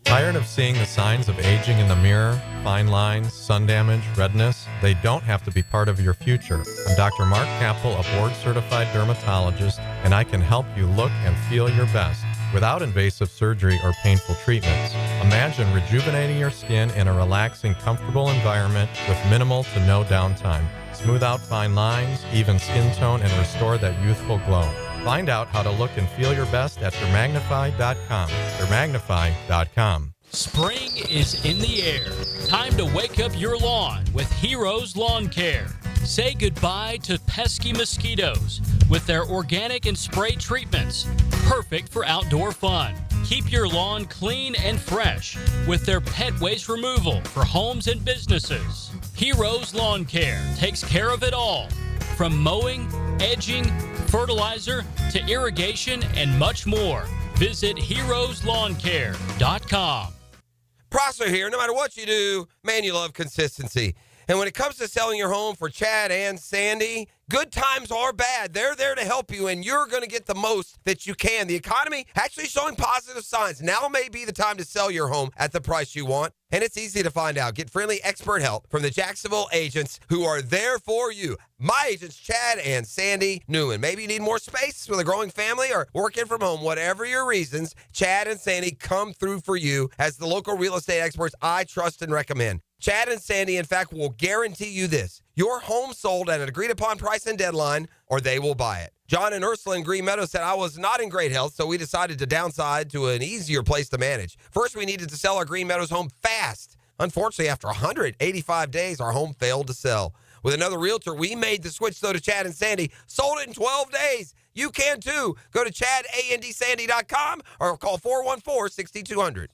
Tired of seeing the signs of aging in the mirror? Fine lines, sun damage, redness? They don't have to be part of your future. I'm Dr. Mark Capel, a board-certified dermatologist, and I can help you look and feel your best without invasive surgery or painful treatments. Imagine rejuvenating your skin in a relaxing, comfortable environment with minimal to no downtime. Smooth out fine lines, even skin tone, and restore that youthful glow. Find out how to look and feel your best at Dermagnify.com. Dermagnify.com. Spring is in the air. Time to wake up your lawn with Heroes Lawn Care. Say goodbye to pesky mosquitoes with their organic and spray treatments. Perfect for outdoor fun. Keep your lawn clean and fresh with their pet waste removal for homes and businesses. Heroes Lawn Care takes care of it all, from mowing, edging, fertilizer to irrigation and much more. Visit heroeslawncare.com. Prosser here. No matter what you do, man, you love consistency. And when it comes to selling your home for Chad and Sandy, good times are bad. They're there to help you, and you're going to get the most that you can. The economy actually showing positive signs. Now may be the time to sell your home at the price you want, and it's easy to find out. Get friendly expert help from the Jacksonville agents who are there for you. My agents, Chad and Sandy Newman. Maybe you need more space with a growing family or working from home. Whatever your reasons, Chad and Sandy come through for you as the local real estate experts I trust and recommend. Chad and Sandy, in fact, will guarantee you this. Your home sold at an agreed-upon price and deadline, or they will buy it. John and Ursula in Green Meadow said, I was not in great health, so we decided to downside to an easier place to manage. First, we needed to sell our Green Meadows home fast. Unfortunately, after 185 days, our home failed to sell. With another realtor, we made the switch, though, to Chad and Sandy. Sold it in 12 days. You can, too. Go to chadandsandy.com or call 414-6200.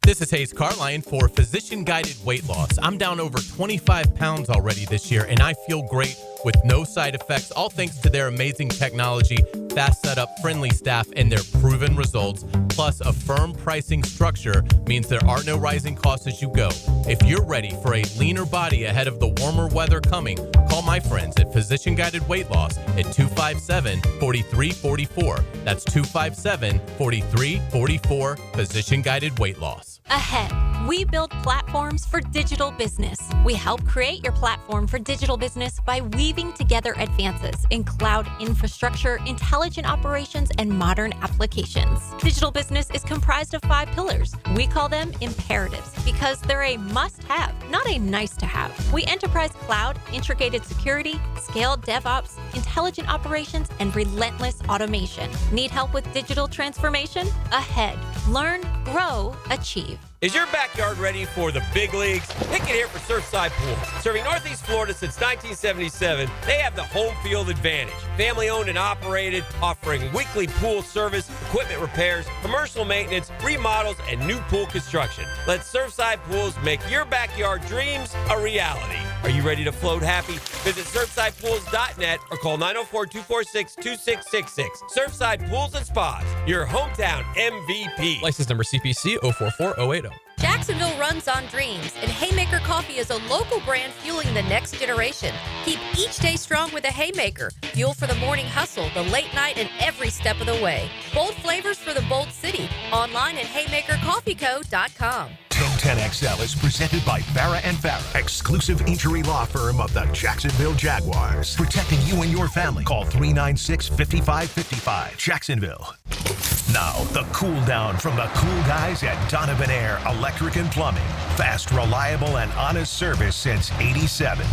This is Hayes Carline for Physician Guided Weight Loss. I'm down over 25 pounds already this year, and I feel great with no side effects, all thanks to their amazing technology, fast setup, friendly staff, and their proven results. Plus, a firm pricing structure means there are no rising costs as you go. If you're ready for a leaner body ahead of the warmer weather coming, call my friends at Physician Guided Weight Loss at 257-4344. That's 257-4344, Physician Guided Weight Loss. Ahead, we build platforms for digital business. We help create your platform for digital business by weaving together advances in cloud infrastructure, intelligent operations, and modern applications. Digital business is comprised of 5 pillars. We call them imperatives because they're a must-have, not a nice-to-have. We enterprise cloud, integrated security, scaled DevOps, intelligent operations, and relentless automation. Need help with digital transformation? Ahead. Learn, grow, achieve. Is your backyard ready for the big leagues? Pick it here for Surfside Pools. Serving Northeast Florida since 1977, they have the home field advantage. Family owned and operated, offering weekly pool service, equipment repairs, commercial maintenance, remodels, and new pool construction. Let Surfside Pools make your backyard dreams a reality. Are you ready to float happy? Visit SurfsidePools.net or call 904-246-2666. Surfside Pools and Spas, your hometown MVP. License number CPC 044080. Jacksonville runs on dreams, and Haymaker Coffee is a local brand fueling the next generation. Keep each day strong with a Haymaker. Fuel for the morning hustle, the late night, and every step of the way. Bold flavors for the bold city. Online at haymakercoffeeco.com. 1010XL is presented by Farah & Farah, exclusive injury law firm of the Jacksonville Jaguars. Protecting you and your family. Call 396-5555. Jacksonville. Now, the cool down from the cool guys at Donovan Air Electric and Plumbing. Fast, reliable, and honest service since '87.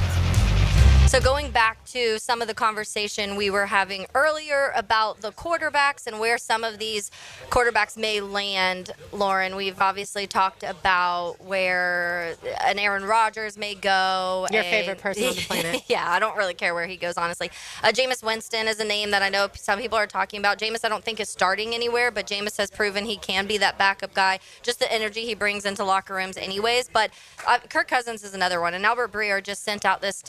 So going back to some of the conversation we were having earlier about the quarterbacks and where some of these quarterbacks may land, Lauren, we've obviously talked about where an Aaron Rodgers may go. Your favorite person on the planet. Yeah, I don't really care where he goes, honestly. Jameis Winston is a name that I know some people are talking about. Jameis, I don't think is starting anywhere, but Jameis has proven he can be that backup guy, just the energy he brings into locker rooms anyways. But Kirk Cousins is another one, and Albert Breer just sent out this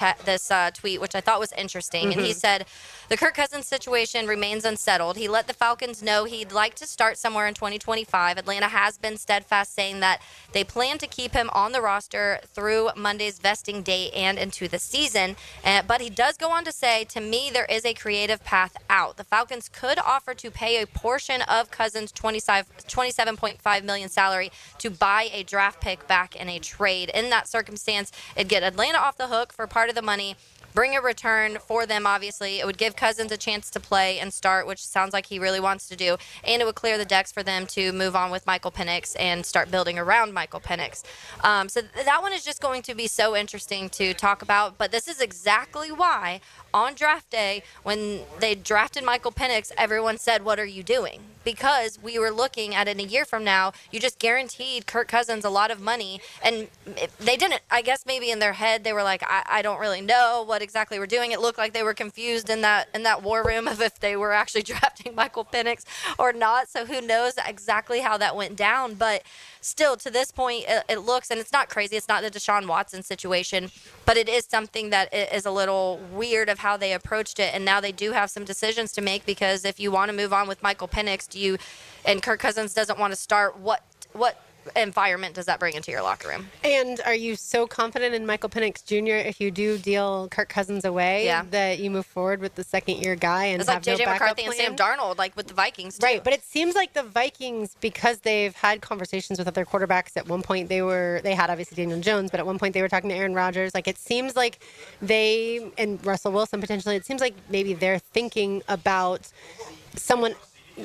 tweet, which I thought was interesting. And he said, the Kirk Cousins situation remains unsettled. He let the Falcons know he'd like to start somewhere in 2025. Atlanta has been steadfast, saying that they plan to keep him on the roster through Monday's vesting date and into the season. But he does go on to say, to me, there is a creative path out. The Falcons could offer to pay a portion of Cousins' $27.5 million salary to buy a draft pick back in a trade. In that circumstance, it'd get Atlanta off the hook for part of the money, bring a return for them, obviously. It would give Cousins a chance to play and start, which sounds like he really wants to do. And it would clear the decks for them to move on with Michael Penix and start building around Michael Penix. So that one is just going to be so interesting to talk about. But this is exactly why on draft day, when they drafted Michael Penix, everyone said, what are you doing? because we were looking at it a year from now. You just guaranteed Kirk Cousins a lot of money, and they didn't. I guess maybe in their head they were like, I don't really know what exactly we're doing. It looked like they were confused in that war room of if they were actually drafting Michael Penix or not. So who knows exactly how that went down, but still, to this point, it looks, and it's not crazy. It's not the Deshaun Watson situation, but it is something that is a little weird of how they approached it. And now they do have some decisions to make, because if you want to move on with Michael Penix, and Kirk Cousins doesn't want to start, what environment does that bring into your locker room? And are you so confident in Michael Penix Jr. if you do deal Kirk Cousins away that you move forward with the second-year guy and it's like have J.J. no McCarthy plan? and Sam Darnold, like with the Vikings, too. Right, but it seems like the Vikings, because they've had conversations with other quarterbacks, at one point they had obviously Daniel Jones, but at one point they were talking to Aaron Rodgers. Like, it seems like they, and Russell Wilson potentially, it seems like maybe they're thinking about someone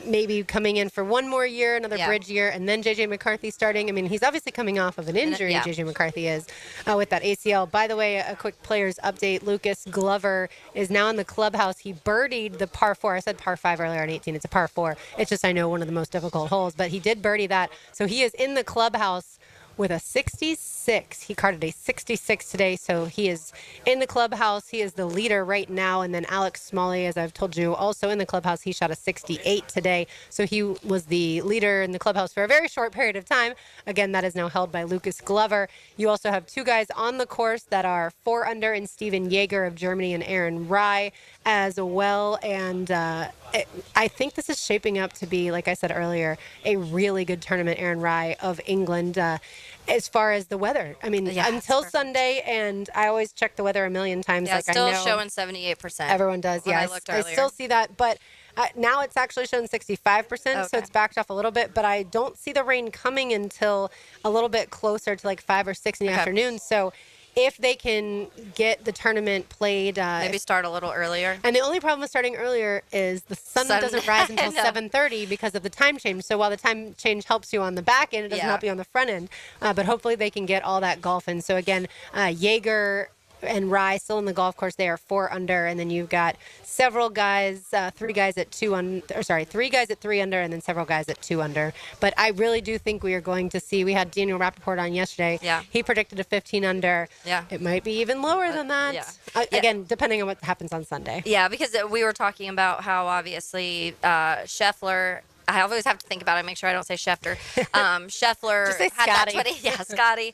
maybe coming in for one more year, another bridge year, and then J.J. McCarthy starting. I mean, he's obviously coming off of an injury, J.J. McCarthy is, with that ACL. By the way, a quick players update. Lucas Glover is now in the clubhouse. He birdied the par 4. I said par 5 earlier on 18. It's a par 4. It's just, I know, one of the most difficult holes, but he did birdie that. So he is in the clubhouse with a 66. He carded a 66 today, so he is in the clubhouse. He is the leader right now. And then Alex Smalley, as I've told you, also in the clubhouse. He shot a 68 today, so he was the leader in the clubhouse for a very short period of time. Again, that is now held by Lucas Glover. You also have two guys on the course that are 4 under, and Steven Jaeger of Germany and Aaron Rye as well. And I think this is shaping up to be, like I said earlier, a really good tournament. Aaron Rye of England. As far as the weather, I mean, until Sunday, and I always check the weather a million times. Yeah, like still I know showing 78%. Everyone does. Yeah, I still see that, but now it's actually showing 65%, so it's backed off a little bit. But I don't see the rain coming until a little bit closer to like 5 or 6 in the afternoon. So if they can get the tournament played, maybe start a little earlier. And the only problem with starting earlier is the sun doesn't rise until 7:30 because of the time change. So while the time change helps you on the back end, it doesn't help you on the front end. But hopefully they can get all that golf in. So again, Jaeger and Rye still in the golf course. They are 4 under, and then you've got several guys, 3 guys at 3 under, and then several guys at 2 under. But I really do think we are going to see. We had Daniel Rappaport on yesterday. Yeah, he predicted a 15 under. Yeah, it might be even lower than that. Again, depending on what happens on Sunday. Yeah, because we were talking about how obviously Scheffler. I always have to think about it, make sure I don't say Schefter. Scheffler Just say had that Scotty. 20. Yeah, Scotty.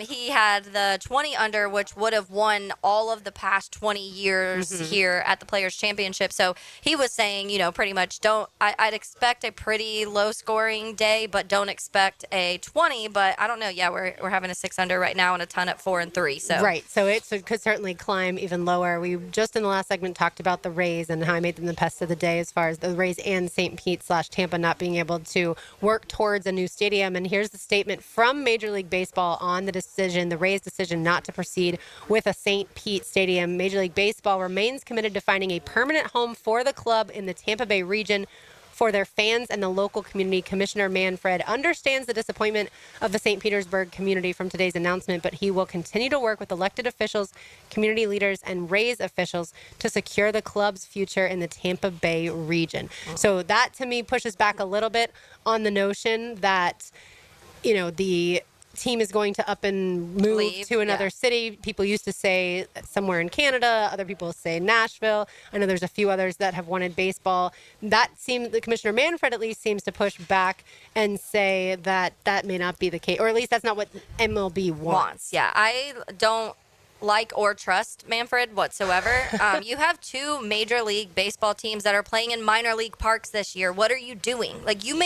He had the 20 under, which would have won all of the past 20 years here at the Players' Championship. So he was saying, pretty much I'd expect a pretty low-scoring day, but don't expect a 20. But I don't know. Yeah, we're having a 6 under right now and a ton at 4 and 3. So right. So it could certainly climb even lower. We just in the last segment talked about the Rays and how I made them the pest of the day as far as the Rays and St. Pete / Tampa not being able to work towards a new stadium. And here's the statement from Major League Baseball on the Rays' decision not to proceed with a St. Pete stadium. Major League Baseball remains committed to finding a permanent home for the club in the Tampa Bay region for their fans and the local community. Commissioner Manfred understands the disappointment of the St. Petersburg community from today's announcement, but he will continue to work with elected officials, community leaders, and Rays officials to secure the club's future in the Tampa Bay region. So that, to me, pushes back a little bit on the notion that, the team is going to up and move to another city. People used to say somewhere in Canada. Other people say Nashville. I know there's a few others that have wanted baseball. The Commissioner Manfred at least seems to push back and say that may not be the case, or at least that's not what MLB wants. Yeah, I don't like or trust Manfred whatsoever. You have 2 Major League Baseball teams that are playing in minor league parks this year. What are you doing? Like, you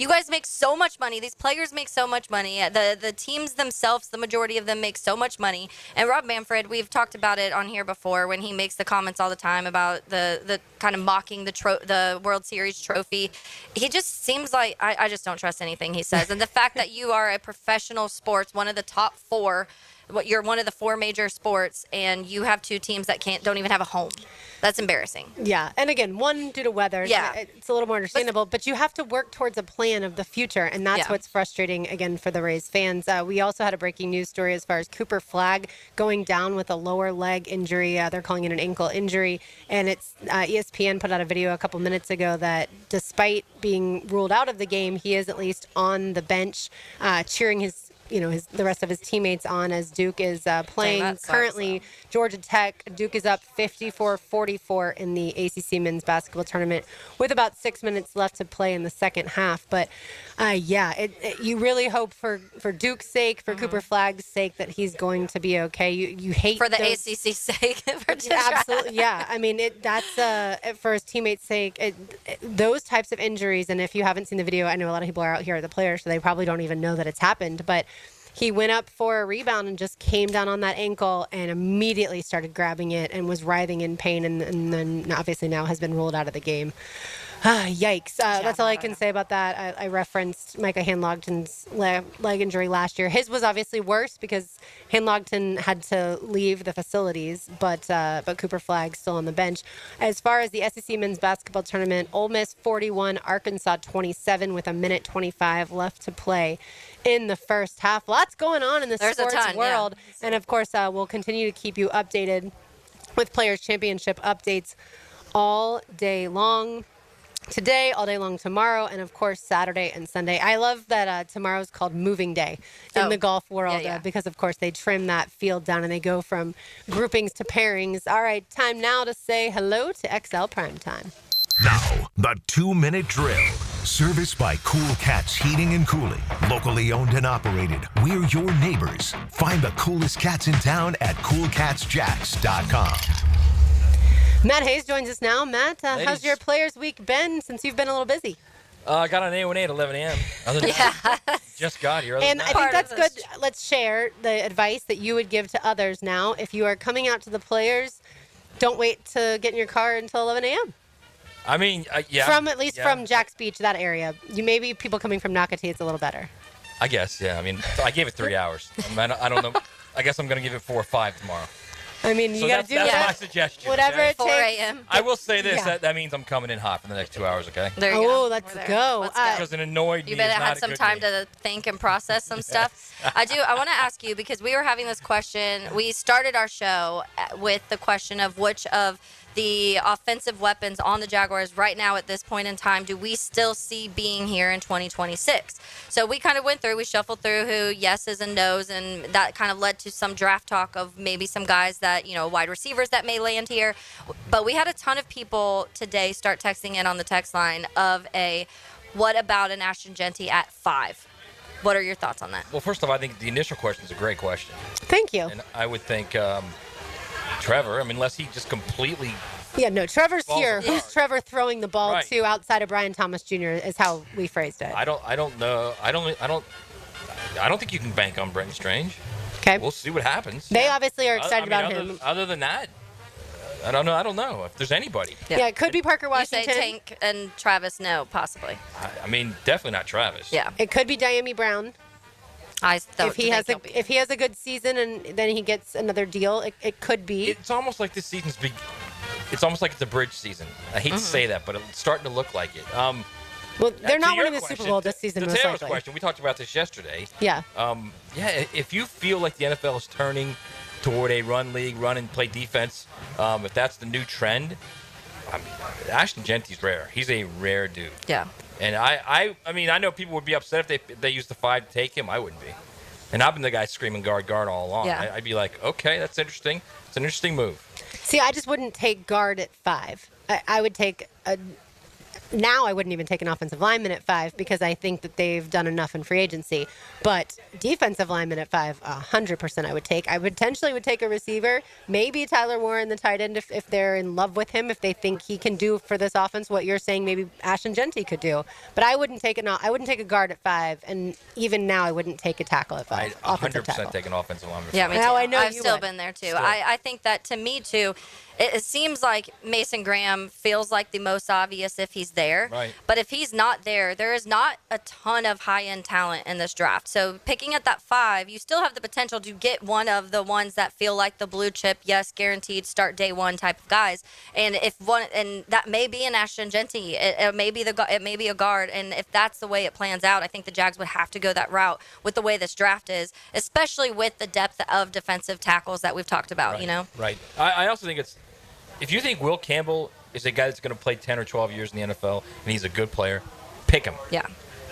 guys make so much money. These players make so much money. The teams themselves, the majority of them make so much money. And Rob Manfred, we've talked about it on here before when he makes the comments all the time about the kind of mocking the World Series trophy. He just seems like I just don't trust anything he says. And the fact that you are a professional sports, one of the top 4 you're one of the 4 major sports, and you have 2 teams that don't even have a home. That's embarrassing. Yeah, and again, one due to weather. Yeah. It's a little more understandable, but you have to work towards a plan of the future, and that's what's frustrating, again, for the Rays fans. We also had a breaking news story as far as Cooper Flagg going down with a lower leg injury. They're calling it an ankle injury, and it's ESPN put out a video a couple minutes ago that despite being ruled out of the game, he is at least on the bench cheering the rest of his teammates on as Duke is playing currently Georgia Tech. Duke is up 54-44 in the ACC men's basketball tournament with about 6 minutes left to play in the second half. But you really hope for Duke's sake, for Cooper Flagg's sake, that he's going to be okay. You hate for the ACC's sake. Absolutely, yeah. I mean, that's for his teammates' sake. Those types of injuries, and if you haven't seen the video, I know a lot of people are out here at the players, so they probably don't even know that it's happened. But he went up for a rebound and just came down on that ankle and immediately started grabbing it and was writhing in pain, and then obviously now has been ruled out of the game. Yikes. That's all I can say about that. I referenced Micah Hanlogton's leg injury last year. His was obviously worse because Hanlogton had to leave the facilities, but Cooper Flagg's still on the bench. As far as the SEC men's basketball tournament, Ole Miss 41, Arkansas 27 with 1:25 left to play in the first half. Lots going on in the sports world. Yeah. And, of course, we'll continue to keep you updated with Players' Championship updates all day long. Today, all day long tomorrow, and of course Saturday and Sunday. I love that tomorrow's called Moving Day in the golf world because, of course, they trim that field down and they go from groupings to pairings. All right, time now to say hello to XL Primetime. Now, the 2-minute drill. Serviced by Cool Cats Heating and Cooling. Locally owned and operated. We're your neighbors. Find the coolest cats in town at coolcatsjacks.com. Matt Hayes joins us now. Matt, how's your Players Week been since you've been a little busy? I got on A1A at 11 a.m. Other than that, just got here. And I think that's good. Let's share the advice that you would give to others now. If you are coming out to the Players, don't wait to get in your car until 11 a.m. I mean, yeah. From Jack's Beach, that area. Maybe people coming from Nocatee, it's a little better. I guess, yeah. I mean, I gave it 3 hours. I don't know. I guess I'm going to give it 4 or 5 tomorrow. I mean, you got to do that. That's my suggestion. Whatever it takes. 4 a.m. I will say this. That means I'm coming in hot for the next 2 hours, okay? There you go. Let's go. Because it annoyed me. You better have some time to think and process some stuff. I want to ask you, because we were having this question. We started our show with the question of which of the offensive weapons on the Jaguars right now at this point in time do we still see being here in 2026? So we kind of went through, we shuffled through who yeses and nos, and that kind of led to some draft talk of maybe some guys that, wide receivers that may land here. But we had a ton of people today start texting in on the text line of what about an Ashton Jeanty at 5? What are your thoughts on that? Well, first of all, I think the initial question is a great question. Thank you. And I would think Trevor, unless he just completely... Yeah, no, Trevor's here. Who's Trevor throwing the ball to outside of Brian Thomas Jr. is how we phrased it. I don't know. I don't think you can bank on Brenton Strange. Okay. We'll see what happens. They obviously are excited about him. Other than that, I don't know if there's anybody. Yeah, it could be Parker Washington. You say Tank and Travis, no, possibly. I mean, definitely not Travis. Yeah. It could be Diami Brown. If he has a good season and then he gets another deal, it could be. It's almost like this season's it's almost like it's a bridge season. I hate to say that, but it's starting to look like it. Well, they're not winning the Super Bowl this season. To Taylor's question, we talked about this yesterday. Yeah. If you feel like the NFL is turning toward a run league, run and play defense, if that's the new trend, Ashton Jeanty's rare. He's a rare dude. Yeah. And I mean, I know people would be upset if they used the 5 to take him. I wouldn't be. And I've been the guy screaming guard all along. Yeah. I'd be like, okay, that's interesting. It's an interesting move. See, I just wouldn't take guard at 5. I would take now I wouldn't even take an offensive lineman at 5 because I think that they've done enough in free agency. But defensive lineman at 5, 100% I would take. I potentially would take a receiver, maybe Tyler Warren, the tight end, if they're in love with him, if they think he can do for this offense what you're saying maybe Ashton Jeanty could do. But I wouldn't take a guard at 5, and even now I wouldn't take a tackle at 5. I'd 100% take an offensive lineman. Yeah, me too. Now I know I've still been there too. I think that to me too, it seems like Mason Graham feels like the most obvious if he's there. Right. But if he's not there, there is not a ton of high-end talent in this draft. So picking at that 5, you still have the potential to get one of the ones that feel like the blue chip, yes, guaranteed start day one type of guys. And that may be an Ashton Genty. It may be a guard. And if that's the way it plans out, I think the Jags would have to go that route with the way this draft is, especially with the depth of defensive tackles that we've talked about. Right. Right. I also think it's, if you think Will Campbell is a guy that's going to play 10 or 12 years in the NFL and he's a good player, pick him. Yeah.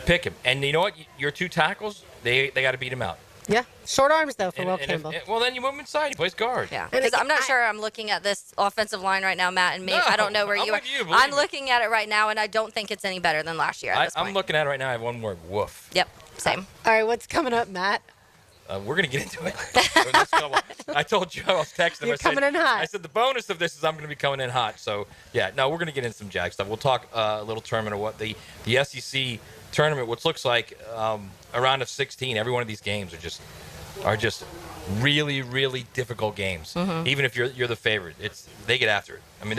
Pick him. And you know what? Your 2 tackles, they got to beat him out. Yeah. Short arms, though, for Will Campbell. Well, then you move him inside. He plays guard. Yeah. Because I'm not sure I'm looking at this offensive line right now, Matt, and maybe I don't know where you are. I'm looking at it right now, and I don't think it's any better than last year at this point. I'm looking at it right now. I have one word. Woof. Yep. Same. All right. What's coming up, Matt? We're going to get into it. I told Joe, I was texting him. You're coming in hot. I said the bonus of this is I'm going to be coming in hot. So, yeah, no, we're going to get into some Jag stuff. We'll talk a little tournament of what the SEC tournament, which looks like a round of 16. Every one of these games are just really, really difficult games. Mm-hmm. Even if you're the favorite, they get after it. I mean,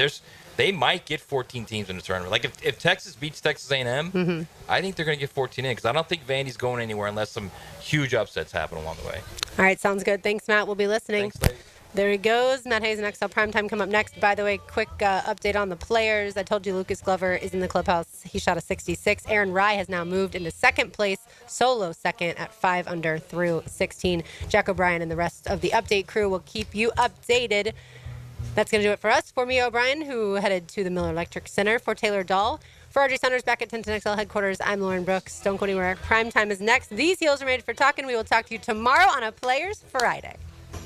they might get 14 teams in the tournament. Like if Texas beats Texas A&M, I think they're going to get 14 in because I don't think Vandy's going anywhere unless some huge upsets happen along the way. All right, sounds good. Thanks, Matt. We'll be listening. Thanks, ladies. There he goes. Matt Hayes and XL Primetime come up next. By the way, quick update on the players. I told you Lucas Glover is in the clubhouse. He shot a 66. Aaron Rye has now moved into second place, solo second at 5 under through 16. Jack O'Brien and the rest of the update crew will keep you updated. That's going to do it for us. For me, O'Brien, who headed to the Miller Electric Center. For Taylor Dahl. For RJ Saunders back at 1010XL headquarters, I'm Lauren Brooks. Don't go anywhere. Primetime is next. These heels are made for talking. We will talk to you tomorrow on a Players Friday.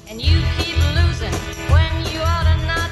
And you keep losing when you ought to not